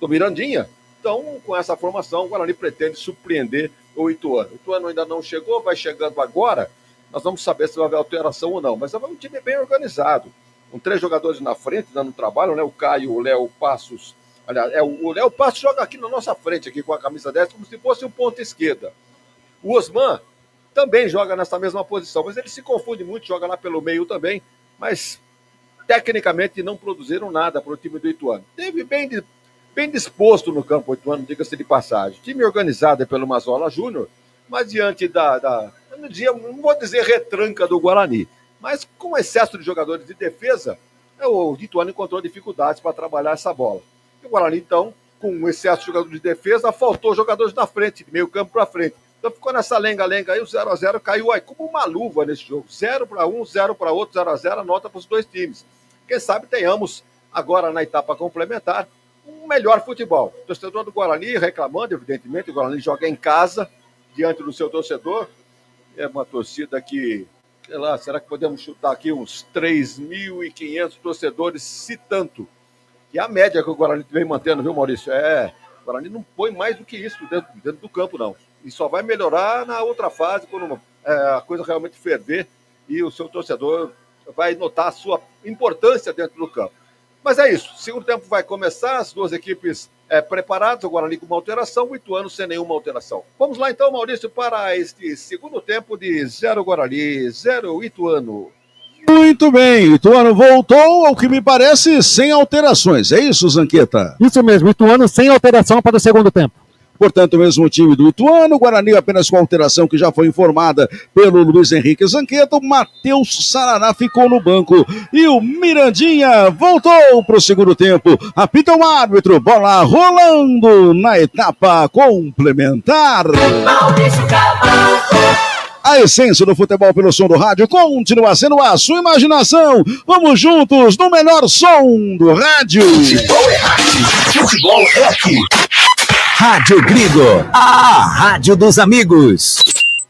Mirandinha. Então, com essa formação, o Guarani pretende surpreender o Ituano. O Ituano ainda não chegou, vai chegando agora. Nós vamos saber se vai haver alteração ou não. Mas é um time bem organizado. Com 3 jogadores na frente, dando trabalho, né? O Caio, o Léo Passos. Aliás, o Léo Passos joga aqui na nossa frente, aqui com a camisa 10, como se fosse um ponta esquerda. O Osman também joga nessa mesma posição, mas ele se confunde muito, joga lá pelo meio também. Mas tecnicamente não produziram nada para o time do Ituano. Teve bem disposto no campo o Ituano, diga-se de passagem. Time organizado pelo Mazola Júnior, mas diante não vou dizer retranca do Guarani, mas com excesso de jogadores de defesa, o Ituano encontrou dificuldades para trabalhar essa bola. E o Guarani, então, com excesso de jogadores de defesa, faltou jogadores da frente, de meio campo para frente. Então ficou nessa lenga-lenga aí, o 0x0 caiu aí como uma luva nesse jogo. 0 para um, 0 para outro, 0x0, nota para os dois times. Quem sabe tenhamos, agora na etapa complementar, um melhor futebol. O torcedor do Guarani reclamando, evidentemente, o Guarani joga em casa, diante do seu torcedor. É uma torcida que, sei lá, será que podemos chutar aqui uns 3.500 torcedores, se tanto? E a média que o Guarani vem mantendo, viu, Maurício? O Guarani não põe mais do que isso dentro do campo, não. E só vai melhorar na outra fase, quando a coisa realmente ferver e o seu torcedor vai notar a sua importância dentro do campo. Mas é isso, o segundo tempo vai começar, as duas equipes preparadas, o Guarani com uma alteração, o Ituano sem nenhuma alteração. Vamos lá então, Maurício, para este segundo tempo de 0 Guarani, 0 Ituano. Muito bem, Ituano voltou, ao que me parece, sem alterações. É isso, Zanqueta? Isso mesmo, Ituano sem alteração para o segundo tempo. Portanto, o mesmo time do Ituano, Guarani apenas com alteração que já foi informada pelo Luiz Henrique Zanqueta, o Matheus Sarará ficou no banco e o Mirandinha voltou para o segundo tempo. Apita o árbitro, bola rolando na etapa complementar. Maurício Camargo. A essência do futebol pelo som do rádio continua sendo a sua imaginação. Vamos juntos no melhor som do rádio. Futebol é arte. Futebol é aqui. Rádio Gringo, a rádio dos amigos.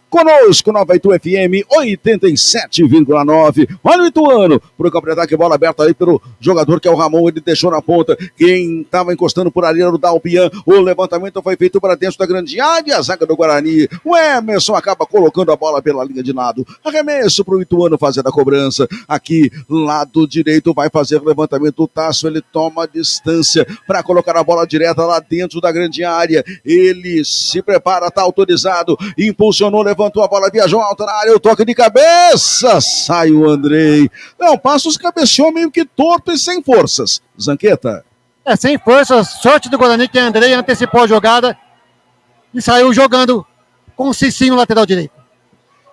Conosco, Nova Itu FM 87,9. Olha o Ituano, pro contra-ataque, bola aberta aí pelo jogador que é o Ramon, ele deixou na ponta. Quem estava encostando por ali era o Dalpian. O levantamento foi feito para dentro da grande área, a zaga do Guarani. O Emerson acaba colocando a bola pela linha de lado. Arremesso pro Ituano fazer a cobrança. Aqui, lado direito, vai fazer o levantamento. O Tasso, ele toma distância para colocar a bola direta lá dentro da grande área. Ele se prepara, tá autorizado, impulsionou, levantamento. levantou a bola, viajou alta na área, o toque de cabeça, sai o Andrei. Léo Passos cabeceou meio que torto e sem forças. Zanqueta. Sem forças, sorte do Guarani que Andrei antecipou a jogada e saiu jogando com o Cicinho lateral direito.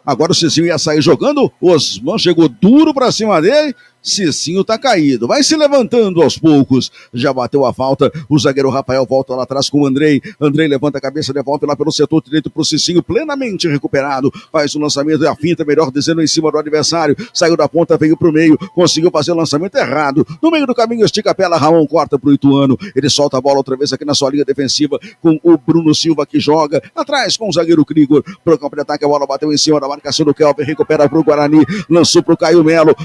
Agora o Cicinho ia sair jogando, o Osman chegou duro pra cima dele, Cicinho tá caído, vai se levantando aos poucos, já bateu a falta, o zagueiro Rafael volta lá atrás com o Andrei levanta a cabeça, devolve lá pelo setor direito pro Cicinho, plenamente recuperado, faz o lançamento e a finta, melhor dizendo, em cima do adversário, saiu da ponta, veio pro meio, conseguiu fazer o lançamento errado, no meio do caminho estica a pela, Ramon corta pro Ituano, ele solta a bola outra vez aqui na sua linha defensiva, com o Bruno Silva que joga, atrás com o zagueiro Krigor, pro campo de ataque, a bola bateu em cima da marcação do Kelvin, recupera pro Guarani, lançou pro Caio Melo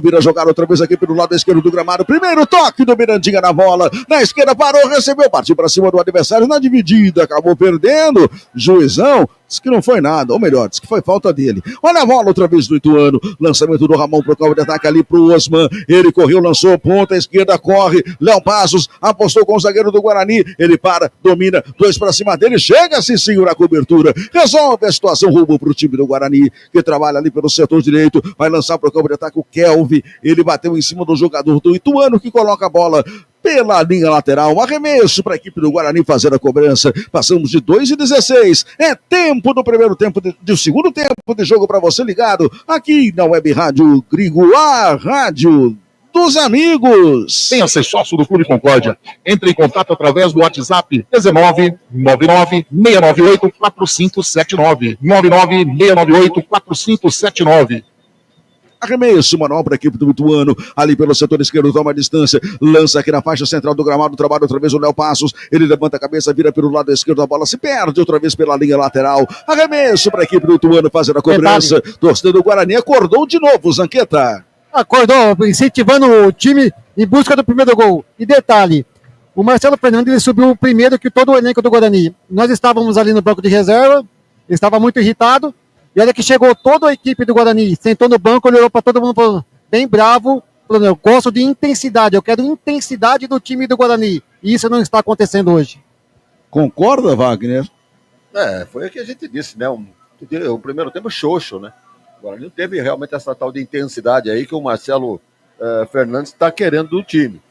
vira jogar outra vez aqui pelo lado esquerdo do gramado, primeiro toque do Mirandinha na bola, na esquerda parou, recebeu, partiu para cima do adversário, na dividida, acabou perdendo, juizão, disse que não foi nada, ou melhor, disse que foi falta dele. Olha a bola outra vez do Ituano, lançamento do Ramon pro campo de ataque ali pro Osman, ele correu, lançou, ponta esquerda, corre, Léo Passos, apostou com o zagueiro do Guarani, ele para, domina, dois pra cima dele, chega Cicinho na cobertura, resolve a situação, rumo pro time do Guarani, que trabalha ali pelo setor direito, vai lançar pro campo de ataque o Kelvin, ele bateu em cima do jogador do Ituano, que coloca a bola pela linha lateral, arremesso para a equipe do Guarani fazer a cobrança, passamos de 2:16, é tempo do primeiro tempo, do segundo tempo de jogo para você ligado, aqui na Web Rádio Grigo, a rádio dos amigos. Venha ser sócio do Clube Concórdia, entre em contato através do WhatsApp 1999-698-4579, 99698-4579. Arremesso, manual para a equipe do Ituano, ali pelo setor esquerdo, toma a distância, lança aqui na faixa central do gramado, trabalha outra vez o Léo Passos, ele levanta a cabeça, vira pelo lado esquerdo, a bola se perde outra vez pela linha lateral, arremesso para a equipe do Ituano fazer a cobrança, torcedor do Guarani acordou de novo, Zanqueta. Acordou, incentivando o time em busca do primeiro gol, e detalhe, o Marcelo Fernandes ele subiu primeiro que todo o elenco do Guarani, nós estávamos ali no banco de reserva, ele estava muito irritado, e olha que chegou toda a equipe do Guarani, sentou no banco, olhou para todo mundo, falando, bem bravo, falando, eu gosto de intensidade, eu quero intensidade do time do Guarani. E isso não está acontecendo hoje. Concorda, Wagner? Foi o que a gente disse, né? O primeiro tempo xoxo, né? O Guarani não teve realmente essa tal de intensidade aí que o Marcelo Fernandes está querendo do time.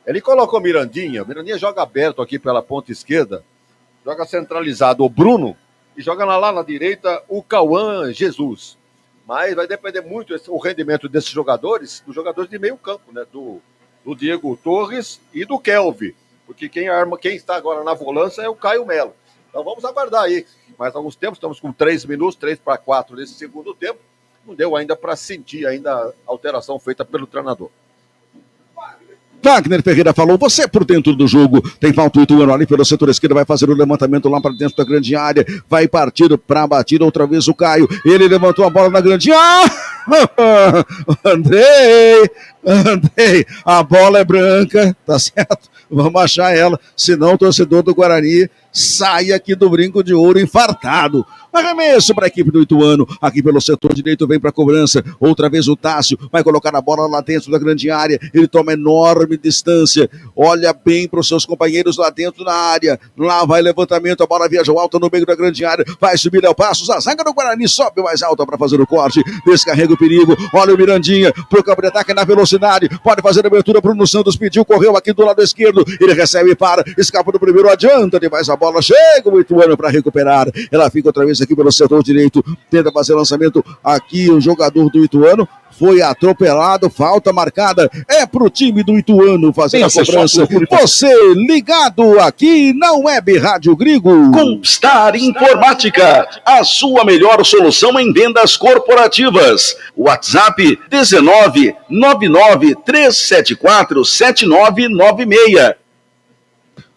Ele colocou o Mirandinha joga aberto aqui pela ponta esquerda, joga centralizado o Bruno, e joga lá na direita o Cauã Jesus. Mas vai depender muito o rendimento desses jogadores, dos jogadores de meio campo, né? Do Diego Torres e do Kelvin. Porque quem está agora na volância é o Caio Melo. Então vamos aguardar aí. Mais alguns tempos, estamos com 3 minutos, 3-4 nesse segundo tempo. Não deu ainda para sentir ainda a alteração feita pelo treinador. Wagner Ferreira falou, você por dentro do jogo, tem falta o Ituano ali pelo setor esquerdo, vai fazer o levantamento lá para dentro da grande área, vai partir para a batida outra vez o Caio, ele levantou a bola na grande área, Andrei, a bola é branca, tá certo? Vamos achar ela, senão o torcedor do Guarani sai aqui do brinco de ouro infartado. Arremesso para a equipe do Ituano, aqui pelo setor direito, vem para a cobrança, outra vez o Tássio, vai colocar a bola lá dentro da grande área, ele toma enorme distância, olha bem para os seus companheiros lá dentro da área, lá vai levantamento, a bola viaja alta no meio da grande área, vai subir Léo Passos, a zaga do Guarani sobe mais alta para fazer o corte, descarrega o perigo, olha o Mirandinha, pro campo de ataque na velocidade, pode fazer a abertura, Bruno Santos pediu, correu aqui do lado esquerdo, ele recebe e para, escapa do primeiro, adianta demais a bola, chega o Ituano para recuperar, ela fica outra vez aqui pelo setor direito, tenta fazer lançamento aqui, o jogador do Ituano foi atropelado, falta marcada, é pro time do Ituano fazer a cobrança. Você ligado aqui na Web Rádio Grigo. Conquistar Informática, a sua melhor solução em vendas corporativas. WhatsApp 19-99-374-7996.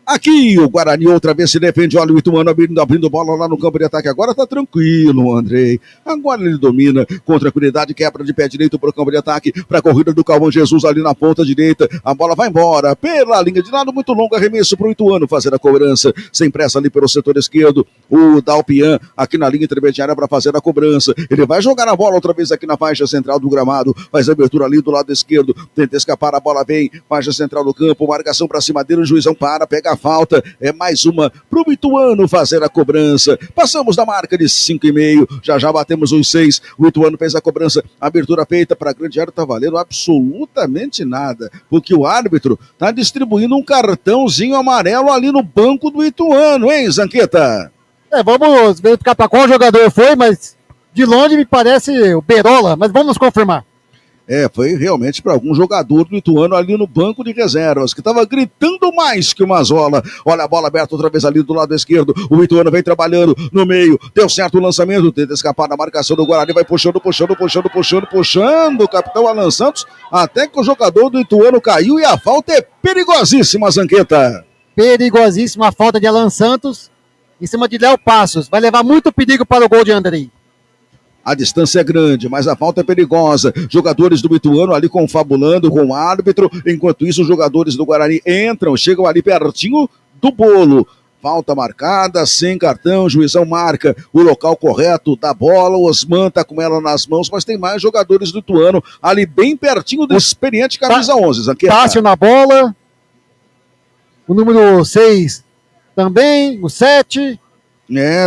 Aqui o Guarani outra vez se defende, olha o Ituano abrindo bola lá no campo de ataque, agora tá tranquilo, Andrei, agora ele domina com tranquilidade, quebra de pé direito pro campo de ataque, pra corrida do Cauã Jesus ali na ponta direita, a bola vai embora, pela linha de lado, muito longo, arremesso pro Ituano fazer a cobrança, sem pressa ali pelo setor esquerdo, o Dalpian aqui na linha intermediária para fazer a cobrança, ele vai jogar a bola outra vez aqui na faixa central do gramado, faz a abertura ali do lado esquerdo, tenta escapar, a bola vem, faixa central do campo, marcação pra cima dele, o juizão para, pega a falta, é mais uma pro Ituano fazer a cobrança. Passamos da marca de 5,5, já batemos os 6, o Ituano fez a cobrança, a abertura feita para a grande área, tá valendo absolutamente nada, porque o árbitro tá distribuindo um cartãozinho amarelo ali no banco do Ituano, hein, Zanqueta? Vamos verificar para qual jogador foi, mas de longe me parece o Berola, mas vamos confirmar. Foi realmente para algum jogador do Ituano ali no banco de reservas, que estava gritando mais que o Mazola. Olha a bola aberta outra vez ali do lado esquerdo. O Ituano vem trabalhando no meio. Deu certo o lançamento, tenta escapar da marcação do Guarani. Vai puxando. O capitão Alan Santos, até que o jogador do Ituano caiu e a falta é perigosíssima, Zanqueta. Perigosíssima a falta de Alan Santos em cima de Léo Passos. Vai levar muito perigo para o gol de Andrei. A distância é grande, mas a falta é perigosa. Jogadores do Ituano ali confabulando com o árbitro. Enquanto isso, os jogadores do Guarani entram, chegam ali pertinho do bolo. Falta marcada, sem cartão, juizão marca o local correto da bola. O Osman tá com ela nas mãos, mas tem mais jogadores do Ituano ali bem pertinho do experiente camisa 11. Zanqueta. Tássio na bola. O número 6 também, o 7...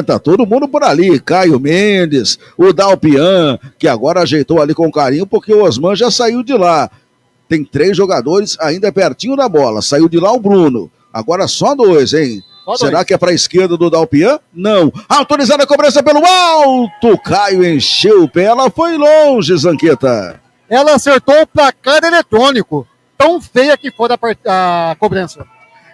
Tá todo mundo por ali, Caio Mendes, o Dalpian, que agora ajeitou ali com carinho, porque o Osman já saiu de lá. Tem 3 jogadores ainda pertinho da bola, saiu de lá o Bruno, agora só 2, hein? Será que é para a esquerda do Dalpian? Não. Autorizada a cobrança pelo alto, Caio encheu o pé, ela foi longe, Zanqueta. Ela acertou o placar eletrônico, tão feia que foi a cobrança.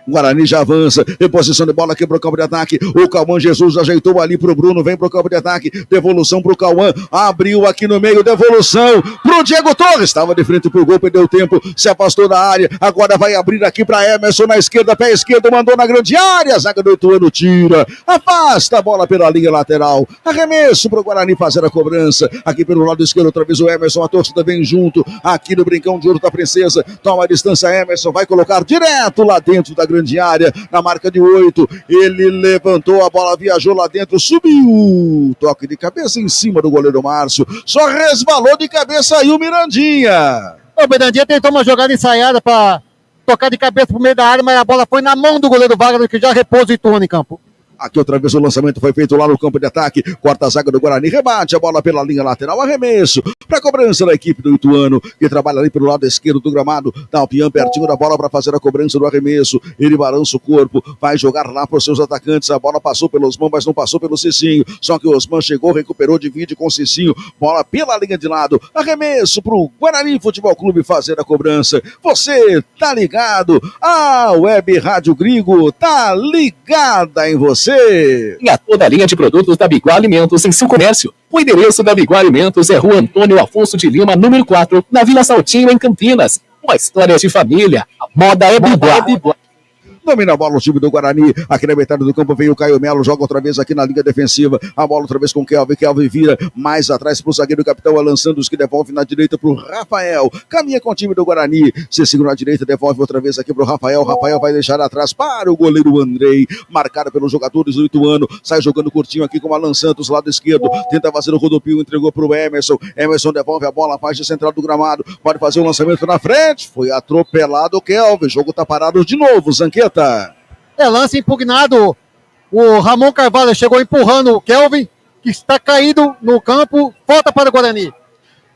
O Guarani já avança, em posição de bola aqui pro campo de ataque, o Cauã Jesus ajeitou ali pro Bruno, vem pro campo de ataque, devolução pro Cauã, abriu aqui no meio, devolução pro Diego Torres, estava de frente pro gol, perdeu tempo, se afastou da área, agora vai abrir aqui pra Emerson na esquerda, pé esquerdo, mandou na grande área, a zaga do Ituano tira, afasta a bola pela linha lateral, arremesso pro Guarani fazer a cobrança, aqui pelo lado esquerdo, outra vez o Emerson, a torcida vem junto, aqui no Brincão de Ouro da Princesa, toma a distância Emerson, vai colocar direto lá dentro da grande área, na marca de 8, ele levantou, a bola viajou lá dentro, subiu, toque de cabeça em cima do goleiro Márcio, só resvalou de cabeça aí o Mirandinha. O Mirandinha tentou uma jogada ensaiada para tocar de cabeça pro meio da área, mas a bola foi na mão do goleiro Wagner, que já repousa o Ituano em campo. Aqui outra vez o lançamento foi feito lá no campo de ataque, corta a zaga do Guarani, rebate a bola pela linha lateral, arremesso para cobrança da equipe do Ituano, que trabalha ali pelo lado esquerdo do gramado, Dalpian pertinho da bola para fazer a cobrança do arremesso, ele balança o corpo, vai jogar lá para os seus atacantes, a bola passou pelo Osman, mas não passou pelo Cicinho, só que o Osman chegou, recuperou, divide com o Cicinho, bola pela linha de lado, arremesso para o Guarani Futebol Clube fazer a cobrança. Você tá ligado? A Web Rádio Grigo tá ligada em você. E a toda a linha de produtos da Biguá Alimentos em seu comércio. O endereço da Biguá Alimentos é Rua Antônio Afonso de Lima, número 4, na Vila Saltinho, em Campinas. Uma história de família. A moda é Biguá. Domina a bola o time do Guarani, aqui na metade do campo veio o Caio Melo, joga outra vez aqui na linha defensiva, a bola outra vez com o Kelvin vira mais atrás pro zagueiro capitão Alan Santos, que devolve na direita pro Rafael, caminha com o time do Guarani, Cecinho na direita, devolve outra vez aqui pro Rafael vai deixar atrás para o goleiro Andrei, marcado pelos jogadores do Ituano, sai jogando curtinho aqui com o Alan Santos, lado esquerdo, tenta fazer o rodopio, entregou pro Emerson devolve a bola, faixa central do gramado, pode fazer o lançamento na frente, foi atropelado o Kelvin, jogo tá parado de novo, Zanqueta. Lance impugnado. O Ramon Carvalho chegou empurrando o Kelvin, que está caído no campo. Falta para o Guarani.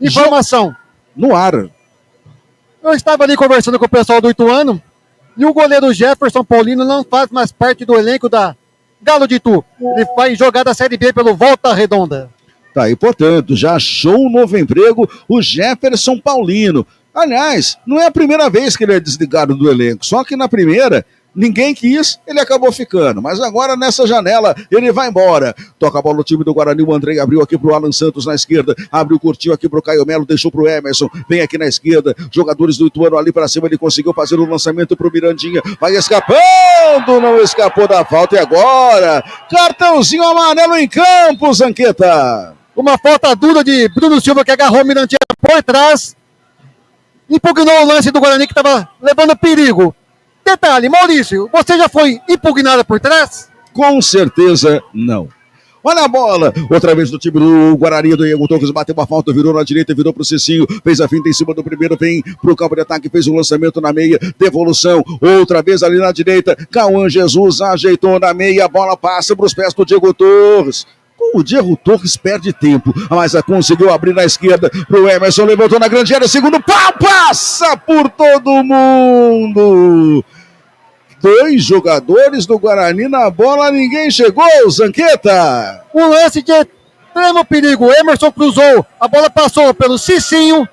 Informação. No ar. Eu estava ali conversando com o pessoal do Ituano e o goleiro Jefferson Paulino não faz mais parte do elenco da Galo de Itu. Ele vai jogar da Série B pelo Volta Redonda. Tá aí, portanto, já achou um novo emprego o Jefferson Paulino. Aliás, não é a primeira vez que ele é desligado do elenco, só que na primeira ninguém quis, ele acabou ficando, mas agora nessa janela ele vai embora, toca a bola no time do Guarani, o Andrei abriu aqui pro Alan Santos na esquerda, abriu curtinho aqui pro Caio Melo, deixou pro Emerson, vem aqui na esquerda, jogadores do Ituano ali para cima, ele conseguiu fazer o lançamento pro Mirandinha, vai escapando, não escapou da falta e agora, cartãozinho amarelo em campo, Zanqueta. Uma falta dura de Bruno Silva que agarrou o Mirandinha por trás, impugnou o lance do Guarani que estava levando perigo. Detalhe, Maurício, você já foi impugnado por trás? Com certeza não. Olha a bola, outra vez do time do Guarani, do Diego Torres, bateu uma falta, virou na direita, virou pro Cicinho, fez a finta em cima do primeiro, vem pro campo de ataque, fez um lançamento na meia, devolução, outra vez ali na direita, Cauã Jesus ajeitou na meia, a bola passa pros pés do Diego Torres. O Diego Torres perde tempo, mas conseguiu abrir na esquerda pro Emerson, levantou na grande área, segundo pau, passa por todo mundo. 2 jogadores do Guarani na bola, ninguém chegou, Zanqueta. Um lance de extremo perigo, Emerson cruzou, a bola passou pelo Cicinho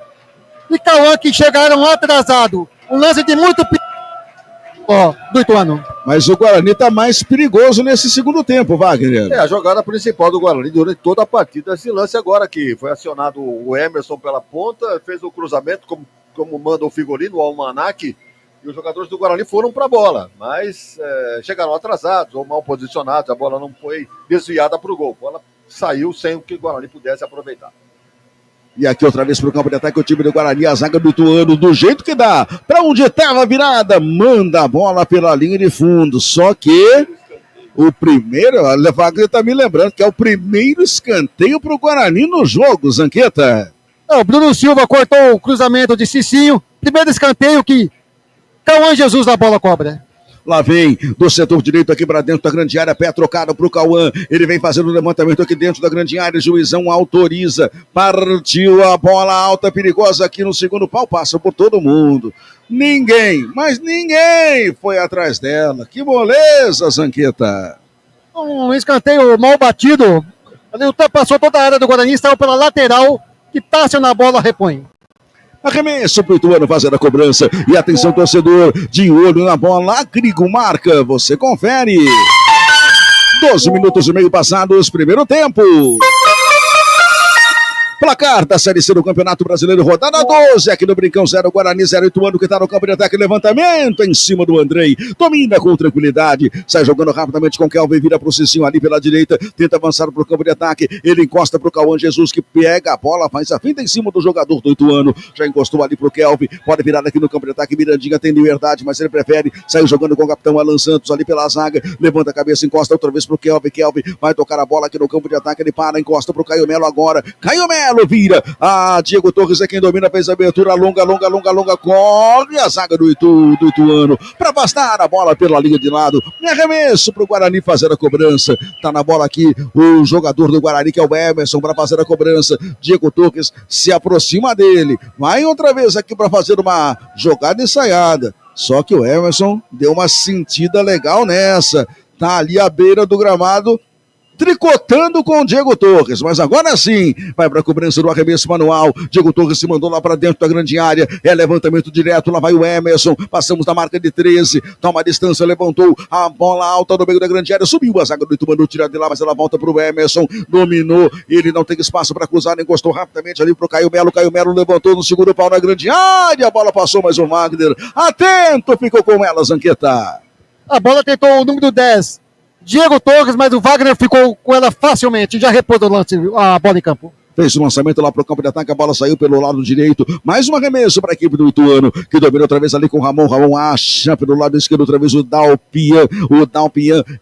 e Cauã, que chegaram atrasado. Um lance de muito perigo do Ituano. Mas o Guarani está mais perigoso nesse segundo tempo, Wagner. A jogada principal do Guarani durante toda a partida. Esse lance agora que foi acionado o Emerson pela ponta, fez o cruzamento como manda o figurino, o almanaque, e os jogadores do Guarani foram para a bola, mas chegaram atrasados ou mal posicionados, a bola não foi desviada para o gol. A bola saiu sem que o Guarani pudesse aproveitar. E aqui outra vez pro campo de ataque o time do Guarani, a zaga do Ituano, do jeito que dá, para onde estava a virada, manda a bola pela linha de fundo, só que o primeiro, a Wagner tá me lembrando que é o primeiro escanteio pro Guarani no jogo, Zanqueta. O Bruno Silva cortou o cruzamento de Cicinho, primeiro escanteio que Cauã Jesus na bola cobra. Lá vem do setor direito aqui para dentro da grande área, pé trocado para o Cauã, ele vem fazendo o levantamento aqui dentro da grande área, juizão autoriza, partiu a bola alta, perigosa aqui no segundo pau, passa por todo mundo, ninguém, mas ninguém foi atrás dela, que moleza, Zanqueta. Um escanteio mal batido, ele ultrapassou toda a área do Guarani, saiu pela lateral, que Tássio na bola repõe. Arremesso pro Ituano fazer a cobrança. E atenção, torcedor, de olho na bola. Grigo marca, você confere. 12 minutos e meio passados, primeiro tempo. Placar da Série C do Campeonato Brasileiro, rodada 12, aqui no Brincão, 0 Guarani, 0 Ituano, que está no campo de ataque, levantamento em cima do Andrei, domina com tranquilidade, sai jogando rapidamente com o Kelvin, vira pro Cicinho ali pela direita, tenta avançar pro campo de ataque, ele encosta pro Cauã Jesus, que pega a bola, faz a finta em cima do jogador do Ituano, já encostou ali pro Kelvin, pode virar aqui no campo de ataque, Mirandinha tem liberdade, mas ele prefere, saiu jogando com o capitão Alan Santos ali pela zaga, levanta a cabeça, encosta outra vez pro Kelvin, vai tocar a bola aqui no campo de ataque, ele para, encosta pro Caio Melo agora, Caio Melo vira, Diego Torres é quem domina, fez a abertura longa, corre a zaga do Ituano, para afastar a bola pela linha de lado, e arremesso pro Guarani fazer a cobrança, tá na bola aqui o jogador do Guarani, que é o Emerson, para fazer a cobrança, Diego Torres se aproxima dele, vai outra vez aqui para fazer uma jogada ensaiada, só que o Emerson deu uma sentida legal nessa, tá ali à beira do gramado, tricotando com o Diego Torres, mas agora sim, vai para a cobrança do arremesso manual, Diego Torres se mandou lá para dentro da grande área, levantamento direto, lá vai o Emerson, passamos da marca de 13, toma a distância, levantou a bola alta no meio da grande área, subiu a zaga do Ituano, tira de lá, mas ela volta para o Emerson, dominou, ele não tem espaço para cruzar, encostou rapidamente ali para o Caio Melo levantou no segundo pau na grande área, a bola passou, mas o Wagner, atento, ficou com ela, Zanqueta. A bola tentou o número 10, Diego Torres, mas o Wagner ficou com ela facilmente, já repôs o lance, a bola em campo. Fez o lançamento lá para o campo de ataque, a bola saiu pelo lado direito, mais um arremesso para a equipe do Ituano, que dominou outra vez ali com o Ramon acha pelo lado esquerdo outra vez o Dalpian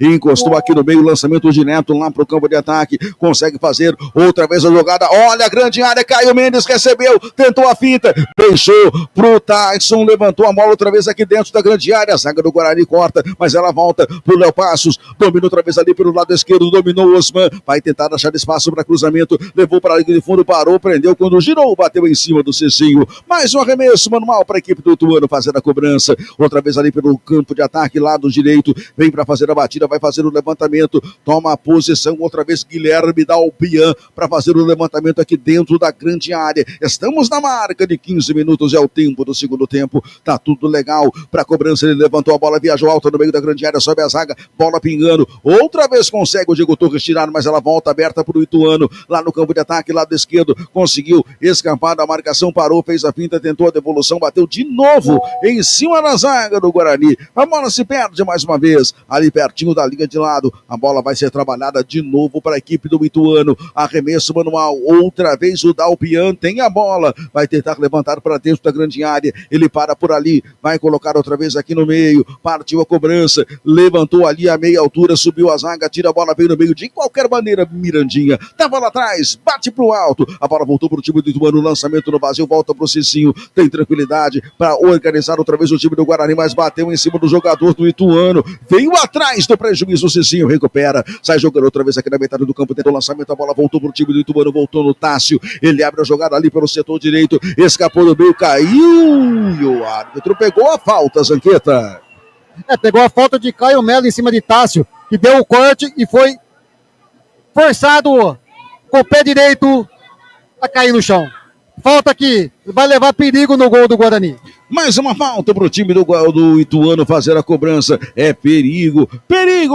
encostou aqui no meio, lançamento direto lá para o campo de ataque, consegue fazer outra vez a jogada, olha a grande área, Caio Mendes recebeu, tentou a finta, deixou pro Tyson, levantou a bola outra vez aqui dentro da grande área, a zaga do Guarani corta, mas ela volta pro Léo Passos, dominou outra vez ali pelo lado esquerdo, dominou o Osman, vai tentar achar espaço para cruzamento, levou para de fundo, parou, prendeu, quando girou, bateu em cima do Cicinho, mais um arremesso manual para a equipe do Ituano fazer a cobrança, outra vez ali pelo campo de ataque, lado direito, vem para fazer a batida, vai fazer o levantamento, toma a posição, outra vez Guilherme Dalpian para fazer o levantamento aqui dentro da grande área, estamos na marca de 15 minutos, é o tempo do segundo tempo, tá tudo legal, para a cobrança ele levantou a bola, viajou alta no meio da grande área, sobe a zaga, bola pingando, outra vez consegue o Diego Torres tirar, mas ela volta aberta para o Ituano, lá no campo de ataque, contra-ataque, lado esquerdo, conseguiu escapar da marcação, parou, fez a finta, tentou a devolução, bateu de novo em cima da zaga do Guarani. A bola se perde mais uma vez, ali pertinho da linha de lado. A bola vai ser trabalhada de novo para a equipe do Ituano. Arremesso manual, outra vez o Dalpian tem a bola, vai tentar levantar para dentro da grande área. Ele para por ali, vai colocar outra vez aqui no meio. Partiu a cobrança, levantou ali a meia altura, subiu a zaga, tira a bola, veio no meio. De qualquer maneira, Mirandinha tava lá atrás, bate pro alto. A bola voltou pro time do Ituano, lançamento no vazio, volta pro Cicinho. Tem tranquilidade para organizar outra vez o time do Guarani, mas bateu em cima do jogador do Ituano. Veio atrás do prejuízo, o Cicinho recupera, sai jogando outra vez aqui na metade do campo, tentou o lançamento, a bola voltou pro time do Ituano, voltou no Tássio. Ele abre a jogada ali pelo setor direito, escapou do meio, caiu e o árbitro pegou a falta, Zanqueta. Pegou a falta de Caio Melo em cima de Tássio, que deu o corte e foi forçado com o pé direito a cair no chão. Falta aqui, vai levar perigo no gol do Guarani. Mais uma falta para o time do Ituano fazer a cobrança. É perigo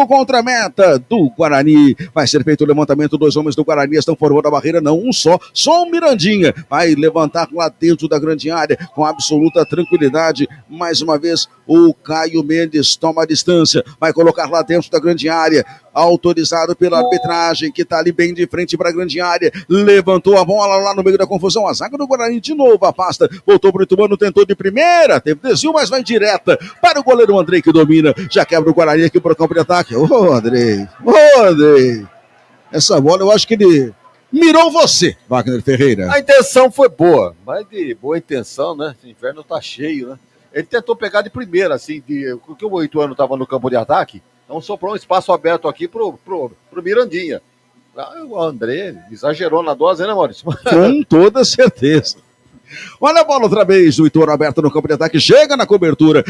contra a meta do Guarani. Vai ser feito o levantamento, 2 homens do Guarani estão formando a barreira, não um só o Mirandinha. Vai levantar lá dentro da grande área com absoluta tranquilidade. Mais uma vez o Caio Mendes toma a distância, vai colocar lá dentro da grande área. Autorizado pela arbitragem, que está ali bem de frente para a grande área. Levantou a bola lá no meio da confusão. A zaga do Guarani de novo afasta. Voltou para o Ituano, tentou de primeira. Teve desvio, mas vai direta para o goleiro Andrei, que domina. Já quebra o Guarani aqui para o campo de ataque. Ô, Andrei. Essa bola eu acho que ele mirou você, Wagner Ferreira. A intenção foi boa, mas de boa intenção, né? O inverno tá cheio, né? Ele tentou pegar de primeira, assim, porque o Ituano estava no campo de ataque. Então sobrou um espaço aberto aqui pro Mirandinha. O André exagerou na dose, né, Maurício? Com toda certeza. Olha a bola outra vez, o Ituano aberto no campo de ataque, chega na cobertura.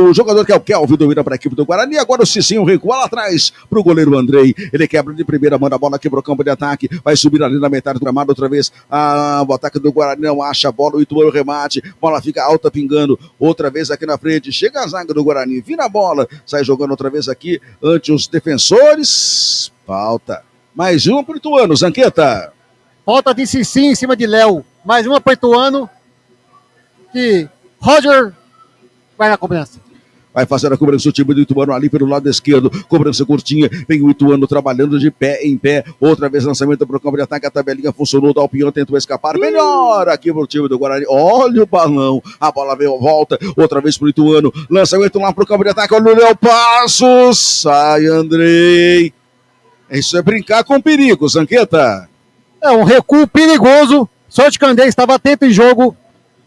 O jogador que é o Kelvin domina para a equipe do Guarani. Agora o Cicinho recua lá atrás para o goleiro Andrei. Ele quebra de primeira, manda a bola aqui para o campo de ataque. Vai subir ali na metade do gramado outra vez. O ataque do Guarani não acha a bola. O Ituano remate. Bola fica alta, pingando. Outra vez aqui na frente. Chega a zaga do Guarani. Vira a bola. Sai jogando outra vez aqui ante os defensores. Falta. Mais uma para o Ituano, Zanqueta. Falta de Cicinho em cima de Léo. Mais uma para o Ituano. Que Roger vai na cobrança. Vai fazer a cobrança o time do Ituano ali pelo lado esquerdo. Cobrança curtinha. Vem o Ituano trabalhando de pé em pé. Outra vez lançamento para o campo de ataque. A tabelinha funcionou. O Dalpião tentou escapar. Melhor aqui para o time do Guarani. Olha o balão. A bola veio, volta. Outra vez para o Ituano. Lançamento lá para o campo de ataque. Olha o Léo Passos. Sai, Andrei. Isso é brincar com perigo, Zanqueta. É um recuo perigoso. Sorte que o Andrei estava atento em jogo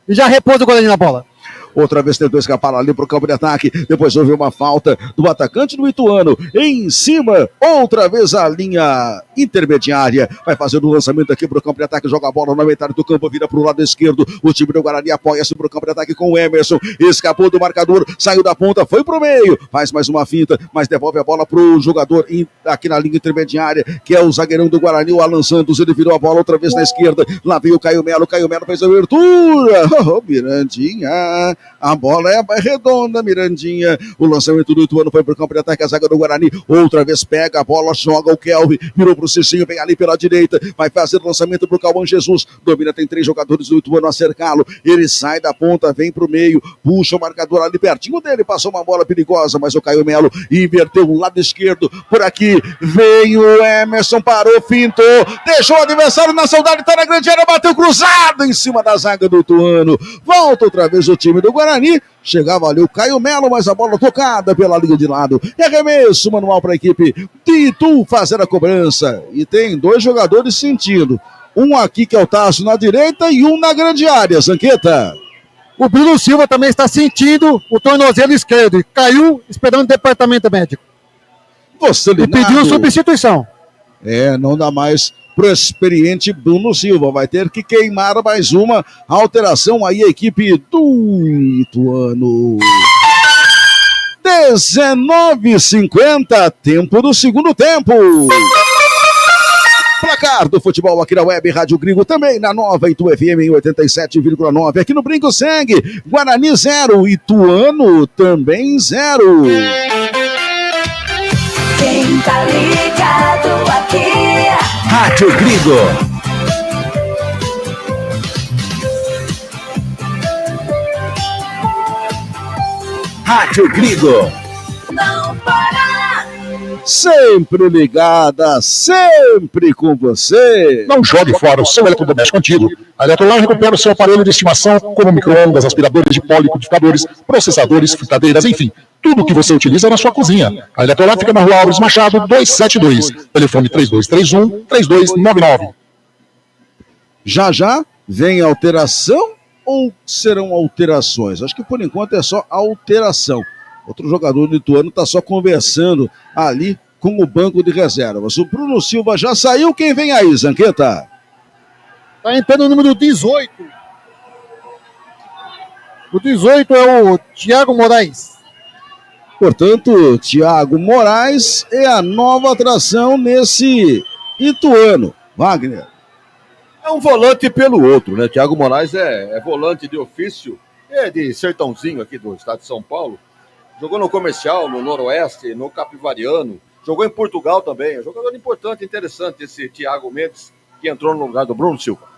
e já repôs o Guarani na bola. Outra vez tentou escapar ali para o campo de ataque. Depois houve uma falta do atacante do Ituano. Em cima, outra vez a linha intermediária. Vai fazer o lançamento aqui para o campo de ataque. Joga a bola na metade do campo, vira para o lado esquerdo. O time do Guarani apoia-se para o campo de ataque com o Emerson. Escapou do marcador, saiu da ponta, foi para o meio. Faz mais uma finta, mas devolve a bola para o jogador aqui na linha intermediária, que é o zagueirão do Guarani, o Alan Santos. Ele virou a bola outra vez na esquerda. Lá veio o Caio Melo. Caio Melo fez a abertura. Mirandinha. A bola é redonda, Mirandinha. O lançamento do Ituano foi pro campo de ataque. A zaga do Guarani outra vez pega a bola, joga o Kelvin, virou pro Cicinho, vem ali pela direita, vai fazer o lançamento pro Cauã Jesus. Domina, tem 3 jogadores do Ituano a cercá-lo. Ele sai da ponta, vem pro meio, puxa o marcador ali pertinho dele, passou uma bola perigosa, mas o Caio Melo inverteu o lado esquerdo. Por aqui vem o Emerson, parou, fintou, deixou o adversário na saudade, tá na grande área, bateu cruzado em cima da zaga do Ituano. Volta outra vez o time do Guarani. Chegava ali o Caio Melo, mas a bola tocada pela linha de lado. E arremesso manual para a equipe de Itu fazer a cobrança. E tem 2 jogadores sentindo. Um aqui que é o Tássio na direita e um na grande área, Zanqueta. O Bruno Silva também está sentindo o tornozelo esquerdo e caiu esperando o departamento médico. E pediu substituição. Não dá mais pro experiente Bruno Silva. Vai ter que queimar mais uma alteração aí a equipe do Ituano. 19h50, tempo do segundo tempo. Placar do futebol aqui na Web Rádio Gringo, também na Nova Itu FM em 87,9. Aqui no Brinco segue Guarani 0, Ituano também 0. Quem tá ligado aqui? Rádio Gringo. Rádio Gringo. Não para! Sempre ligada, sempre com você. Não jogue fora o seu eletrodoméstico antigo. A Eletrolar recupera o seu aparelho de estimação, como micro-ondas, aspiradores de pó, liquidificadores, processadores, fritadeiras, enfim, tudo que você utiliza na sua cozinha. A Eletrolar fica na Rua Álvares Machado, 272. Telefone 3231-3299. Já já vem alteração ou serão alterações? Acho que por enquanto é só alteração. Outro jogador lituano está só conversando ali com o banco de reservas. O Bruno Silva já saiu. Quem vem aí, Zanqueta? Está entrando o número 18. O 18 é o Thiago Moraes. Portanto, Thiago Moraes é a nova atração nesse Ituano. Wagner. É um volante pelo outro, né? Thiago Moraes é volante de ofício, é de Sertãozinho aqui do estado de São Paulo. Jogou no Comercial, no Noroeste, no Capivariano. Jogou em Portugal também. É um jogador importante, interessante esse Thiago Mendes, que entrou no lugar do Bruno Silva.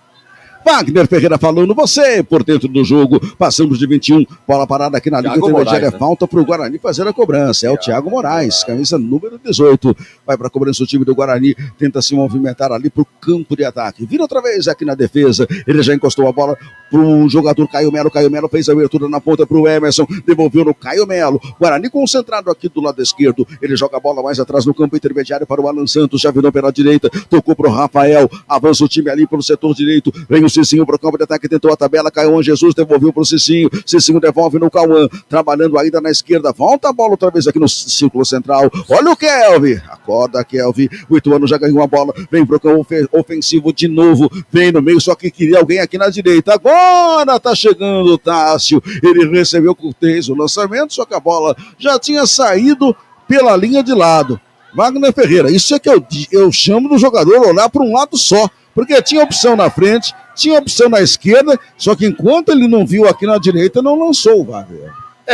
Wagner Ferreira falando, você por dentro do jogo, passamos de 21, bola parada aqui na linha intermediária, né? Falta para o Guarani fazer a cobrança, é o Thiago Moraes, camisa número 18, vai para a cobrança o time do Guarani, tenta se movimentar ali para o campo de ataque, vira outra vez aqui na defesa, ele já encostou a bola para o jogador Caio Melo fez a abertura na ponta para o Emerson, devolveu no Caio Melo, Guarani concentrado aqui do lado esquerdo, ele joga a bola mais atrás no campo intermediário para o Alan Santos, já virou pela direita, tocou para o Rafael, avança o time ali para o setor direito, vem o Cicinho para o campo de ataque, tentou a tabela, Cauã Jesus devolveu para o Cicinho devolve no Cauã, trabalhando ainda na esquerda, volta a bola outra vez aqui no círculo central, olha o Kelvin, acorda Kelvin, o Ituano já ganhou a bola, vem para o campo ofensivo de novo, vem no meio, só que queria alguém aqui na direita, agora tá chegando o Tássio, ele recebeu Cortez o lançamento, só que a bola já tinha saído pela linha de lado. Wagner Ferreira, isso é que eu chamo do jogador olhar para um lado só, porque tinha opção na frente, tinha opção na esquerda, só que enquanto ele não viu aqui na direita, não lançou o Wagner.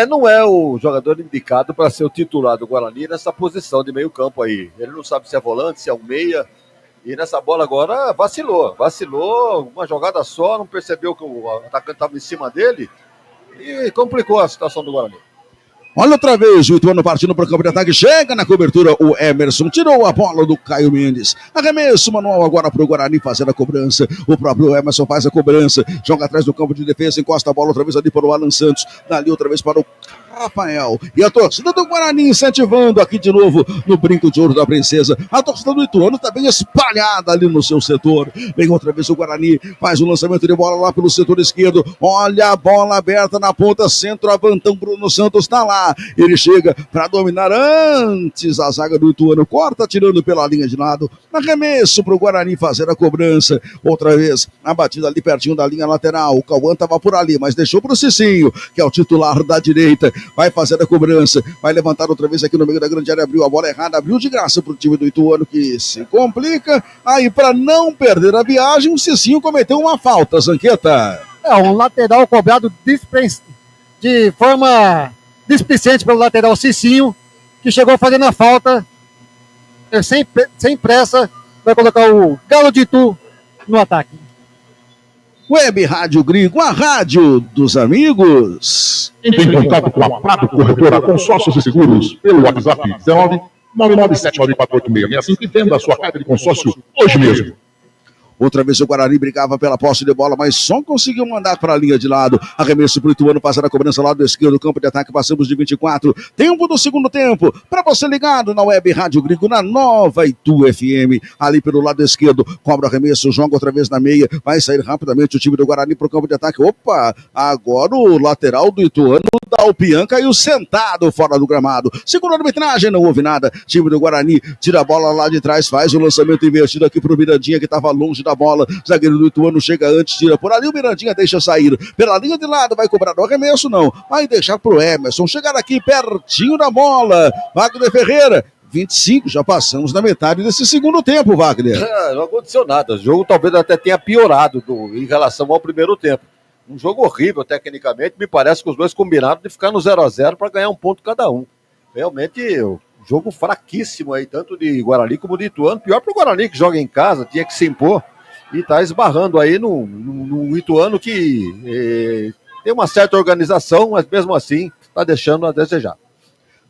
Não é o jogador indicado para ser o titular do Guarani nessa posição de meio campo aí. Ele não sabe se é volante, se é um meia, e nessa bola agora vacilou, uma jogada só, não percebeu que o atacante estava em cima dele, e complicou a situação do Guarani. Olha outra vez o Ituano partindo para o campo de ataque, chega na cobertura o Emerson, tirou a bola do Caio Mendes, arremesso manual agora para o Guarani fazer a cobrança, o próprio Emerson faz a cobrança, joga atrás do campo de defesa, encosta a bola outra vez ali para o Alan Santos, dali outra vez para o Rafael, e a torcida do Guarani incentivando aqui de novo no brinco de ouro da princesa, a torcida do Ituano está bem espalhada ali no seu setor, vem outra vez o Guarani, faz o lançamento de bola lá pelo setor esquerdo, olha a bola aberta na ponta, centroavantão Bruno Santos está lá, ele chega para dominar antes a zaga do Ituano, corta tirando pela linha de lado, arremesso para o Guarani fazer a cobrança, outra vez a batida ali pertinho da linha lateral, o Cauã estava por ali, mas deixou para o Cicinho, que é o titular da direita, vai fazer a cobrança, vai levantar outra vez aqui no meio da grande área, abriu a bola errada, abriu de graça para o time do Ituano, que se complica, aí para não perder a viagem, o Cicinho cometeu uma falta, Zanqueta. Um lateral cobrado de forma displicente pelo lateral Cicinho, que chegou fazendo a falta, sem pressa, vai colocar o Galo de Itu no ataque. Web Rádio Gringo, a rádio dos amigos. Entre em contato com a Prado Corretora Consórcios e Seguros pelo WhatsApp 1999748665 e venda a sua carta de consórcio hoje mesmo. Outra vez o Guarani brigava pela posse de bola, mas só conseguiu mandar para a linha de lado. Arremesso para o Ituano, passar a cobrança lado esquerdo, campo de ataque, passamos de 24. Tempo do segundo tempo, para você ligado na Web Rádio Gringo, na nova Itu FM. Ali pelo lado esquerdo, cobra o arremesso, joga outra vez na meia, vai sair rapidamente o time do Guarani para o campo de ataque. Opa, agora o lateral do Ituano, Dalpian, caiu sentado fora do gramado. Segunda arbitragem, não houve nada. Time do Guarani tira a bola lá de trás, faz o lançamento invertido aqui para o Mirandinha, que estava longe da bola, zagueiro do Ituano chega antes, tira por ali, o Mirandinha deixa sair, pela linha de lado, vai cobrar no arremesso, não, vai deixar pro Emerson, chegar aqui pertinho da bola, Wagner Ferreira, 25, já passamos da metade desse segundo tempo, Wagner. Não aconteceu nada, o jogo talvez até tenha piorado em relação ao primeiro tempo, um jogo horrível tecnicamente, me parece que os dois combinaram de ficar no 0-0 para ganhar um ponto cada um, realmente jogo fraquíssimo aí, tanto de Guarani como de Ituano, pior pro Guarani que joga em casa, tinha que se impor, e tá esbarrando aí no Ituano que tem uma certa organização, mas mesmo assim está deixando a desejar.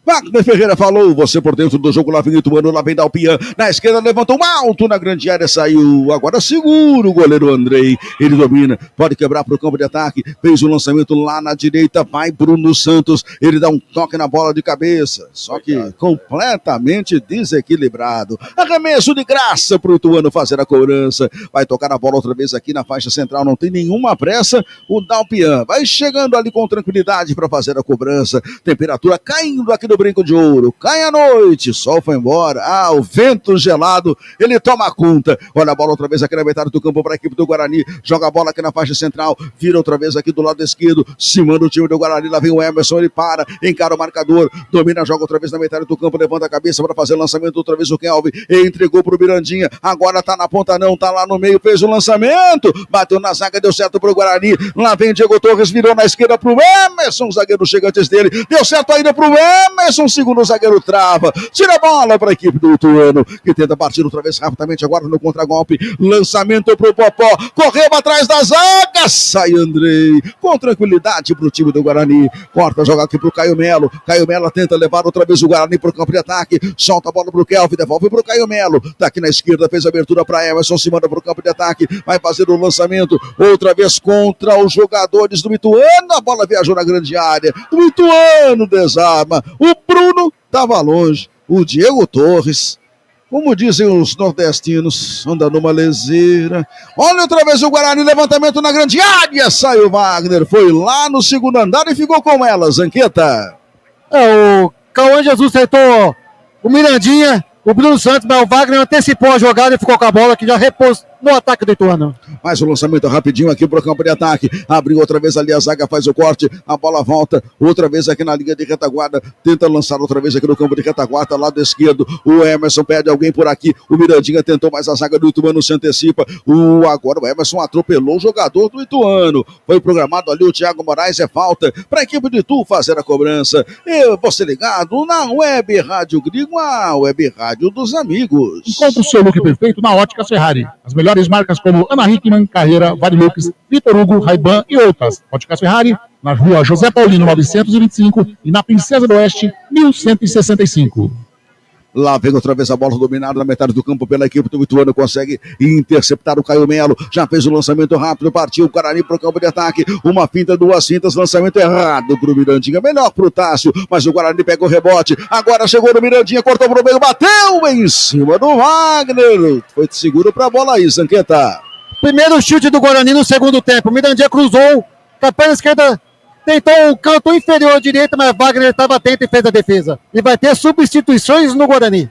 Wagner Ferreira falou, você por dentro do jogo, lá vem Ituano, lá vem Dalpian, na esquerda levantou alto na grande área, saiu, agora segura o goleiro Andrei, ele domina, pode quebrar para o campo de ataque, fez o lançamento lá na direita, vai Bruno Santos, ele dá um toque na bola de cabeça, só que completamente desequilibrado, arremesso de graça para o Ituano fazer a cobrança, vai tocar a bola outra vez aqui na faixa central, não tem nenhuma pressa, o Dalpian vai chegando ali com tranquilidade para fazer a cobrança, temperatura caindo aqui no Brinco de Ouro, cai a noite, sol foi embora, o vento gelado, ele toma conta, olha a bola outra vez aqui na metade do campo para a equipe do Guarani, joga a bola aqui na faixa central, vira outra vez aqui do lado esquerdo, se manda o time do Guarani, lá vem o Emerson, ele para, encara o marcador, domina, joga outra vez na metade do campo, levanta a cabeça para fazer o lançamento, outra vez o Kelvin, entregou pro Mirandinha, agora tá na ponta não, tá lá no meio, fez o lançamento, bateu na zaga, deu certo pro Guarani, lá vem Diego Torres, virou na esquerda pro Emerson, o zagueiro chega antes dele, deu certo ainda pro Emerson, um segundo, o zagueiro trava, tira a bola para a equipe do Ituano, que tenta partir outra vez rapidamente agora no contragolpe, lançamento pro Popó, correu atrás da zaga, sai Andrei, com tranquilidade pro time do Guarani, corta, joga aqui pro Caio Melo tenta levar outra vez o Guarani pro campo de ataque, solta a bola pro Kelvin, devolve pro Caio Melo, tá aqui na esquerda, fez a abertura para Emerson, se manda pro campo de ataque, vai fazer o lançamento, outra vez contra os jogadores do Ituano, a bola viajou na grande área, o Ituano desarma, o Bruno estava longe, o Diego Torres, como dizem os nordestinos, anda numa leseira, olha outra vez o Guarani, levantamento na grande área, saiu o Wagner, foi lá no segundo andar e ficou com ela, Zanqueta. O Cauã Jesus acertou o Mirandinha, o Bruno Santos, mas o Wagner antecipou a jogada e ficou com a bola que já repôs no ataque do Ituano. Mais um lançamento rapidinho aqui pro campo de ataque, abriu outra vez ali a zaga, faz o corte, a bola volta, outra vez aqui na linha de retaguarda, tenta lançar outra vez aqui no campo de retaguarda, lado esquerdo, o Emerson pede alguém por aqui, o Mirandinha tentou, mas a zaga do Ituano se antecipa, agora o Emerson atropelou o jogador do Ituano, foi programado ali o Thiago Moraes, é falta para a equipe de Itu fazer a cobrança, e você ligado na Web Rádio Grigo, a Web Rádio dos Amigos. Encontre o seu look perfeito na Óticas Ferrari, as melhores marcas como Ana Hickman, Carreira, Varilux, Vitor Hugo, Ray-Ban e outras. Óticas Ferrari, na rua José Paulino 925 e na Princesa do Oeste 1165. Lá vem outra vez a bola dominada na metade do campo pela equipe do Ituano, consegue interceptar o Caio Melo, já fez o lançamento rápido, partiu o Guarani para o campo de ataque, uma finta, duas fintas, lançamento errado para o Mirandinha, melhor para o Tássio, mas o Guarani pega o rebote, agora chegou no Mirandinha, cortou para o meio, bateu em cima do Wagner, foi seguro para a bola aí, Zanqueta. Primeiro chute do Guarani no segundo tempo, Mirandinha cruzou, com a perna esquerda, tentou o canto inferior direito, mas Wagner estava atento e fez a defesa. E vai ter substituições no Guarani.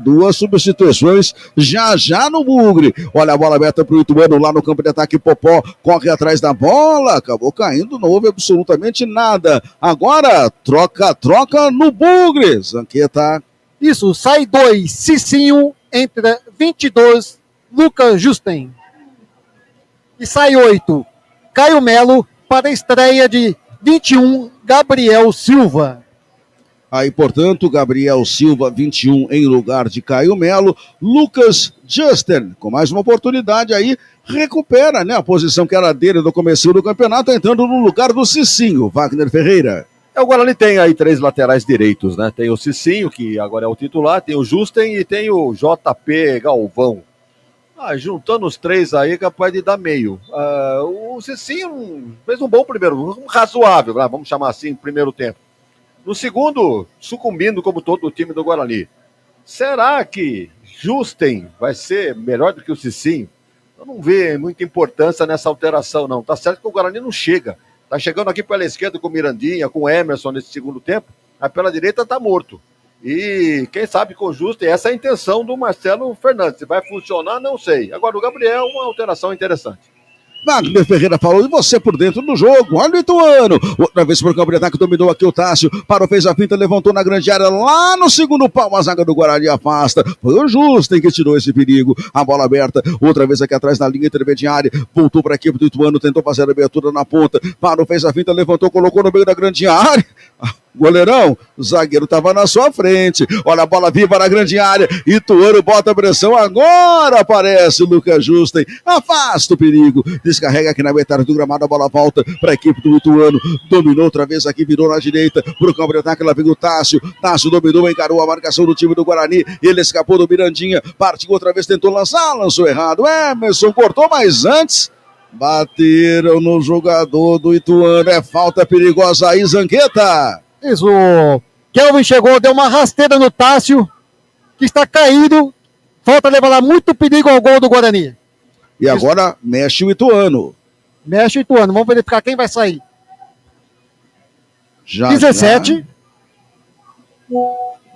Duas substituições já no Bugre. Olha a bola aberta para o Ituano lá no campo de ataque. Popó corre atrás da bola, acabou caindo, não houve absolutamente nada. Agora, troca no Bugre. Zanqueta. Isso, sai 2, Cicinho, entra 22, Lucas Justen. E sai 8, Caio Melo, para a estreia de 21, Gabriel Silva. Aí, portanto, Gabriel Silva, 21, em lugar de Caio Melo. Lucas Justen, com mais uma oportunidade aí, recupera, né, a posição que era dele no começo do campeonato, entrando no lugar do Cicinho, Wagner Ferreira. O Guarani tem aí 3 laterais direitos, né? Tem o Cicinho, que agora é o titular, tem o Justen e tem o JP Galvão. Juntando os 3 aí, capaz de dar meio. O Cicinho fez um bom primeiro, um razoável, vamos chamar assim, primeiro tempo. No segundo, sucumbindo como todo o time do Guarani. Será que Justen vai ser melhor do que o Cicinho? Eu não vejo muita importância nessa alteração, não. Tá certo que o Guarani não chega. Tá chegando aqui pela esquerda com o Mirandinha, com o Emerson nesse segundo tempo, mas pela direita tá morto. E quem sabe com o Justen, essa é a intenção do Marcelo Fernandes. Se vai funcionar, não sei. Agora o Gabriel, uma alteração interessante. Wagner Ferreira falou, e você por dentro do jogo, olha o Ituano, outra vez por campo de ataque, dominou aqui o Tássio, parou, fez a finta, levantou na grande área, lá no segundo pau, a zaga do Guarani afasta, foi o Justen que tirou esse perigo, a bola aberta, outra vez aqui atrás na linha intermediária, voltou para a equipe do Ituano, tentou fazer a abertura na ponta, parou, fez a finta, levantou, colocou no meio da grande área, Goleirão, o zagueiro estava na sua frente. Olha a bola viva na grande área. Ituano bota a pressão. Agora aparece o Lucas Justen. Afasta o perigo. Descarrega aqui na metade do gramado. A bola volta para a equipe do Ituano. Dominou outra vez aqui, virou na direita. Para o campo de ataque, lá vem o Tássio. Tássio dominou, encarou a marcação do time do Guarani. Ele escapou do Mirandinha. Partiu outra vez, tentou lançar, lançou errado. Emerson cortou, mas antes bateram no jogador do Ituano. É falta perigosa aí, Zanqueta. Isso, o Kelvin chegou, deu uma rasteira no Tássio, que está caído. Falta levar lá muito perigo ao gol do Guarani. E agora mexe o Ituano. Mexe o Ituano, vamos verificar quem vai sair. Já, 17.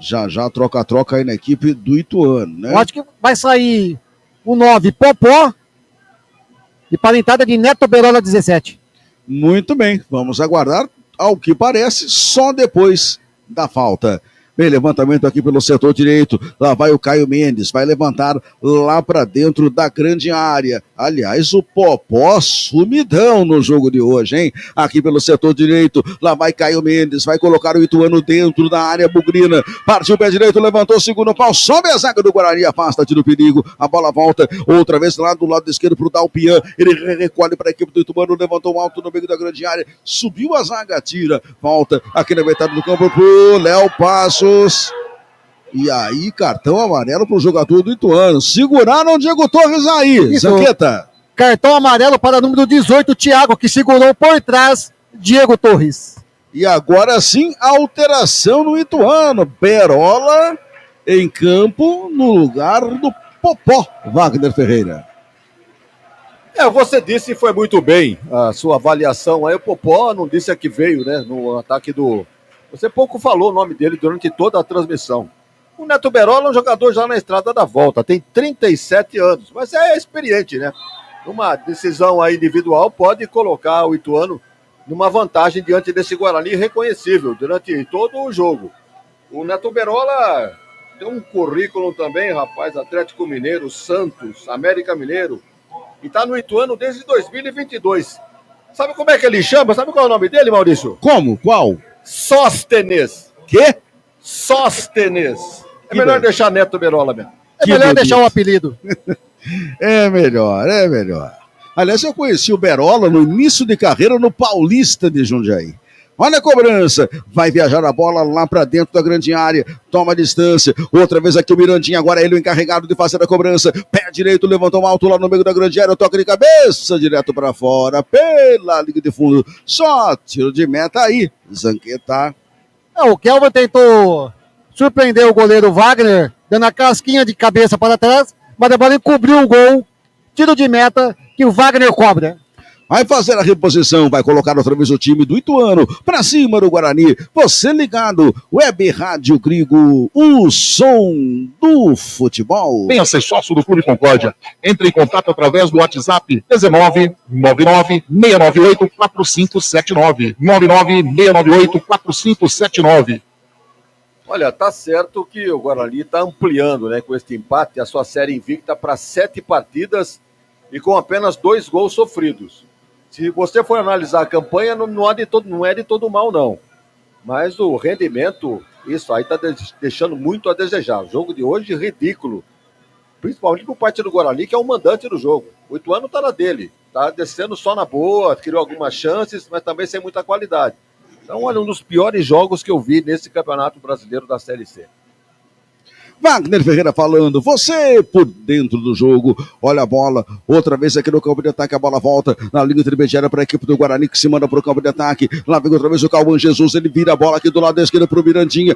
Já troca-troca aí na equipe do Ituano, né? Eu acho que vai sair o 9, Popó. E para a entrada de Neto Berola, 17. Muito bem, vamos aguardar. Ao que parece, só depois da falta. Bem, levantamento aqui pelo setor direito. Lá vai o Caio Mendes. Vai levantar lá para dentro da grande área. Aliás, o Popó sumidão no jogo de hoje, hein? Aqui pelo setor direito. Lá vai Caio Mendes. Vai colocar o Ituano dentro da área bugrina. Partiu o pé direito, levantou o segundo pau. Sobe a zaga do Guarani. Afasta, tira o perigo. A bola volta outra vez lá do lado esquerdo pro Dalpian. Ele recolhe para a equipe do Ituano. Levantou alto no meio da grande área. Subiu a zaga, tira. Volta aqui na metade do campo pro Léo Passo. E aí, cartão amarelo para o jogador do Ituano. Seguraram o Diego Torres aí, Zanqueta. Cartão amarelo para o número 18, Thiago, que segurou por trás Diego Torres. E agora sim, alteração no Ituano. Berola em campo no lugar do Popó, Wagner Ferreira. Você disse e foi muito bem a sua avaliação aí. O Popó não disse a que veio, né, no ataque do... Você pouco falou o nome dele durante toda a transmissão. O Neto Berola é um jogador já na estrada da volta, tem 37 anos, mas é experiente, né? Uma decisão aí individual pode colocar o Ituano numa vantagem diante desse Guarani reconhecível durante todo o jogo. O Neto Berola tem um currículo também, rapaz, Atlético Mineiro, Santos, América Mineiro, e tá no Ituano desde 2022. Sabe como é que ele chama? Sabe qual é o nome dele, Maurício? Como? Qual? Sóstenes. Quê? Sóstenes. É melhor deixar Neto Berola mesmo. É melhor deixar o apelido. É melhor. Aliás, eu conheci o Berola no início de carreira no Paulista de Jundiaí. Olha a cobrança, vai viajar a bola lá para dentro da grande área, toma a distância, outra vez aqui o Mirandinha, agora ele o encarregado de fazer a cobrança, pé direito, levantou alto lá no meio da grande área, toca de cabeça, direto para fora, pela linha de fundo, só tiro de meta aí, Zanqueta. O Kelvin tentou surpreender o goleiro Wagner, dando a casquinha de cabeça para trás, mas a bola encobriu o gol, tiro de meta que o Wagner cobra. Vai fazer a reposição, vai colocar outra vez o time do Ituano pra cima do Guarani. Você ligado, Web Rádio Grigo, o som do futebol. Venha ser sócio do Clube Concórdia. Entre em contato através do WhatsApp 19 99 698 4579. 99 698 4579. Olha, tá certo que o Guarani está ampliando, né, com este empate, a sua série invicta para 7 partidas e com apenas 2 gols sofridos. Se você for analisar a campanha, não é de todo mal, não. Mas o rendimento, isso aí está deixando muito a desejar. O jogo de hoje, ridículo. Principalmente por parte do Guarani, que é o mandante do jogo. O Ituano está na dele. Está descendo só na boa, criou algumas chances, mas também sem muita qualidade. Então, olha, um dos piores jogos que eu vi nesse Campeonato Brasileiro da Série C. Wagner Ferreira falando, você por dentro do jogo, olha a bola, outra vez aqui no campo de ataque, a bola volta na linha intermediária para a equipe do Guarani que se manda para o campo de ataque, lá vem outra vez o Cauã Jesus, ele vira a bola aqui do lado esquerdo para o Mirandinha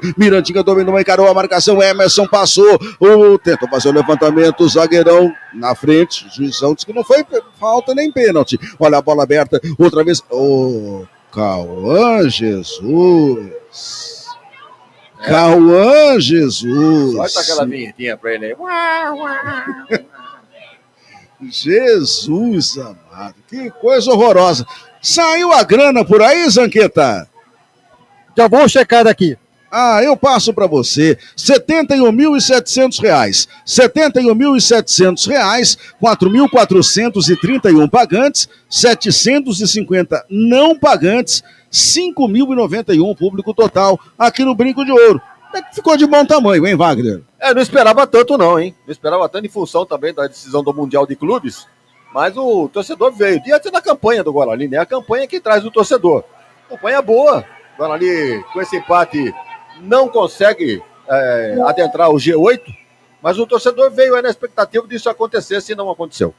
dominou, encarou a marcação, Emerson passou, tentou fazer o levantamento, o zagueirão na frente, o juizão disse que não foi falta nem pênalti, olha a bola aberta, outra vez, Cauã Jesus... Cauã Jesus. Solta aquela vinhetinha pra ele aí. Jesus amado, que coisa horrorosa. Saiu a grana por aí, Zanqueta? Já vou checar aqui. Eu passo para você, R$71.700, R$71.700, 4.431 pagantes, 750 não pagantes, 5.091 público total aqui no Brinco de Ouro. Ficou de bom tamanho, hein, Wagner? Não esperava tanto não, hein? Não esperava tanto em função também da decisão do Mundial de Clubes, mas o torcedor veio, diante da campanha do Guarani, né? A campanha que traz o torcedor. Campanha boa, o Guarani com esse empate não consegue adentrar o G8, mas o torcedor veio aí na expectativa disso acontecer, se não aconteceu.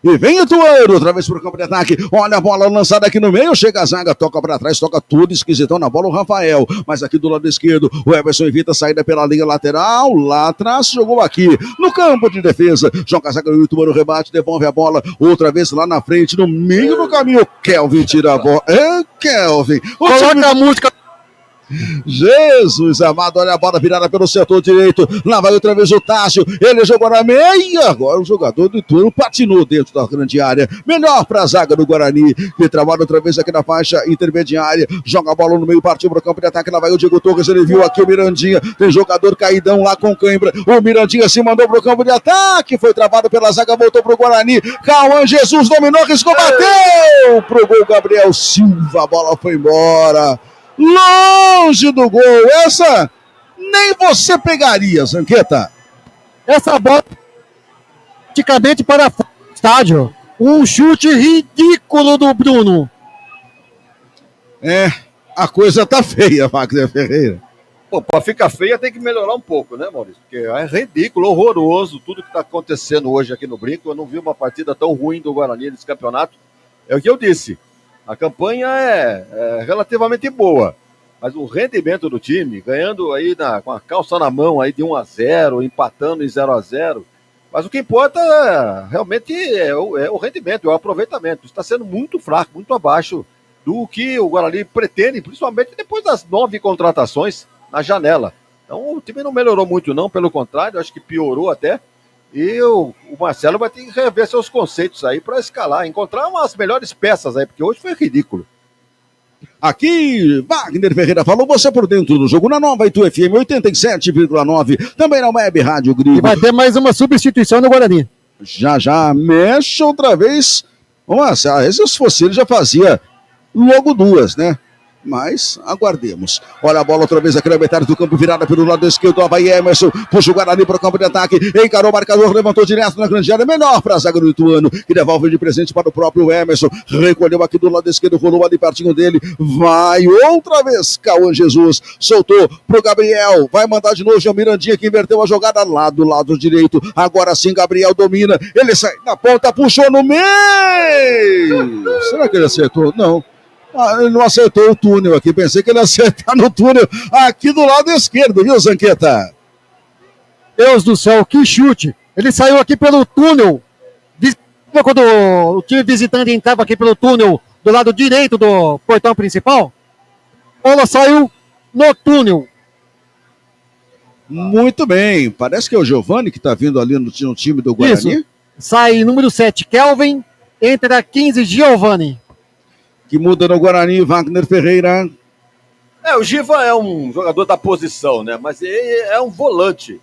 E vem o Ituano, outra vez pro campo de ataque. Olha a bola lançada aqui no meio. Chega a zaga, toca pra trás, toca tudo esquisitão na bola o Rafael. Mas aqui do lado esquerdo, o Everson evita a saída pela linha lateral. Lá atrás, jogou aqui no campo de defesa. Joga a zaga do Ituano, rebate, devolve a bola. Outra vez lá na frente, no meio do caminho. Kelvin tira a bola. Kelvin. Coloca a música. Jesus amado, olha a bola virada pelo setor direito, lá vai outra vez o Tássio, ele jogou na meia, agora o jogador do Ituano patinou dentro da grande área, melhor para a zaga do Guarani, que trabalha outra vez aqui na faixa intermediária, joga a bola no meio, partiu para o campo de ataque, lá vai o Diego Torres, ele viu aqui o Mirandinha, tem jogador caidão lá com cãibra, o Mirandinha se mandou para o campo de ataque, foi travado pela zaga, voltou para o Guarani, Cauã Jesus dominou, riscou, bateu pro gol Gabriel Silva, a bola foi embora. Longe do gol, essa nem você pegaria, Zanqueta. Essa bola praticamente para fora do estádio. Um chute ridículo do Bruno. A coisa tá feia, Wagner Ferreira. Pô, pra ficar feia tem que melhorar um pouco, né, Maurício? Porque é ridículo, horroroso tudo que tá acontecendo hoje aqui no Brinco. Eu não vi uma partida tão ruim do Guarani nesse campeonato. É o que eu disse. A campanha é relativamente boa, mas o rendimento do time, ganhando aí com a calça na mão aí de 1-0, empatando em 0-0, mas o que importa realmente é o rendimento, é o aproveitamento. Está sendo muito fraco, muito abaixo do que o Guarani pretende, principalmente depois das 9 contratações na janela. Então o time não melhorou muito não, pelo contrário, acho que piorou até. E o Marcelo vai ter que rever seus conceitos aí para escalar, encontrar umas melhores peças aí, porque hoje foi ridículo. Aqui, Wagner Ferreira falou, você por dentro do jogo na Nova Itu FM 87,9, também na Web Rádio Grigo. E vai ter mais uma substituição no Guarani. Já mexe outra vez. Nossa, se fosse ele já fazia logo 2, né? Mas aguardemos. Olha a bola outra vez aqui na metade do campo, virada pelo lado esquerdo. Vai Emerson, puxa o Guarani para o campo de ataque. Encarou o marcador, levantou direto na grande área. Melhor para a zaga do Ituano, que devolve de presente para o próprio Emerson. Recolheu aqui do lado esquerdo, rolou ali pertinho dele. Vai outra vez, Cauã Jesus. Soltou pro Gabriel. Vai mandar de novo o Mirandinha, que inverteu a jogada lá do lado direito. Agora sim, Gabriel domina. Ele sai na ponta, puxou no meio. Será que ele acertou? Não. Ele não acertou o túnel aqui, pensei que ele ia acertar no túnel aqui do lado esquerdo, viu, Zanqueta? Deus do céu, que chute! Ele saiu aqui pelo túnel, quando o time visitante entrava aqui pelo túnel do lado direito do portão principal, a bola saiu no túnel. Muito bem, parece que é o Giovani que está vindo ali no time do Guarani. Isso. Sai número 7, Kelvin, entra 15, Giovani. Que muda no Guarani, Wagner Ferreira. O Giva é um jogador da posição, né? Mas ele é um volante.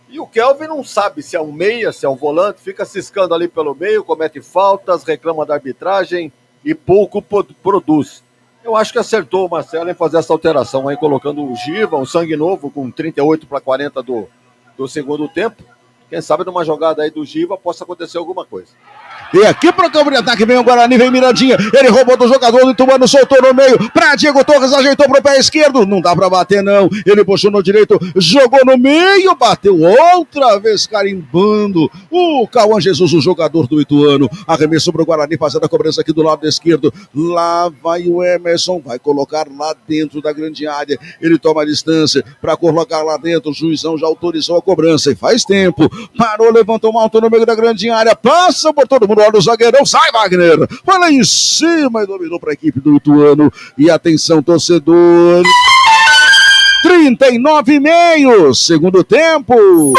E o Kelvin não sabe se é um meia, se é um volante, fica ciscando ali pelo meio, comete faltas, reclama da arbitragem e pouco produz. Eu acho que acertou o Marcelo em fazer essa alteração aí, colocando o Giva, um sangue novo, com 38-40 do segundo tempo. Quem sabe numa jogada aí do Giva possa acontecer alguma coisa. E aqui pro campo de ataque vem o Guarani, vem Mirandinha, ele roubou do jogador do Ituano, soltou no meio, pra Diego Torres, ajeitou pro pé esquerdo, não dá pra bater não, ele puxou no direito, jogou no meio, bateu outra vez carimbando, o Cauã Jesus, o jogador do Ituano, arremessou pro Guarani, fazendo a cobrança aqui do lado esquerdo, lá vai o Emerson, vai colocar lá dentro da grande área, ele toma a distância pra colocar lá dentro, o juizão já autorizou a cobrança, e faz tempo, parou, levantou o alto no meio da grande área, passa por todo mundo, olha o zagueirão, sai Wagner, vai lá em cima e dominou para a equipe do Ituano, e atenção torcedor, 39,5, segundo tempo,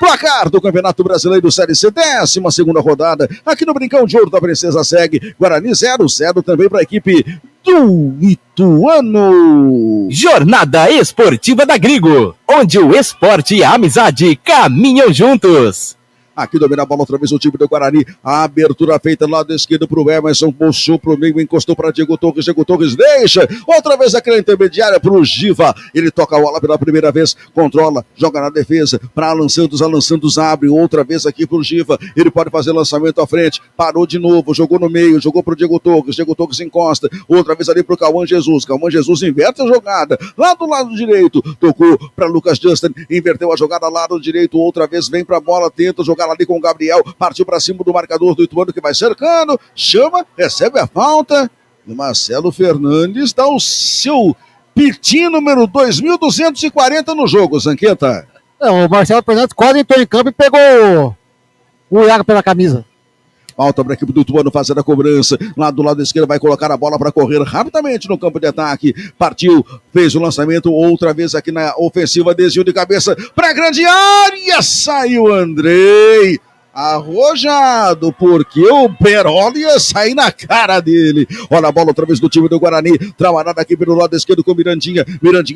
placar do Campeonato Brasileiro Série C, 12ª rodada, aqui no Brincão de Ouro da Princesa segue, Guarani 0-0 também para a equipe do Ituano. Jornada Esportiva da Grigo, onde o esporte e a amizade caminham juntos. Aqui domina a bola outra vez o time do Guarani. A abertura feita do lado esquerdo pro Emerson, puxou pro meio, encostou para Diego Torres deixa. Outra vez aquela intermediária pro Giva. Ele toca a bola pela primeira vez, controla, joga na defesa para Alan Santos abre, outra vez aqui pro Giva. Ele pode fazer lançamento à frente, parou de novo, jogou no meio, jogou pro Diego Torres encosta, outra vez ali pro Cauã Jesus inverte a jogada, lá do lado direito, tocou para Lucas Justin, inverteu a jogada lá do direito, outra vez vem pra bola, tenta jogar ali com o Gabriel, partiu para cima do marcador do Ituano que vai cercando, chama, recebe a falta, e Marcelo Fernandes dá o seu pitim número 2.240 no jogo, Zanqueta. O Marcelo Fernandes quase entrou em campo e pegou o Iago pela camisa. Falta para a equipe do Ituano fazer a cobrança. Lá do lado esquerdo vai colocar a bola para correr rapidamente no campo de ataque. Partiu, fez o lançamento outra vez aqui na ofensiva, desvio de cabeça para a grande área. Saiu Andrei. Arrojado, porque o Peroli ia sair na cara dele. Olha a bola outra vez do time do Guarani, trabalhada aqui pelo lado esquerdo com Mirandinha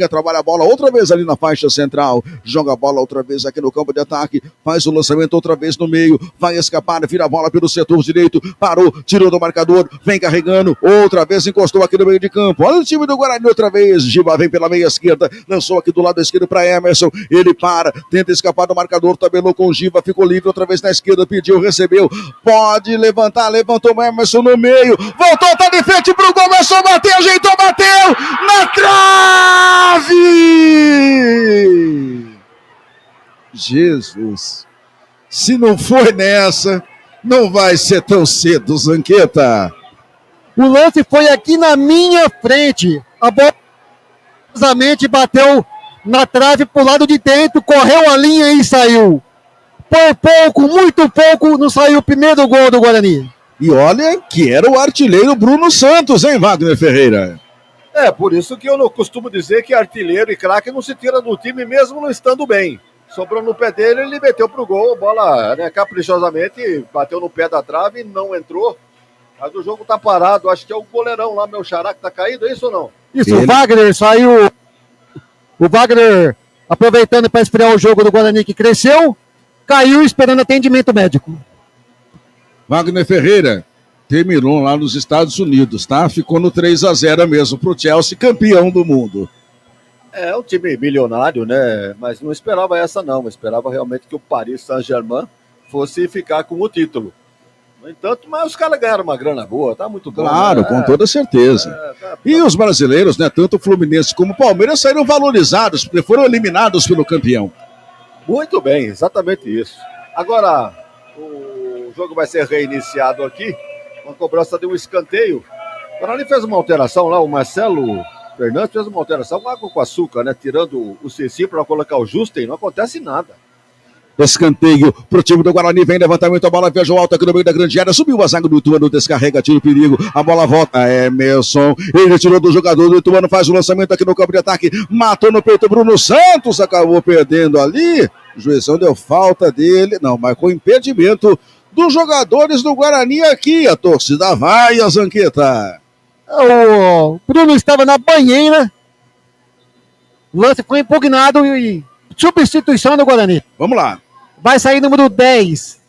trabalha a bola outra vez ali na faixa central, joga a bola outra vez aqui no campo de ataque, faz o lançamento outra vez no meio, vai escapar, vira a bola pelo setor direito, parou, tirou do marcador, vem carregando, outra vez encostou aqui no meio de campo, olha o time do Guarani outra vez, Giba vem pela meia esquerda, lançou aqui do lado esquerdo para Emerson, ele para, tenta escapar do marcador, tabelou com o Giba, ficou livre outra vez na esquerda, pediu, recebeu, pode levantar, levantou o Emerson no meio, voltou, tá de frente pro gol, Emerson bateu, ajeitou, bateu, na trave! Jesus, se não for nessa, não vai ser tão cedo, Zanqueta. O lance foi aqui na minha frente, a bola bateu na trave pro lado de dentro, correu a linha e saiu. Por pouco, muito pouco, não saiu o primeiro gol do Guarani. E olha que era o artilheiro Bruno Santos, hein, Wagner Ferreira? Por isso que eu não costumo dizer que artilheiro e craque não se tira do time mesmo não estando bem. Sobrou no pé dele, ele meteu pro gol, a bola caprichosamente bateu no pé da trave e não entrou. Mas o jogo tá parado, acho que é o goleirão lá, meu xará, que tá caído, é isso ou não? Isso, o Wagner saiu, o Wagner aproveitando para esfriar o jogo do Guarani que cresceu, caiu esperando atendimento médico. Wagner Ferreira terminou lá nos Estados Unidos, tá? Ficou no 3-0 mesmo pro Chelsea, campeão do mundo. É um time milionário, né? Mas não esperava essa não, esperava realmente que o Paris Saint-Germain fosse ficar com o título. No entanto, mas os caras ganharam uma grana boa, tá muito bom. Claro, né? Com toda certeza. E os brasileiros, né, tanto o Fluminense como o Palmeiras saíram valorizados, porque foram eliminados pelo campeão. Muito bem, exatamente isso. Agora, o jogo vai ser reiniciado aqui, uma cobrança de um escanteio. O Guarani fez uma alteração lá, o Marcelo Fernandes fez uma alteração, água com açúcar, né? Tirando o Ceci para colocar o Justen, não acontece nada. Escanteio pro time do Guarani, vem levantamento, a bola viajou alta aqui no meio da grande área, subiu a zaga do Ituano, descarrega, tira o perigo, a bola volta, Emerson, ele tirou do jogador do Ituano, faz o lançamento aqui no campo de ataque, matou no peito Bruno Santos, acabou perdendo ali, o juizão deu falta dele, não, marcou impedimento dos jogadores do Guarani aqui, a torcida vai, a Zanqueta. O Bruno estava na banheira, o lance foi impugnado e substituição do Guarani. Vamos lá. Vai sair número 10.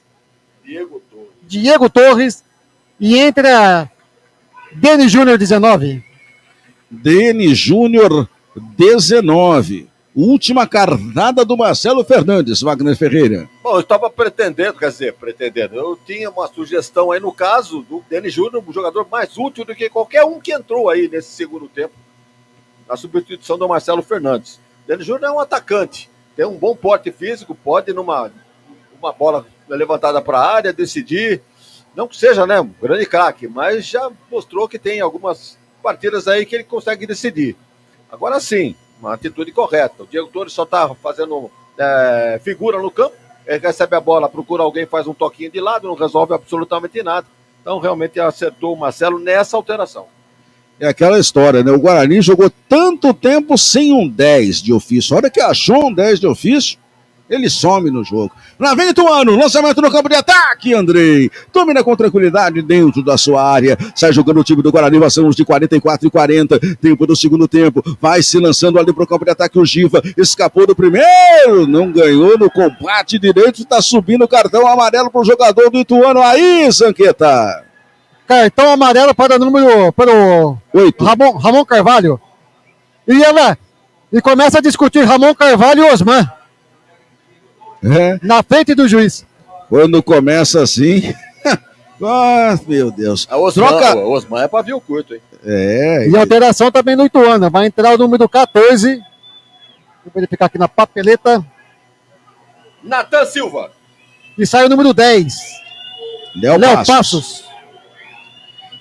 Diego Torres. E entra Denis Júnior, 19. Denis Júnior, 19. Última carnada do Marcelo Fernandes, Wagner Ferreira. Bom, eu estava pretendendo, eu tinha uma sugestão aí no caso do Denis Júnior, um jogador mais útil do que qualquer um que entrou aí nesse segundo tempo, na substituição do Marcelo Fernandes. Denis Júnior é um atacante, tem um bom porte físico, pode numa bola levantada para a área decidir, não que seja, né, um grande craque, mas já mostrou que tem algumas partidas aí que ele consegue decidir. Agora sim, uma atitude correta. O Diego Torres só está fazendo figura no campo, ele recebe a bola, procura alguém, faz um toquinho de lado, não resolve absolutamente nada. Então realmente acertou o Marcelo nessa alteração. É aquela história, né? O Guarani jogou tanto tempo sem um 10 de ofício. A hora que achou um 10 de ofício, Ele some no jogo. Lá vem Ituano, lançamento no campo de ataque, Andrei. Domina com tranquilidade dentro da sua área. Sai jogando o time do Guarani, passamos de 44 e 40. Tempo do segundo tempo. Vai se lançando ali pro campo de ataque o Giva. Escapou do primeiro, não ganhou no combate direito. Está subindo o cartão amarelo pro jogador do Ituano. Aí, Zanqueta. Cartão amarelo para o 8. Ramon Carvalho. E começa a discutir Ramon Carvalho e Osman. Na frente do juiz. Quando começa assim. Meu Deus. O Osman é pavio curto, hein? E alteração também no Ituano. Vai entrar o número 14. Vou verificar aqui na papeleta. Natan Silva. E sai o número 10. Léo Passos.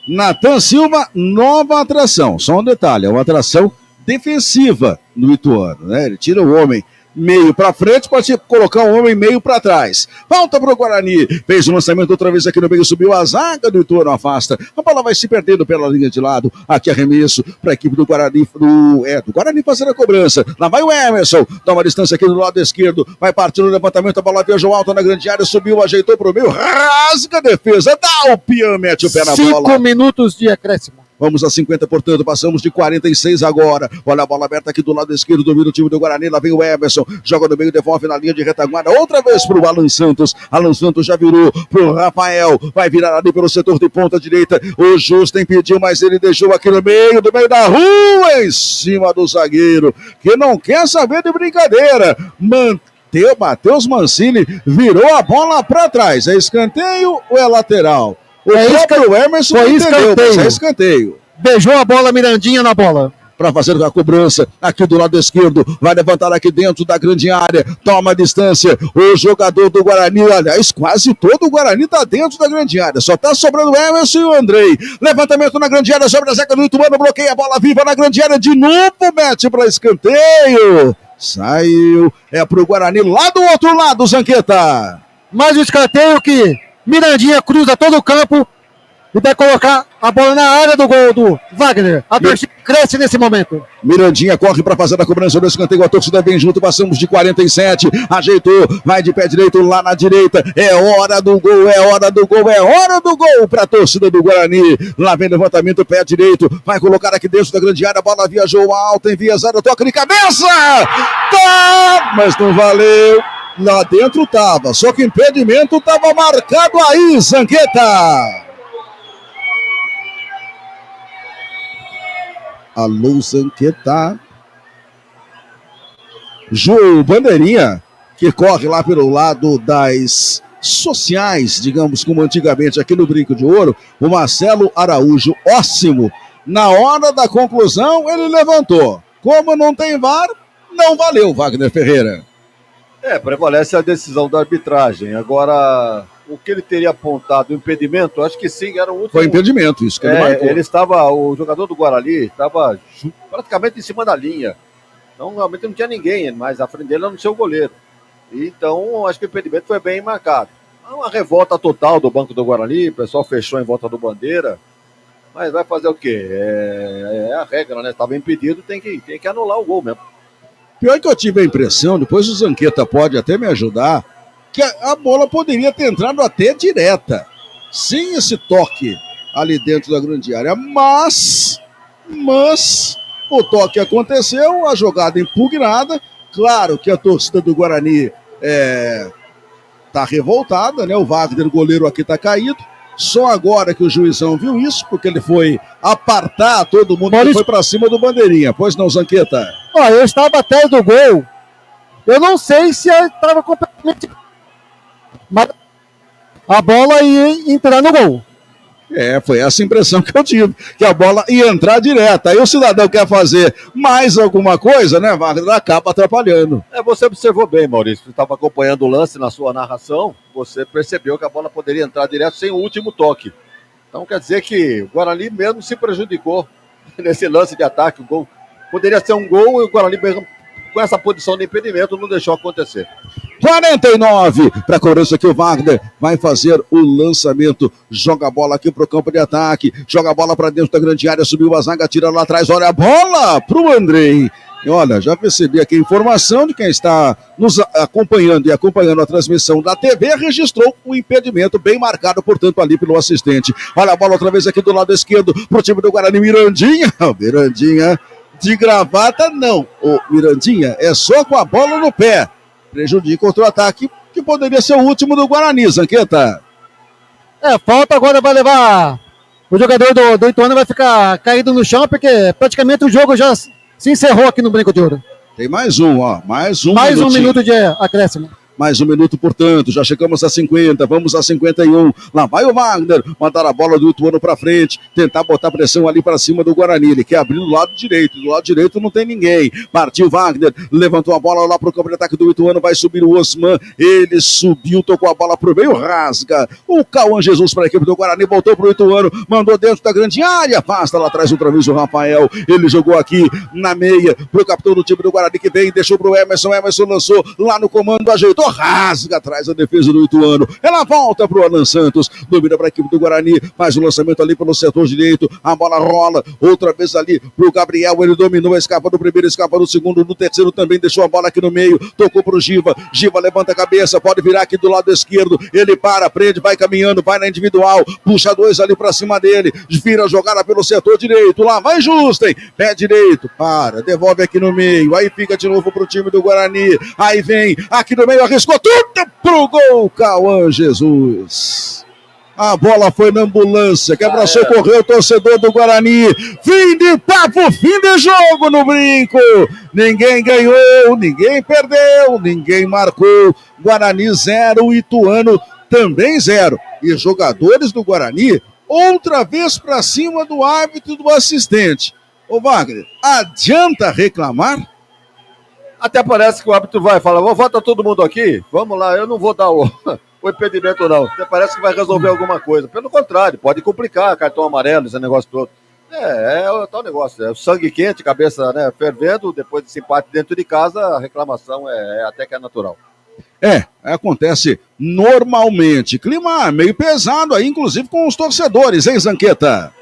Natan Silva, nova atração. Só um detalhe, é uma atração defensiva no Ituano, né? Ele tira o homem meio para frente, pode colocar um homem meio para trás. Falta pro Guarani. Fez o lançamento outra vez aqui no meio, subiu a zaga do Ituano, afasta. A bola vai se perdendo pela linha de lado. Aqui arremesso para a equipe do Guarani, do Guarani fazer a cobrança. Lá vai o Emerson, dá uma distância aqui do lado esquerdo, vai partir no levantamento, a bola viajou alta na grande área, subiu, ajeitou pro meio, rasga a defesa, dá o pião, mete o pé na bola. 5 minutos de acréscimo. Vamos a 50, portanto, passamos de 46 agora. Olha a bola aberta aqui do lado esquerdo, domina o time do Guarani, lá vem o Emerson, joga no meio, devolve na linha de retaguarda, outra vez pro Alan Santos. Alan Santos já virou pro Rafael, vai virar ali pelo setor de ponta direita. O Justo impediu, mas ele deixou aqui no meio, do meio da rua, em cima do zagueiro, que não quer saber de brincadeira. Matheus Mancini virou a bola para trás. É escanteio ou é lateral? O próprio Emerson foi entendeu, mas é escanteio. Beijou a bola, Mirandinha na bola. Para fazer a cobrança aqui do lado esquerdo, vai levantar aqui dentro da grande área, toma a distância, o jogador do Guarani, aliás, quase todo o Guarani está dentro da grande área, só está sobrando o Emerson e o Andrei. Levantamento na grande área, sobre a zaga do Ituano, bloqueia a bola viva na grande área, de novo mete para escanteio. Saiu, é pro Guarani lá do outro lado, Zanqueta. Mais um escanteio que Mirandinha cruza todo o campo e vai colocar a bola na área do gol do Wagner. A torcida cresce nesse momento. Mirandinha corre para fazer a cobrança do escanteio, a torcida vem junto, passamos de 47, ajeitou, vai de pé direito lá na direita, é hora do gol, é hora do gol, é hora do gol para a torcida do Guarani. Lá vem levantamento, pé direito, vai colocar aqui dentro da grande área, a bola viajou alta, enviesada, toca de cabeça, tá, mas não valeu. Lá dentro tava, só que o impedimento tava marcado aí, Zanqueta. Alô, Zanqueta. João Bandeirinha, que corre lá pelo lado das sociais, digamos como antigamente aqui no Brinco de Ouro, o Marcelo Araújo Óssimo. Na hora da conclusão, ele levantou. Como não tem VAR, não valeu, Wagner Ferreira. Prevalece a decisão da arbitragem. Agora, o que ele teria apontado, o impedimento, acho que sim, era o último. Foi impedimento, isso que ele marcou. Ele estava, o jogador do Guarani estava praticamente em cima da linha. Então, realmente não tinha ninguém, mas à frente dele não tinha o goleiro. Então, acho que o impedimento foi bem marcado. Uma revolta total do banco do Guarani, o pessoal fechou em volta do Bandeira. Mas vai fazer o quê? É a regra, né? Estava impedido, tem que anular o gol mesmo. Pior que eu tive a impressão, depois o Zanqueta pode até me ajudar, que a bola poderia ter entrado até direta, sem esse toque ali dentro da grande área. Mas o toque aconteceu, a jogada impugnada. Claro que a torcida do Guarani tá revoltada, né? O Wagner, o goleiro aqui, tá caído. Só agora que o juizão viu isso, porque ele foi apartar todo mundo que foi pra cima do Bandeirinha. Pois não, Zanqueta? Eu estava atrás do gol. Eu não sei se estava completamente... Mas a bola ia entrar no gol. Foi essa impressão que eu tive, que a bola ia entrar direta. Aí o cidadão quer fazer mais alguma coisa, né, Wagner? Acaba atrapalhando. Você observou bem, Maurício. Você estava acompanhando o lance na sua narração, você percebeu que a bola poderia entrar direto sem o último toque. Então quer dizer que o Guarani mesmo se prejudicou nesse lance de ataque. O gol poderia ser um gol e o Guarani mesmo, com essa posição de impedimento, não deixou acontecer. 49. Para a cobrança aqui o Wagner vai fazer o lançamento. Joga a bola aqui pro campo de ataque. Joga a bola para dentro da grande área. Subiu a zaga, tira lá atrás. Olha a bola pro Andrei. E olha, já percebi aqui a informação de quem está nos acompanhando e acompanhando a transmissão da TV, registrou o impedimento bem marcado, portanto, ali pelo assistente. Olha a bola outra vez aqui do lado esquerdo, pro time do Guarani, Mirandinha. Mirandinha de gravata, não. O Mirandinha é só com a bola no pé. Prejudica outro ataque, que poderia ser o último do Guarani, Zanqueta. Falta agora vai levar... O jogador do Ituano vai ficar caído no chão, porque praticamente o jogo já se encerrou aqui no Brinco de Ouro. Tem mais um, ó. Mais um minuto de acréscimo. Mais um minuto, portanto, já chegamos a 50, vamos a 51, lá vai o Wagner, mandar a bola do Ituano pra frente, tentar botar pressão ali pra cima do Guarani, ele quer abrir do lado direito não tem ninguém, partiu Wagner, levantou a bola lá pro campo de ataque do Ituano, vai subir o Osman, ele subiu, tocou a bola pro meio, rasga, o Cauã Jesus para a equipe do Guarani, voltou pro Ituano, mandou dentro da grande área, afasta lá atrás outra vez o Rafael, ele jogou aqui na meia, pro capitão do time do Guarani que vem, deixou pro Emerson lançou lá no comando, ajeitou, rasga atrás a defesa do Ituano, ela volta pro Alan Santos, domina para a equipe do Guarani, faz o lançamento ali pelo setor direito, a bola rola, outra vez ali pro Gabriel, ele dominou, escapa do primeiro, escapa do segundo, no terceiro também, deixou a bola aqui no meio, tocou pro Giva levanta a cabeça, pode virar aqui do lado esquerdo, ele para, prende, vai caminhando, vai na individual, puxa dois ali pra cima dele, vira a jogada pelo setor direito, lá vai Justen, pé direito, para, devolve aqui no meio, aí fica de novo pro time do Guarani, aí vem, aqui no meio, arriscou tudo pro gol, Cauã Jesus. A bola foi na ambulância, que é para socorrer o torcedor do Guarani. Fim de papo, fim de jogo no Brinco. Ninguém ganhou, ninguém perdeu, ninguém marcou. Guarani 0, Ituano também 0. E jogadores do Guarani, outra vez para cima do árbitro e do assistente. Ô Wagner, adianta reclamar? Até parece que o árbitro vai falar, volta todo mundo aqui, vamos lá, eu não vou dar o impedimento não. Até parece que vai resolver alguma coisa. Pelo contrário, pode complicar, cartão amarelo, esse negócio todo. É tal negócio, é o sangue quente, cabeça, né, fervendo, depois desse empate dentro de casa, a reclamação até que é natural. Acontece normalmente. Clima meio pesado aí, inclusive com os torcedores, hein, Zanqueta?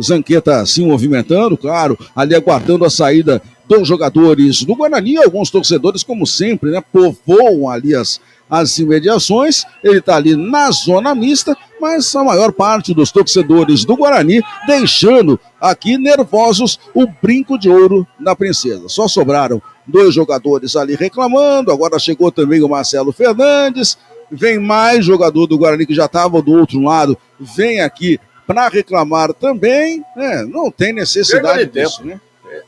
Zanqueta se movimentando, claro, ali aguardando a saída dos jogadores do Guarani. Alguns torcedores, como sempre, né, povoam ali as imediações. Ele está ali na zona mista, mas a maior parte dos torcedores do Guarani deixando aqui nervosos o Brinco de Ouro da Princesa. Só sobraram 2 jogadores ali reclamando, agora chegou também o Marcelo Fernandes, vem mais jogador do Guarani que já estava do outro lado, vem aqui para reclamar também, né? Não tem necessidade disso, né?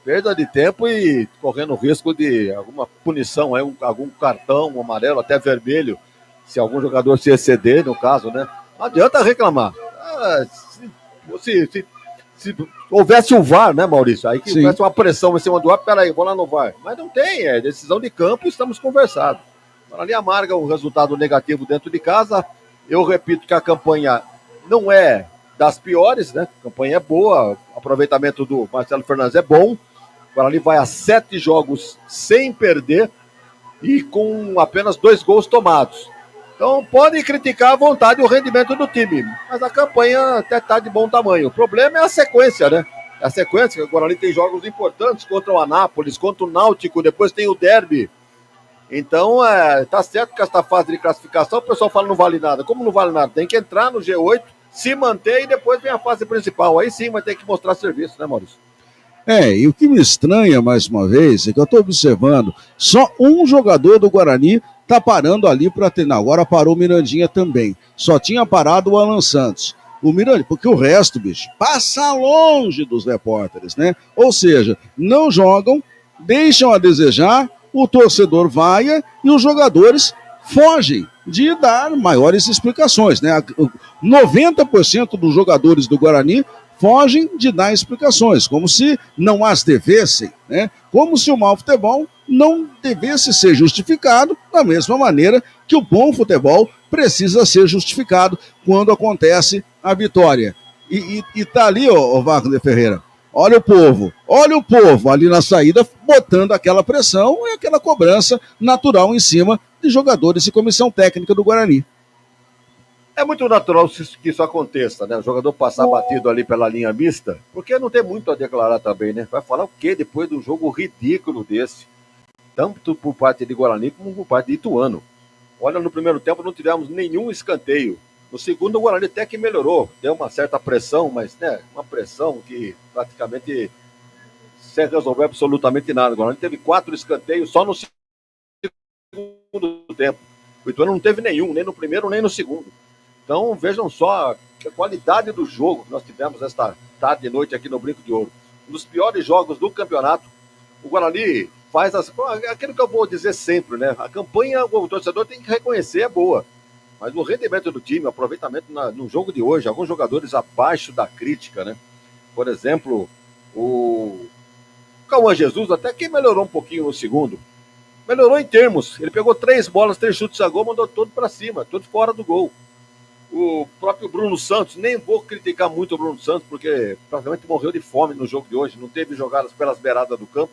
Perda de tempo e correndo risco de alguma punição, algum cartão amarelo, até vermelho, se algum jogador se exceder, no caso, né? Não adianta reclamar. Se houvesse um VAR, né, Maurício? Aí que houvesse uma pressão em cima do árbitro, peraí, vou lá no VAR. Mas não tem, é decisão de campo e estamos conversados. Ali amarga um resultado negativo dentro de casa. Eu repito que a campanha não é das piores, né? A campanha é boa, o aproveitamento do Marcelo Fernandes é bom. Agora ele vai a 7 jogos sem perder e com apenas 2 gols tomados. Então pode criticar à vontade o rendimento do time, mas a campanha até está de bom tamanho. O problema é a sequência, né? A sequência, agora ali tem jogos importantes contra o Anápolis, contra o Náutico, depois tem o Derby. Então, tá certo que esta fase de classificação, o pessoal fala não vale nada. Como não vale nada? Tem que entrar no G8, se manter e depois vem a fase principal. Aí sim vai ter que mostrar serviço, né, Maurício? E o que me estranha, mais uma vez, é que eu estou observando, só um jogador do Guarani está parando ali para treinar. Agora parou o Mirandinha também. Só tinha parado o Alan Santos. O Mirandinha, porque o resto, bicho, passa longe dos repórteres, né? Ou seja, não jogam, deixam a desejar, o torcedor vaia e os jogadores fogem de dar maiores explicações, né? 90% dos jogadores do Guarani fogem de dar explicações, como se não as devessem, né? Como se o mau futebol não devesse ser justificado da mesma maneira que o bom futebol precisa ser justificado quando acontece a vitória. E tá ali, ó, Wagner Ferreira, Olha o povo ali na saída, botando aquela pressão e aquela cobrança natural em cima de jogadores e comissão técnica do Guarani. É muito natural que isso aconteça, né? O jogador passar batido ali pela linha mista, porque não tem muito a declarar também, né? Vai falar o quê depois de um jogo ridículo desse? Tanto por parte de Guarani como por parte de Ituano. Olha, no primeiro tempo não tivemos nenhum escanteio. No segundo, o Guarani até que melhorou. Deu uma certa pressão, mas né, uma pressão que praticamente sem resolver absolutamente nada. O Guarani teve 4 escanteios só no segundo tempo. O Ituano não teve nenhum, nem no primeiro, nem no segundo. Então, vejam só a qualidade do jogo que nós tivemos esta tarde e noite aqui no Brinco de Ouro. Um dos piores jogos do campeonato. O Guarani faz aquilo que eu vou dizer sempre, né? A campanha, o torcedor tem que reconhecer, é boa. Mas o rendimento do time, o aproveitamento no jogo de hoje, alguns jogadores abaixo da crítica, né? Por exemplo, o Cauã Jesus até que melhorou um pouquinho no segundo. Melhorou em termos. Ele pegou 3 bolas, 3 chutes a gol, mandou todo para cima, todo fora do gol. O próprio Bruno Santos, nem vou criticar muito o Bruno Santos, porque praticamente morreu de fome no jogo de hoje, não teve jogadas pelas beiradas do campo.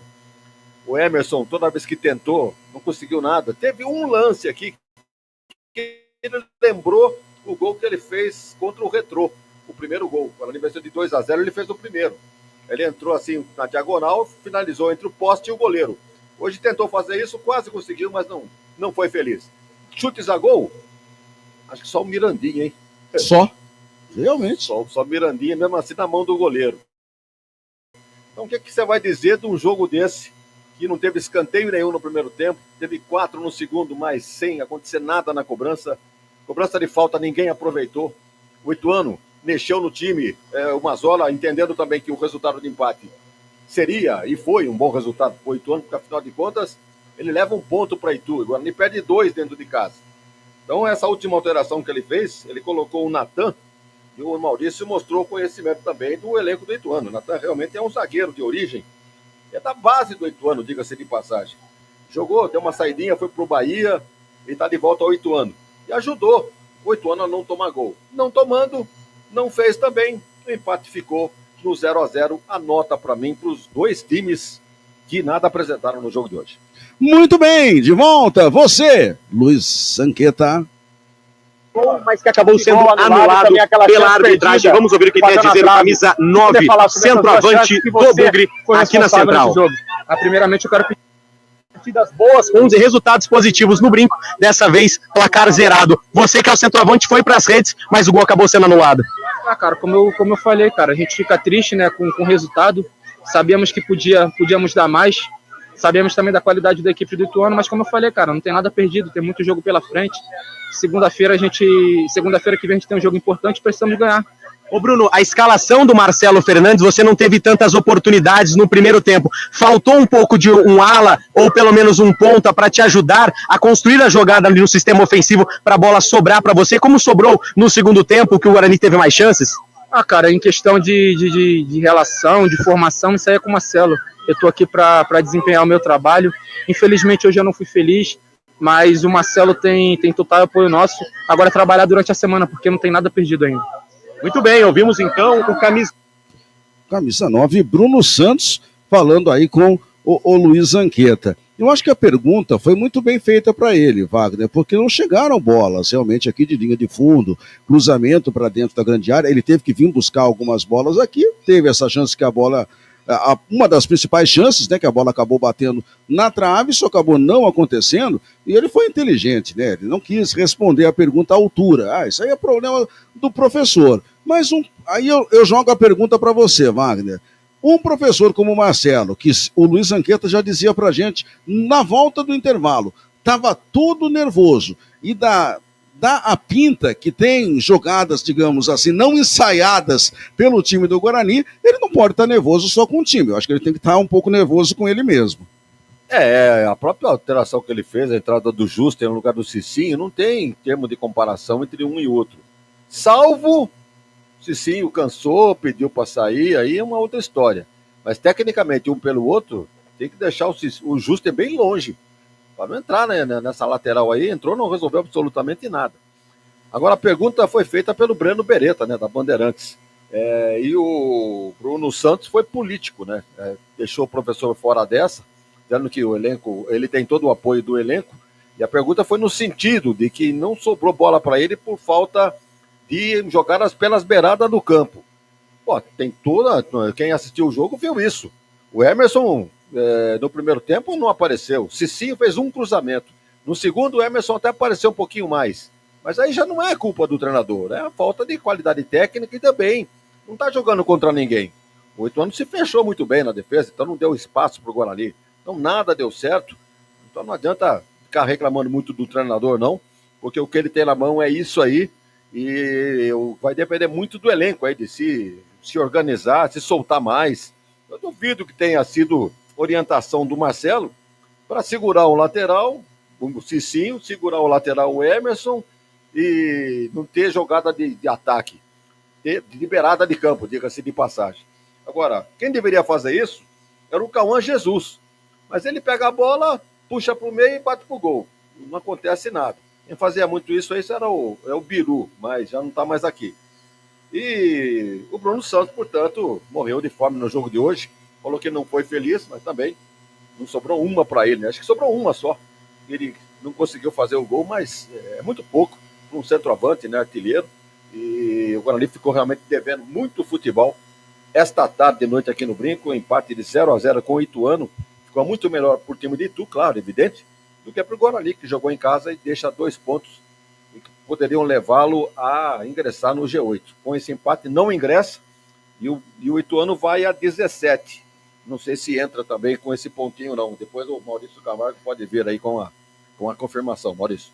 O Emerson, toda vez que tentou, não conseguiu nada. Teve um lance aqui que ele lembrou o gol que ele fez contra o Retrô, o primeiro gol. Quando ele venceu de 2-0, ele fez o primeiro. Ele entrou assim na diagonal, finalizou entre o poste e o goleiro. Hoje tentou fazer isso, quase conseguiu, mas não foi feliz. Chutes a gol? Acho que só o Mirandinha, hein? Só? Realmente. Só Mirandinha, mesmo assim, na mão do goleiro. Então, o que você vai dizer de um jogo desse, que não teve escanteio nenhum no primeiro tempo, teve 4 no segundo, mas sem acontecer nada na cobrança. Cobrança de falta, ninguém aproveitou. O Ituano mexeu no time, o Mazola, entendendo também que o resultado de empate seria, e foi um bom resultado para o Ituano, porque afinal de contas, ele leva 1 ponto para Itu, agora ele perde 2 dentro de casa. Então, essa última alteração que ele fez, ele colocou o Natan, e o Maurício mostrou conhecimento também do elenco do Ituano. O Natan realmente é um zagueiro de origem, é da base do Ituano, diga-se de passagem. Jogou, deu uma saidinha, foi pro Bahia e está de volta ao Ituano. E ajudou o Ituano a não tomar gol. Não tomando, não fez também. O empate ficou no 0-0. A nota para mim, para os 2 times que nada apresentaram no jogo de hoje. Muito bem, de volta, você, Luiz Sanqueta. Mas que acabou sendo anulado pela arbitragem. Vamos ouvir o que tem a dizer o camisa 9, centroavante do Bugre, aqui na Central. Primeiramente, eu quero pedir partidas boas, com resultados positivos no Brinco, dessa vez placar zerado. Você que é o centroavante foi para as redes, mas o gol acabou sendo anulado. Cara, como eu falei, cara, a gente fica triste, né, com o resultado. Sabíamos que podíamos dar mais. Sabemos também da qualidade da equipe do Ituano, mas como eu falei, cara, não tem nada perdido, tem muito jogo pela frente. Segunda-feira que vem a gente tem um jogo importante, precisamos ganhar. Ô Bruno, a escalação do Marcelo Fernandes, você não teve tantas oportunidades no primeiro tempo. Faltou um pouco de um ala, ou pelo menos um ponta, para te ajudar a construir a jogada ali no sistema ofensivo, para a bola sobrar para você, como sobrou no segundo tempo, que o Guarani teve mais chances? Cara, em questão de relação, de formação, isso aí é com o Marcelo. Eu estou aqui para desempenhar o meu trabalho. Infelizmente, hoje eu não fui feliz, mas o Marcelo tem total apoio nosso. Agora é trabalhar durante a semana, porque não tem nada perdido ainda. Muito bem, ouvimos então o Camisa 9, Bruno Santos, falando aí com o Luiz Zanqueta. Eu acho que a pergunta foi muito bem feita para ele, Wagner, porque não chegaram bolas realmente aqui de linha de fundo, cruzamento para dentro da grande área. Ele teve que vir buscar algumas bolas aqui, teve essa chance que a bola... uma das principais chances, né, que a bola acabou batendo na trave, isso acabou não acontecendo, e ele foi inteligente, né, ele não quis responder a pergunta à altura. Isso aí é problema do professor. Mas aí eu jogo a pergunta para você, Wagner. Um professor como o Marcelo, que o Luiz Zanqueta já dizia pra gente, na volta do intervalo, estava todo nervoso, e dá a pinta que tem jogadas, digamos assim, não ensaiadas pelo time do Guarani, ele não pode estar nervoso só com o time. Eu acho que ele tem que estar um pouco nervoso com ele mesmo. A própria alteração que ele fez, a entrada do Justo no lugar do Cicinho, não tem termo de comparação entre um e outro. Salvo Cicinho cansou, pediu para sair, aí é uma outra história. Mas tecnicamente, um pelo outro, tem que deixar o Justo bem longe. Para não entrar, né, nessa lateral aí, entrou, não resolveu absolutamente nada. Agora a pergunta foi feita pelo Breno Beretta, né, da Bandeirantes. E o Bruno Santos foi político, né? Deixou o professor fora dessa, dizendo que o elenco, ele tem todo o apoio do elenco, e a pergunta foi no sentido de que não sobrou bola para ele por falta de jogar pelas beiradas do campo. Pô, tem toda. Quem assistiu o jogo viu isso. O Emerson, no primeiro tempo, não apareceu. O Cicinho fez um cruzamento. No segundo, o Emerson até apareceu um pouquinho mais. Mas aí já não é culpa do treinador, é a falta de qualidade técnica e também não está jogando contra ninguém. O Ituano se fechou muito bem na defesa, então não deu espaço para o Guarani. Então nada deu certo. Então não adianta ficar reclamando muito do treinador, não, porque o que ele tem na mão é isso aí. E vai depender muito do elenco aí, de se organizar, se soltar mais. Eu duvido que tenha sido orientação do Marcelo para segurar o lateral, o Cicinho, segurar o lateral, o Emerson, e não ter jogada de ataque, ter liberada de campo, diga-se de passagem. Agora, quem deveria fazer isso era o Cauã Jesus. Mas ele pega a bola, puxa para o meio e bate para o gol. Não acontece nada. Quem fazia muito isso aí era o Biru, mas já não está mais aqui. E o Bruno Santos, portanto, morreu de fome no jogo de hoje. Falou que não foi feliz, mas também não sobrou uma para ele, né? Acho que sobrou uma só. Ele não conseguiu fazer o gol, mas é muito pouco para um centroavante, né, artilheiro. E o Guarani ficou realmente devendo muito futebol. Esta tarde de noite aqui no Brinco, empate de 0-0 com o Ituano. Ficou muito melhor por time de Itu, claro, evidente, do que para o Guarani, que jogou em casa e deixa 2 pontos e que poderiam levá-lo a ingressar no G8. Com esse empate não ingressa e o Ituano vai a 17. Não sei se entra também com esse pontinho não. Depois o Maurício Camargo pode vir aí com a confirmação. Maurício.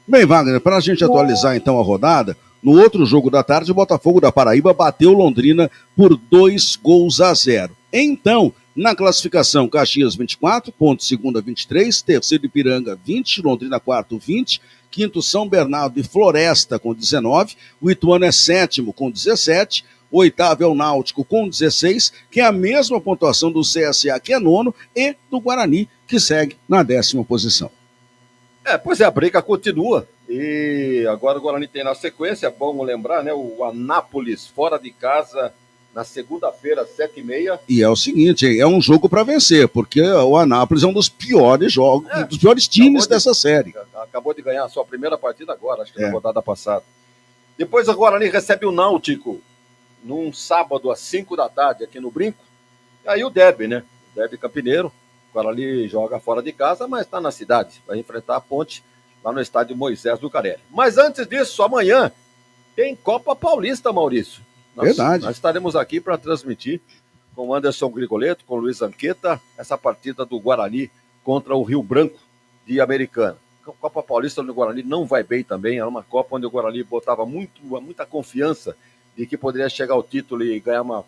Bem, Wagner, para a gente atualizar então a rodada, no outro jogo da tarde, o Botafogo da Paraíba bateu Londrina por 2-0. Então, na classificação, Caxias 24, Ponte Segunda 23, terceiro Ipiranga 20, Londrina quarto 20, quinto São Bernardo e Floresta com 19, o Ituano é sétimo com 17, oitavo é o Náutico com 16, que é a mesma pontuação do CSA, que é nono, e do Guarani, que segue na 10ª posição. Pois é, a briga continua. E agora o Guarani tem na sequência, é bom lembrar, né? O Anápolis fora de casa na segunda-feira, 7h30. E é o seguinte, é um jogo para vencer, porque o Anápolis é um dos piores jogos, um dos piores times dessa série. Acabou de ganhar a sua primeira partida agora, acho que na rodada passada. Depois o Guarani recebe o Náutico num sábado às 5 da tarde aqui no Brinco. E aí o derby, né? O derby campineiro. O Guarani joga fora de casa, mas está na cidade. Vai enfrentar a Ponte lá no estádio Moisés Lucarelli. Mas antes disso, amanhã tem Copa Paulista, Maurício. Verdade. Nós estaremos aqui para transmitir com o Anderson Grigoletto, com o Luiz Anqueta, essa partida do Guarani contra o Rio Branco de Americana. A Copa Paulista no Guarani não vai bem também. Era uma Copa onde o Guarani botava muita confiança de que poderia chegar ao título e ganhar uma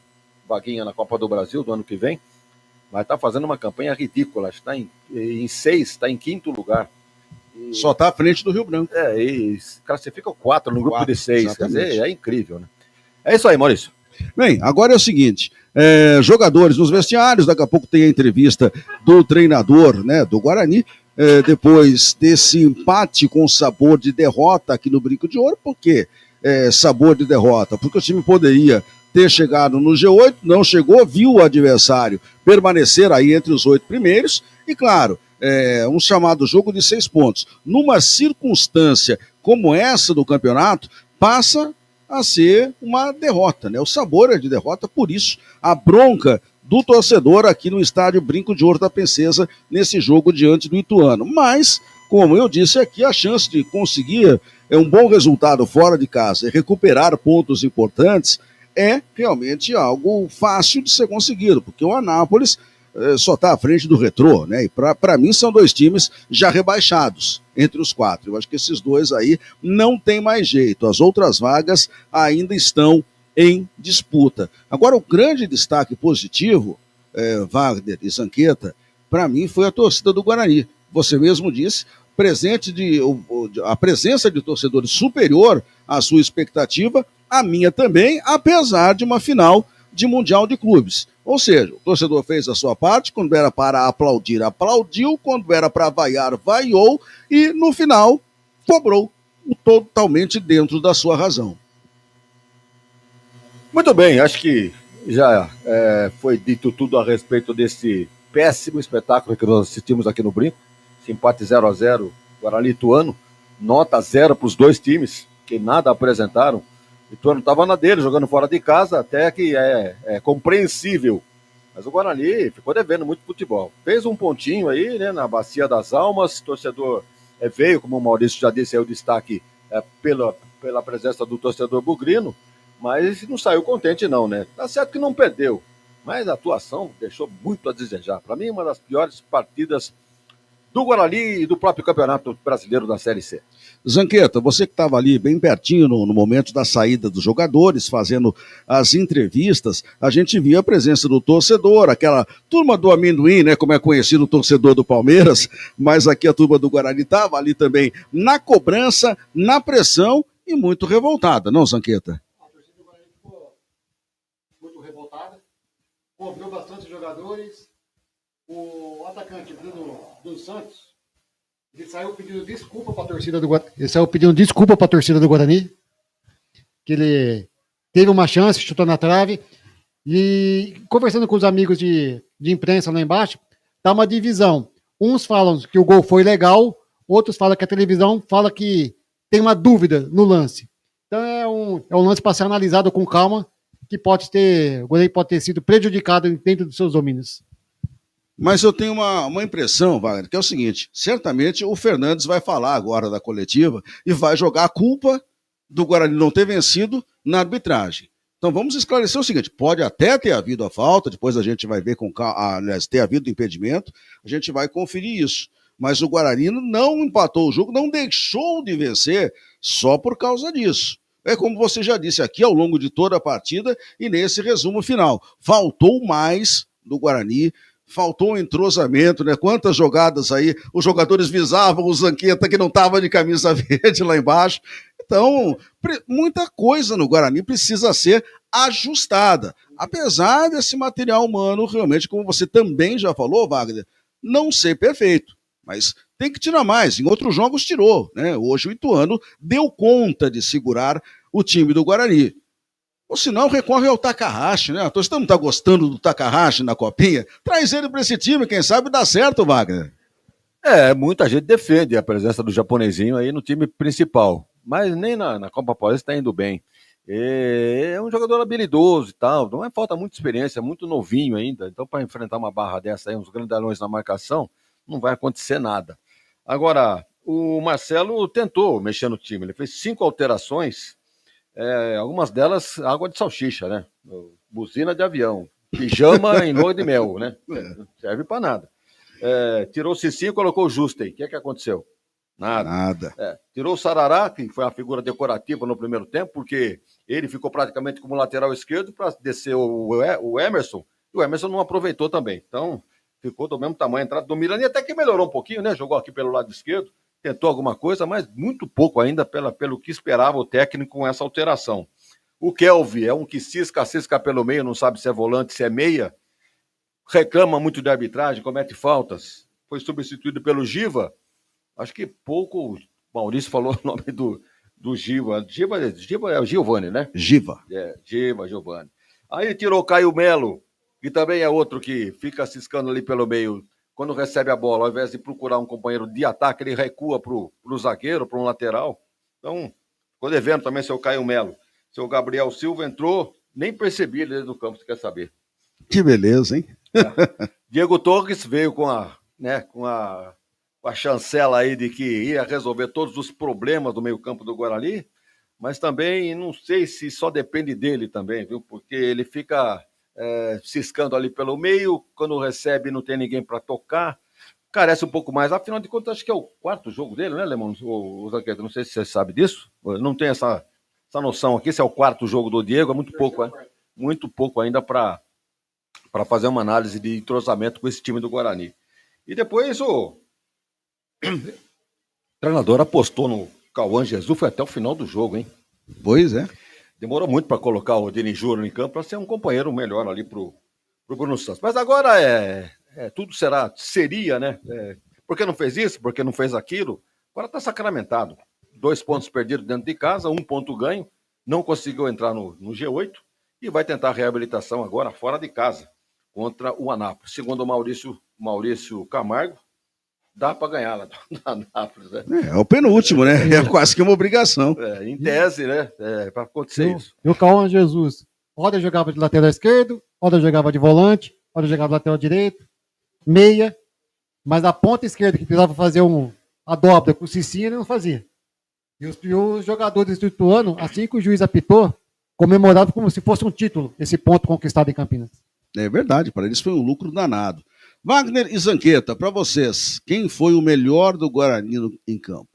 vaguinha na Copa do Brasil do ano que vem. Mas está fazendo uma campanha ridícula. Está em 6, está em 5º lugar. Só está à frente do Rio Branco. E classifica 4 no grupo de 6. Quer dizer, é incrível, né? É isso aí, Maurício. Bem, agora é o seguinte, jogadores nos vestiários, daqui a pouco tem a entrevista do treinador, né, do Guarani, depois desse empate com sabor de derrota aqui no Brinco de Ouro. Por quê sabor de derrota? Porque o time poderia ter chegado no G8, não chegou, viu o adversário permanecer aí entre os 8 primeiros, e claro, um chamado jogo de 6 pontos. Numa circunstância como essa do campeonato, passa a ser uma derrota, né? O sabor é de derrota, por isso a bronca do torcedor aqui no estádio Brinco de Ouro da Princesa nesse jogo diante do Ituano. Mas, como eu disse aqui, a chance de conseguir um bom resultado fora de casa e recuperar pontos importantes é realmente algo fácil de ser conseguido, porque o Anápolis só está à frente do Retrô, né? E para mim são 2 times já rebaixados entre os 4. Eu acho que esses 2 aí não tem mais jeito. As outras vagas ainda estão em disputa. Agora, o grande destaque positivo, Wagner e Zanqueta, para mim foi a torcida do Guarani. Você mesmo disse, a presença de torcedores superior à sua expectativa, a minha também, apesar de uma final de Mundial de Clubes. Ou seja, o torcedor fez a sua parte, quando era para aplaudir, aplaudiu, quando era para vaiar, vaiou, e no final cobrou totalmente dentro da sua razão. Muito bem, acho que já foi dito tudo a respeito desse péssimo espetáculo que nós assistimos aqui no Brinco. Esse empate 0-0, Guarani e Ituano, nota 0 para os dois times, que nada apresentaram. O Ituano estava na dele, jogando fora de casa, até que é compreensível. Mas o Guarani ficou devendo muito futebol. Fez um pontinho aí, né, na Bacia das Almas, torcedor veio, como o Maurício já disse, aí o destaque pela presença do torcedor bugrino, mas não saiu contente não, né? Tá certo que não perdeu, mas a atuação deixou muito a desejar. Para mim, uma das piores partidas do Guarani e do próprio Campeonato Brasileiro da Série C. Zanqueta, você que estava ali bem pertinho no momento da saída dos jogadores, fazendo as entrevistas, a gente via a presença do torcedor, aquela turma do amendoim, né, como é conhecido o torcedor do Palmeiras, mas aqui a turma do Guarani estava ali também na cobrança, na pressão e muito revoltada, não, Zanqueta? A torcida do Guarani ficou muito revoltada, cobrou bastante jogadores, o atacante Bruno dos Santos, ele saiu pedindo desculpa para a torcida do Guarani. Ele saiu pedindo desculpa para a torcida do Guarani. Que ele teve uma chance, chutou na trave. E conversando com os amigos de imprensa lá embaixo, tá uma divisão. Uns falam que o gol foi legal, outros falam que a televisão fala que tem uma dúvida no lance. Então é um lance para ser analisado com calma, que o Guarani pode ter sido prejudicado dentro dos seus domínios. Mas eu tenho uma impressão, Wagner, que é o seguinte, certamente o Fernandes vai falar agora da coletiva e vai jogar a culpa do Guarani não ter vencido na arbitragem. Então vamos esclarecer o seguinte, pode até ter havido a falta, depois a gente vai ver aliás, ter havido impedimento, a gente vai conferir isso. Mas o Guarani não empatou o jogo, não deixou de vencer só por causa disso. É como você já disse aqui ao longo de toda a partida e nesse resumo final. Faltou mais do Guarani, faltou um entrosamento, né? Quantas jogadas aí, os jogadores visavam o Zanqueta que não estava de camisa verde lá embaixo. Então, muita coisa no Guarani precisa ser ajustada. Apesar desse material humano, realmente, como você também já falou, Wagner, não ser perfeito. Mas tem que tirar mais. Em outros jogos tirou, né? Hoje o Ituano deu conta de segurar o time do Guarani. Ou senão recorre ao Takahashi, né? A torcida não está gostando do Takahashi na copinha. Traz ele para esse time, quem sabe dá certo, Wagner. Muita gente defende a presença do japonesinho aí no time principal. Mas nem na Copa Paulista está indo bem. É um jogador habilidoso e tal. Não é falta muita experiência, muito novinho ainda. Então, para enfrentar uma barra dessa aí, uns grandalhões na marcação, não vai acontecer nada. Agora, o Marcelo tentou mexer no time. Ele fez 5 alterações. Algumas delas água de salsicha, né? Buzina de avião, pijama em lua de mel, né? Não serve para nada. Tirou o Cicinho e colocou o Justen. O que aconteceu? Nada. Tirou o Sarará, que foi uma figura decorativa no primeiro tempo, porque ele ficou praticamente como lateral esquerdo para descer o Emerson, e o Emerson não aproveitou também. Então, ficou do mesmo tamanho a entrada do Miranda, e até que melhorou um pouquinho, né? Jogou aqui pelo lado esquerdo, tentou alguma coisa, mas muito pouco ainda pelo que esperava o técnico com essa alteração. O Kelvin é um que cisca pelo meio, não sabe se é volante, se é meia, reclama muito de arbitragem, comete faltas, foi substituído pelo Giva. Acho que pouco, o Maurício falou o nome do Giva. Giva é o Giovani, né? Giva, Giovani. Aí tirou o Caio Melo, que também é outro que fica ciscando ali pelo meio. Quando recebe a bola, ao invés de procurar um companheiro de ataque, ele recua pro zagueiro, para um lateral. Então, ficou devendo também seu Caio Melo. Seu Gabriel Silva entrou, nem percebi ele dentro do campo, você quer saber. Que beleza, hein? Diego Torres veio com a chancela aí de que ia resolver todos os problemas do meio-campo do Guarani, mas também não sei se só depende dele também, viu? Porque ele fica ciscando ali pelo meio, quando recebe não tem ninguém para tocar, carece um pouco mais. Afinal de contas, acho que é o 4º jogo dele, né, Lemão? O Zanqueta, não sei se você sabe disso, não tem essa noção aqui, se é o 4º jogo do Diego, é muito pouco ainda para fazer uma análise de entrosamento com esse time do Guarani. E depois o treinador apostou no Cauã Jesus, foi até o final do jogo, hein? Pois é. Demorou muito para colocar o Denis Júnior em campo para ser um companheiro melhor ali pro Bruno Santos. Mas agora tudo seria, né? Por que não fez isso? Por que não fez aquilo? Agora está sacramentado. 2 pontos perdidos dentro de casa, 1 ponto ganho. Não conseguiu entrar no G8. e vai tentar a reabilitação agora fora de casa, contra o Anápolis. Segundo o Maurício Camargo, dá para ganhar lá do Anápolis, né? É o penúltimo, né? É quase que uma obrigação. Em tese, né? Para acontecer isso. E o Cauã Jesus, Roda jogava de lateral esquerdo, Roda jogava de volante, Roda jogava de lateral direito, meia, mas a ponta esquerda que precisava fazer a dobra com o Cicinho, ele não fazia. E os jogadores do Ituano, assim que o juiz apitou, comemoravam como se fosse um título, esse ponto conquistado em Campinas. É verdade, para eles foi um lucro danado. Wagner e Zanqueta, para vocês, quem foi o melhor do Guarani em campo?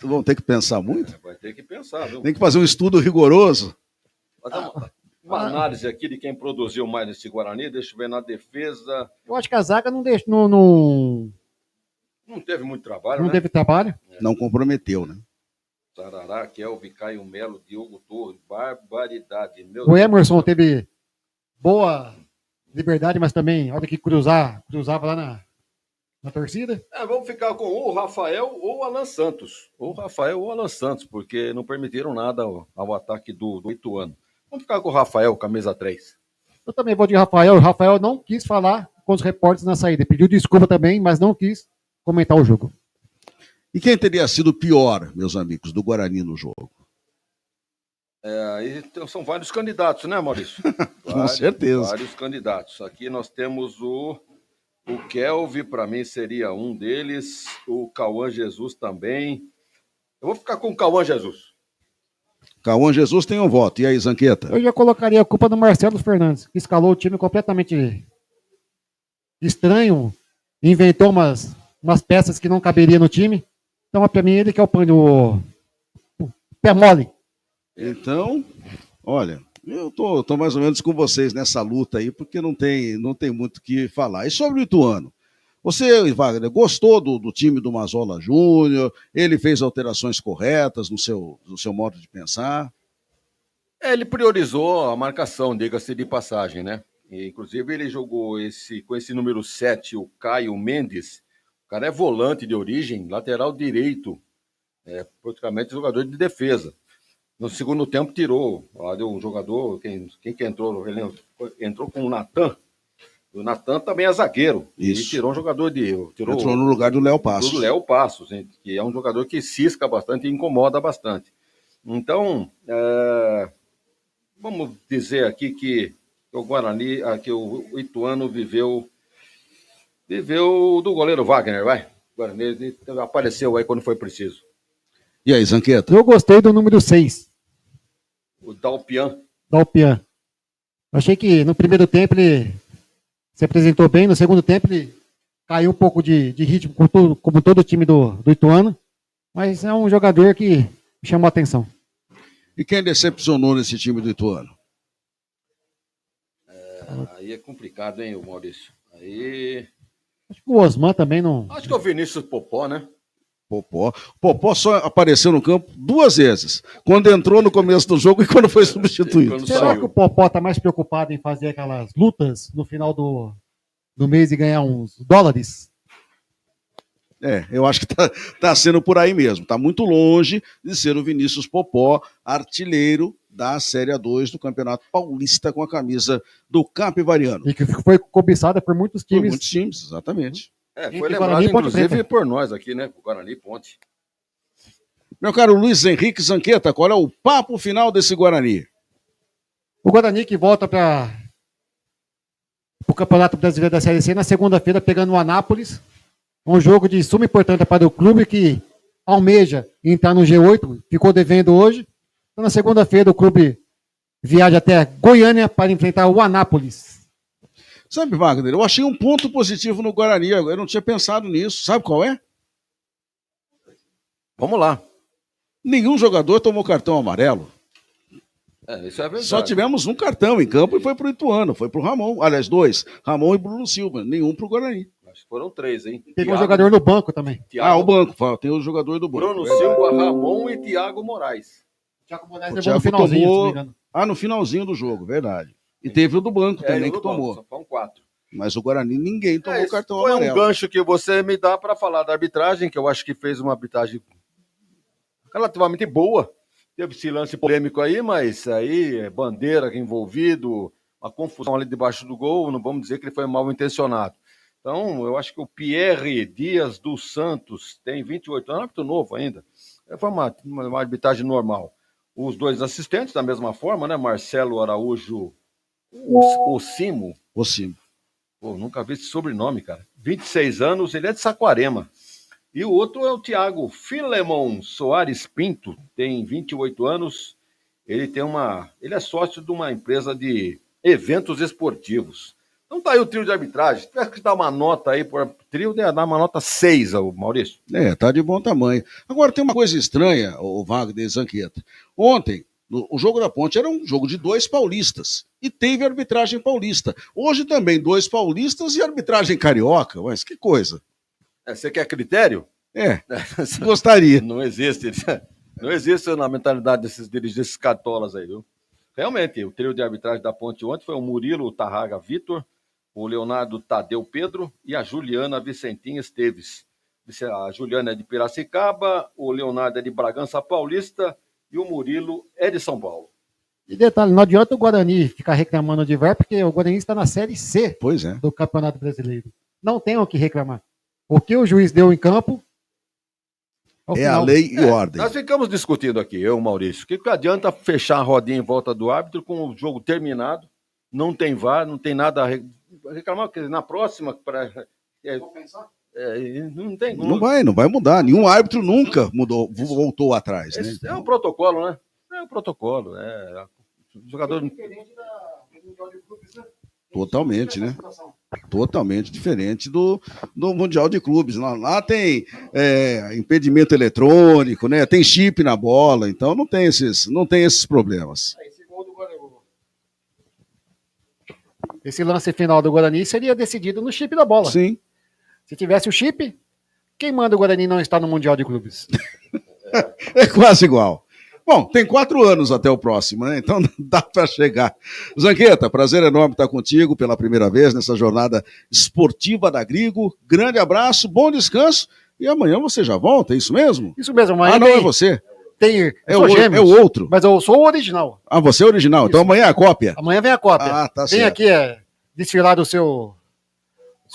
Vão ter que pensar muito? Vai ter que pensar, viu? Tem que fazer um estudo rigoroso. Uma análise aqui de quem produziu mais nesse Guarani, deixa eu ver na defesa. Eu acho que a zaga não teve muito trabalho, não teve trabalho. Não comprometeu, né? Sarará, Kelvin, Caio Melo, Diogo Torres, barbaridade. O Emerson teve boa liberdade, mas também, olha que cruzava lá na torcida. Vamos ficar com o Rafael ou o Alan Santos. Ou o Rafael ou o Alan Santos, porque não permitiram nada ao ataque do Ituano. Vamos ficar com o Rafael, camisa 3. Eu também vou de Rafael. O Rafael não quis falar com os repórteres na saída. Pediu desculpa também, mas não quis comentar o jogo. E quem teria sido pior, meus amigos, do Guarani no jogo? São vários candidatos, né, Maurício? Com certeza. Vários candidatos. Aqui nós temos o Kelvin, para mim seria um deles. O Cauã Jesus também. Eu vou ficar com o Cauã Jesus. Cauã Jesus tem um voto. E aí, Zanqueta? Eu já colocaria a culpa do Marcelo Fernandes, que escalou o time completamente estranho, inventou umas peças que não caberiam no time. Então, para mim, ele que é o pé mole. Então, olha, eu tô mais ou menos com vocês nessa luta aí, porque não tem muito o que falar. E sobre o Ituano? Você, Wagner, gostou do time do Mazola Júnior? Ele fez alterações corretas no seu modo de pensar? Ele priorizou a marcação, diga-se de passagem, né? E, inclusive, ele jogou com esse número 7, o Caio Mendes. O cara é volante de origem, lateral direito, praticamente jogador de defesa. No segundo tempo, tirou um jogador, quem que entrou? Ele entrou com o Natan. O Natan também é zagueiro. Isso. E tirou um jogador entrou no lugar do Léo Passos. Do Léo Passos, que é um jogador que cisca bastante e incomoda bastante. Então, vamos dizer aqui que o Guarani, que o Ituano viveu do goleiro Wagner, vai. Ele apareceu aí quando foi preciso. E aí, Zanqueta? Eu gostei do número 6. O Dalpian. Achei que no primeiro tempo ele se apresentou bem, no segundo tempo ele caiu um pouco de ritmo, como todo o time do Ituano, mas é um jogador que me chamou a atenção. E quem decepcionou nesse time do Ituano? Aí é complicado, hein, Maurício? Aí... Acho que o Osman também não... Acho que é o Vinícius Popó, né? Popó só apareceu no campo 2 vezes. Quando entrou no começo do jogo e quando foi substituído. Será que o Popó está mais preocupado em fazer aquelas lutas no final do mês e ganhar uns dólares? Eu acho que tá sendo por aí mesmo. Tá muito longe de ser o Vinícius Popó, artilheiro da Série A2 do Campeonato Paulista com a camisa do Capivariano. E que foi cobiçada por muitos times. Por muitos times, exatamente. Foi lembrado, inclusive, por nós aqui, né? O Guarani e Ponte. Meu caro Luiz Henrique Zanqueta, qual é o papo final desse Guarani? O Guarani que volta para o Campeonato Brasileiro da Série C na segunda-feira, pegando o Anápolis. Um jogo de suma importância para o clube que almeja entrar no G8, ficou devendo hoje. Então, na segunda-feira, o clube viaja até Goiânia para enfrentar o Anápolis. Sabe, Wagner, eu achei um ponto positivo no Guarani, eu não tinha pensado nisso. Sabe qual é? Vamos lá. Nenhum jogador tomou cartão amarelo. Isso é verdade. Só tivemos um cartão em campo e foi pro Ituano, foi pro Ramon. Aliás, 2, Ramon e Bruno Silva, nenhum pro Guarani. Acho que foram 3, hein? Teve um jogador no banco também. O banco, tem o jogador do banco. Bruno Silva, Ramon e Thiago Moraes. Thiago Moraes levou no finalzinho, se não me engano. No finalzinho do jogo, verdade. E teve o do banco também que tomou. Só foram 4. Mas o Guarani ninguém tomou cartão foi amarelo. Um gancho que você me dá para falar da arbitragem, que eu acho que fez uma arbitragem relativamente boa. Teve esse lance polêmico aí, mas aí é bandeira envolvido, uma confusão ali debaixo do gol, não vamos dizer que ele foi mal intencionado. Então, eu acho que o Pierre Dias dos Santos tem 28 anos, árbitro novo ainda. Foi uma arbitragem normal. Os dois assistentes, da mesma forma, né? Marcelo Araújo Ocimo. Pô, nunca vi esse sobrenome, cara. 26 anos, ele é de Saquarema. E o outro é o Thiago Filemon Soares Pinto, tem 28 anos. Ele é sócio de uma empresa de eventos esportivos. Então tá aí o trio de arbitragem. Se tivesse que dar uma nota aí pro trio, ia dar uma nota 6, Maurício. Tá de bom tamanho. Agora tem uma coisa estranha, o Wagner Zanqueta. Ontem, o jogo da Ponte era um jogo de 2 paulistas. E teve arbitragem paulista. Hoje também 2 paulistas e arbitragem carioca. Mas que coisa. Você quer critério? Gostaria. Não existe na mentalidade desses cartolas aí, viu? Realmente, o trio de arbitragem da Ponte ontem foi o Murilo Tarraga Vitor, o Leonardo Tadeu Pedro e a Juliana Vicentinha Esteves. A Juliana é de Piracicaba, o Leonardo é de Bragança Paulista e o Murilo é de São Paulo. E detalhe, não adianta o Guarani ficar reclamando de VAR, porque o Guarani está na Série C do Campeonato Brasileiro. Não tem o que reclamar. O que o juiz deu em campo... A lei e ordem. Nós ficamos discutindo aqui, eu e o Maurício, que adianta fechar a rodinha em volta do árbitro com o jogo terminado, não tem VAR, não tem nada a reclamar, porque na próxima... não tem. Não vai mudar. Nenhum árbitro nunca voltou atrás. Né? É um protocolo, né? É um protocolo. O jogador... Totalmente, né? Totalmente diferente do Mundial de Clubes. Lá tem impedimento eletrônico, né? Tem chip na bola, então não tem esses problemas. Esse lance final do Guarani seria decidido no chip da bola. Sim. Se tivesse o chip, quem manda o Guarani não está no Mundial de Clubes? É quase igual. Bom, tem 4 anos até o próximo, né? Então dá para chegar. Zanqueta, prazer enorme estar contigo pela primeira vez nessa jornada esportiva da Grigo. Grande abraço, bom descanso e amanhã você já volta, é isso mesmo? Isso mesmo, amanhã. Não é você? É o outro. Mas eu sou o original. Ah, você é o original, isso. Então amanhã é a cópia. Amanhã vem a cópia. Ah, tá vem certo. Aqui desfilar do seu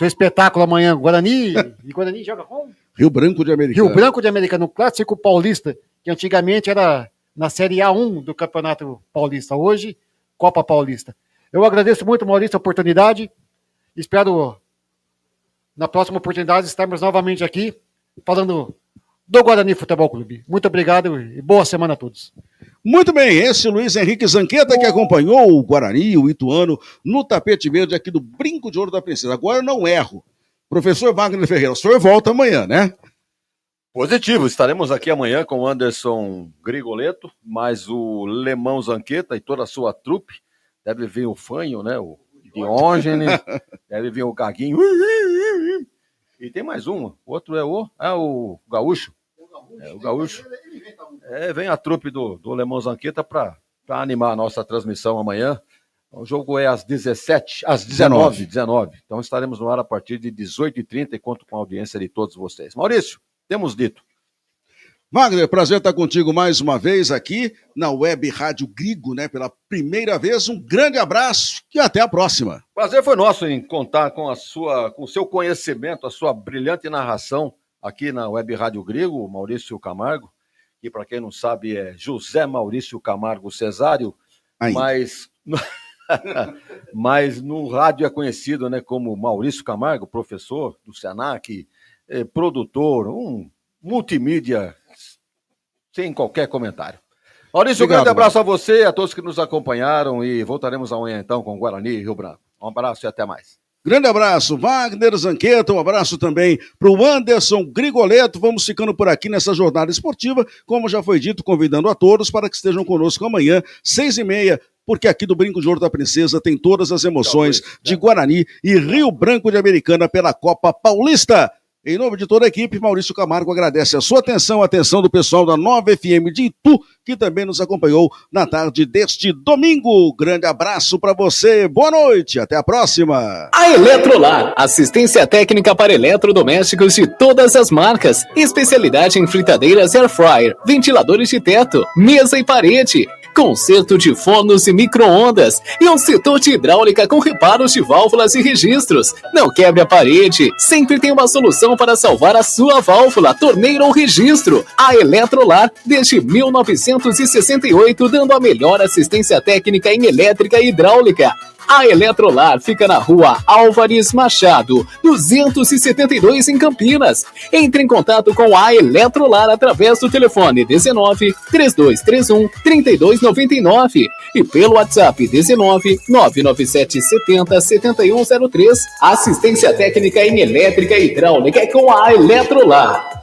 espetáculo amanhã, Guarani. E Guarani joga com? Rio Branco de Americana. Rio Branco de Americana, no Clássico Paulista, que antigamente era na Série A1 do Campeonato Paulista. Hoje, Copa Paulista. Eu agradeço muito, Maurício, a oportunidade. Espero, na próxima oportunidade, estarmos novamente aqui falando do Guarani Futebol Clube. Muito obrigado e boa semana a todos. Muito bem, esse Luiz Henrique Zanqueta que acompanhou o Guarani, o Ituano, no tapete verde aqui do Brinco de Ouro da Princesa. Agora eu não erro. Professor Wagner Ferreira, o senhor volta amanhã, né? Positivo, estaremos aqui amanhã com o Anderson Grigoleto, mais o Lemão Zanqueta e toda a sua trupe. Deve vir o Fanho, né? O Diógenes, deve vir o Gaguinho. E tem mais um, o outro é o Gaúcho. O Gaúcho. Vem a trupe do Lemão Zanqueta para animar a nossa transmissão amanhã. O jogo é às 19. Então estaremos no ar a partir de 18h30 e conto com a audiência de todos vocês. Maurício, temos dito. Wagner, prazer estar contigo mais uma vez aqui na Web Rádio Grigo, né? Pela primeira vez, um grande abraço e até a próxima. Prazer foi nosso em contar com o seu conhecimento, a sua brilhante narração aqui na Web Rádio Grigo, Maurício Camargo, que para quem não sabe é José Maurício Camargo Cesário, mas no rádio é conhecido, né, como Maurício Camargo, professor do Senac, produtor, um multimídia sem qualquer comentário. Maurício, obrigado, um grande abraço a você e a todos que nos acompanharam e voltaremos amanhã então com Guarani e Rio Branco. Um abraço e até mais. Grande abraço, Wagner Zanqueta, um abraço também para o Anderson Grigoleto. Vamos ficando por aqui nessa jornada esportiva, como já foi dito, convidando a todos para que estejam conosco amanhã, 6h30, porque aqui do Brinco de Ouro da Princesa tem todas as emoções de Guarani e Rio Branco de Americana pela Copa Paulista. Em nome de toda a equipe, Maurício Camargo agradece a sua atenção, a atenção do pessoal da 9 FM de Itu, que também nos acompanhou na tarde deste domingo. Grande abraço para você, boa noite, até a próxima. A Eletrolar, assistência técnica para eletrodomésticos de todas as marcas, especialidade em fritadeiras air fryer, ventiladores de teto, mesa e parede, conserto de fornos e micro-ondas e um setor de hidráulica com reparos de válvulas e registros. Não quebre a parede, sempre tem uma solução para salvar a sua válvula, torneira ou registro. A Eletrolar, desde 1968, dando a melhor assistência técnica em elétrica e hidráulica. A Eletrolar fica na rua Álvares Machado, 272 em Campinas. Entre em contato com a Eletrolar através do telefone 19 3231 3299 e pelo WhatsApp 19 997 70 7103. Assistência técnica em elétrica e hidráulica é com a Eletrolar.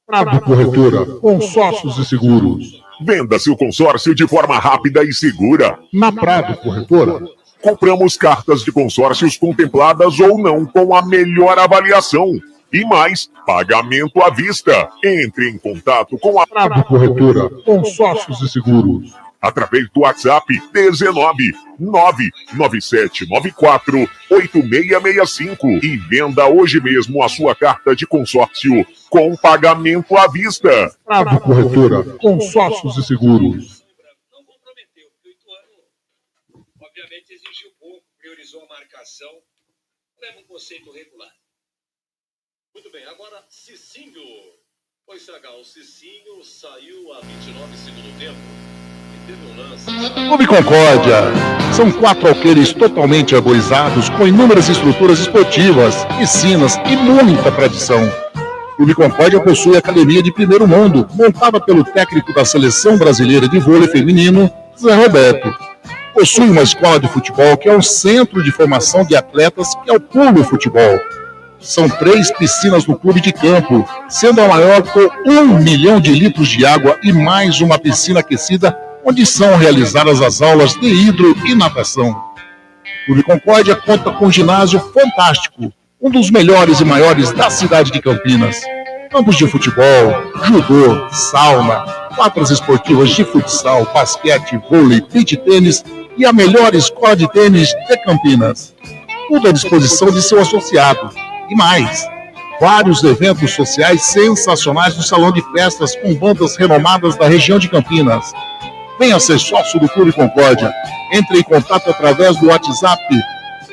Prado Corretora, consórcios e seguros. Venda seu consórcio de forma rápida e segura. Na Prado Corretora, compramos cartas de consórcios contempladas ou não com a melhor avaliação. E mais, pagamento à vista. Entre em contato com a Prado Corretora, consórcios e seguros. Através do WhatsApp 19 99794 8665 e venda hoje mesmo a sua carta de consórcio com pagamento à vista. Prado Corretora, consórcios e seguros. Não comprometeu, porque o Ituano, obviamente, exigiu pouco, priorizou a marcação, leva um conceito regular. Muito bem, agora Cicinho. Oi, Sagal, o Cicinho saiu a 29 segundo tempo. Clube Concórdia. São 4 alqueires totalmente arborizados com inúmeras estruturas esportivas, piscinas e muita tradição. Clube Concórdia possui academia de primeiro mundo, montada pelo técnico da Seleção Brasileira de Vôlei Feminino, Zé Roberto. Possui uma escola de futebol que é um centro de formação de atletas que é o Clube Futebol. São 3 piscinas no clube de campo, sendo a maior com 1 milhão de litros de água e mais uma piscina aquecida onde são realizadas as aulas de hidro e natação. O Clube Concórdia conta com um ginásio fantástico, um dos melhores e maiores da cidade de Campinas. Campos de futebol, judô, sauna, quadras esportivas de futsal, basquete, vôlei, beach tênis e a melhor escola de tênis de Campinas. Tudo à disposição de seu associado. E mais, vários eventos sociais sensacionais no salão de festas com bandas renomadas da região de Campinas. Venha ser sócio do Clube Concórdia. Entre em contato através do WhatsApp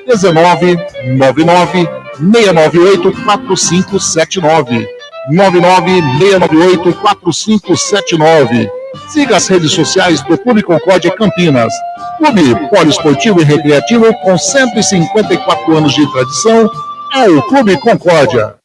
19 99 698 4579. 99 698 4579. Siga as redes sociais do Clube Concórdia Campinas. Clube poliesportivo e recreativo com 154 anos de tradição é o Clube Concórdia.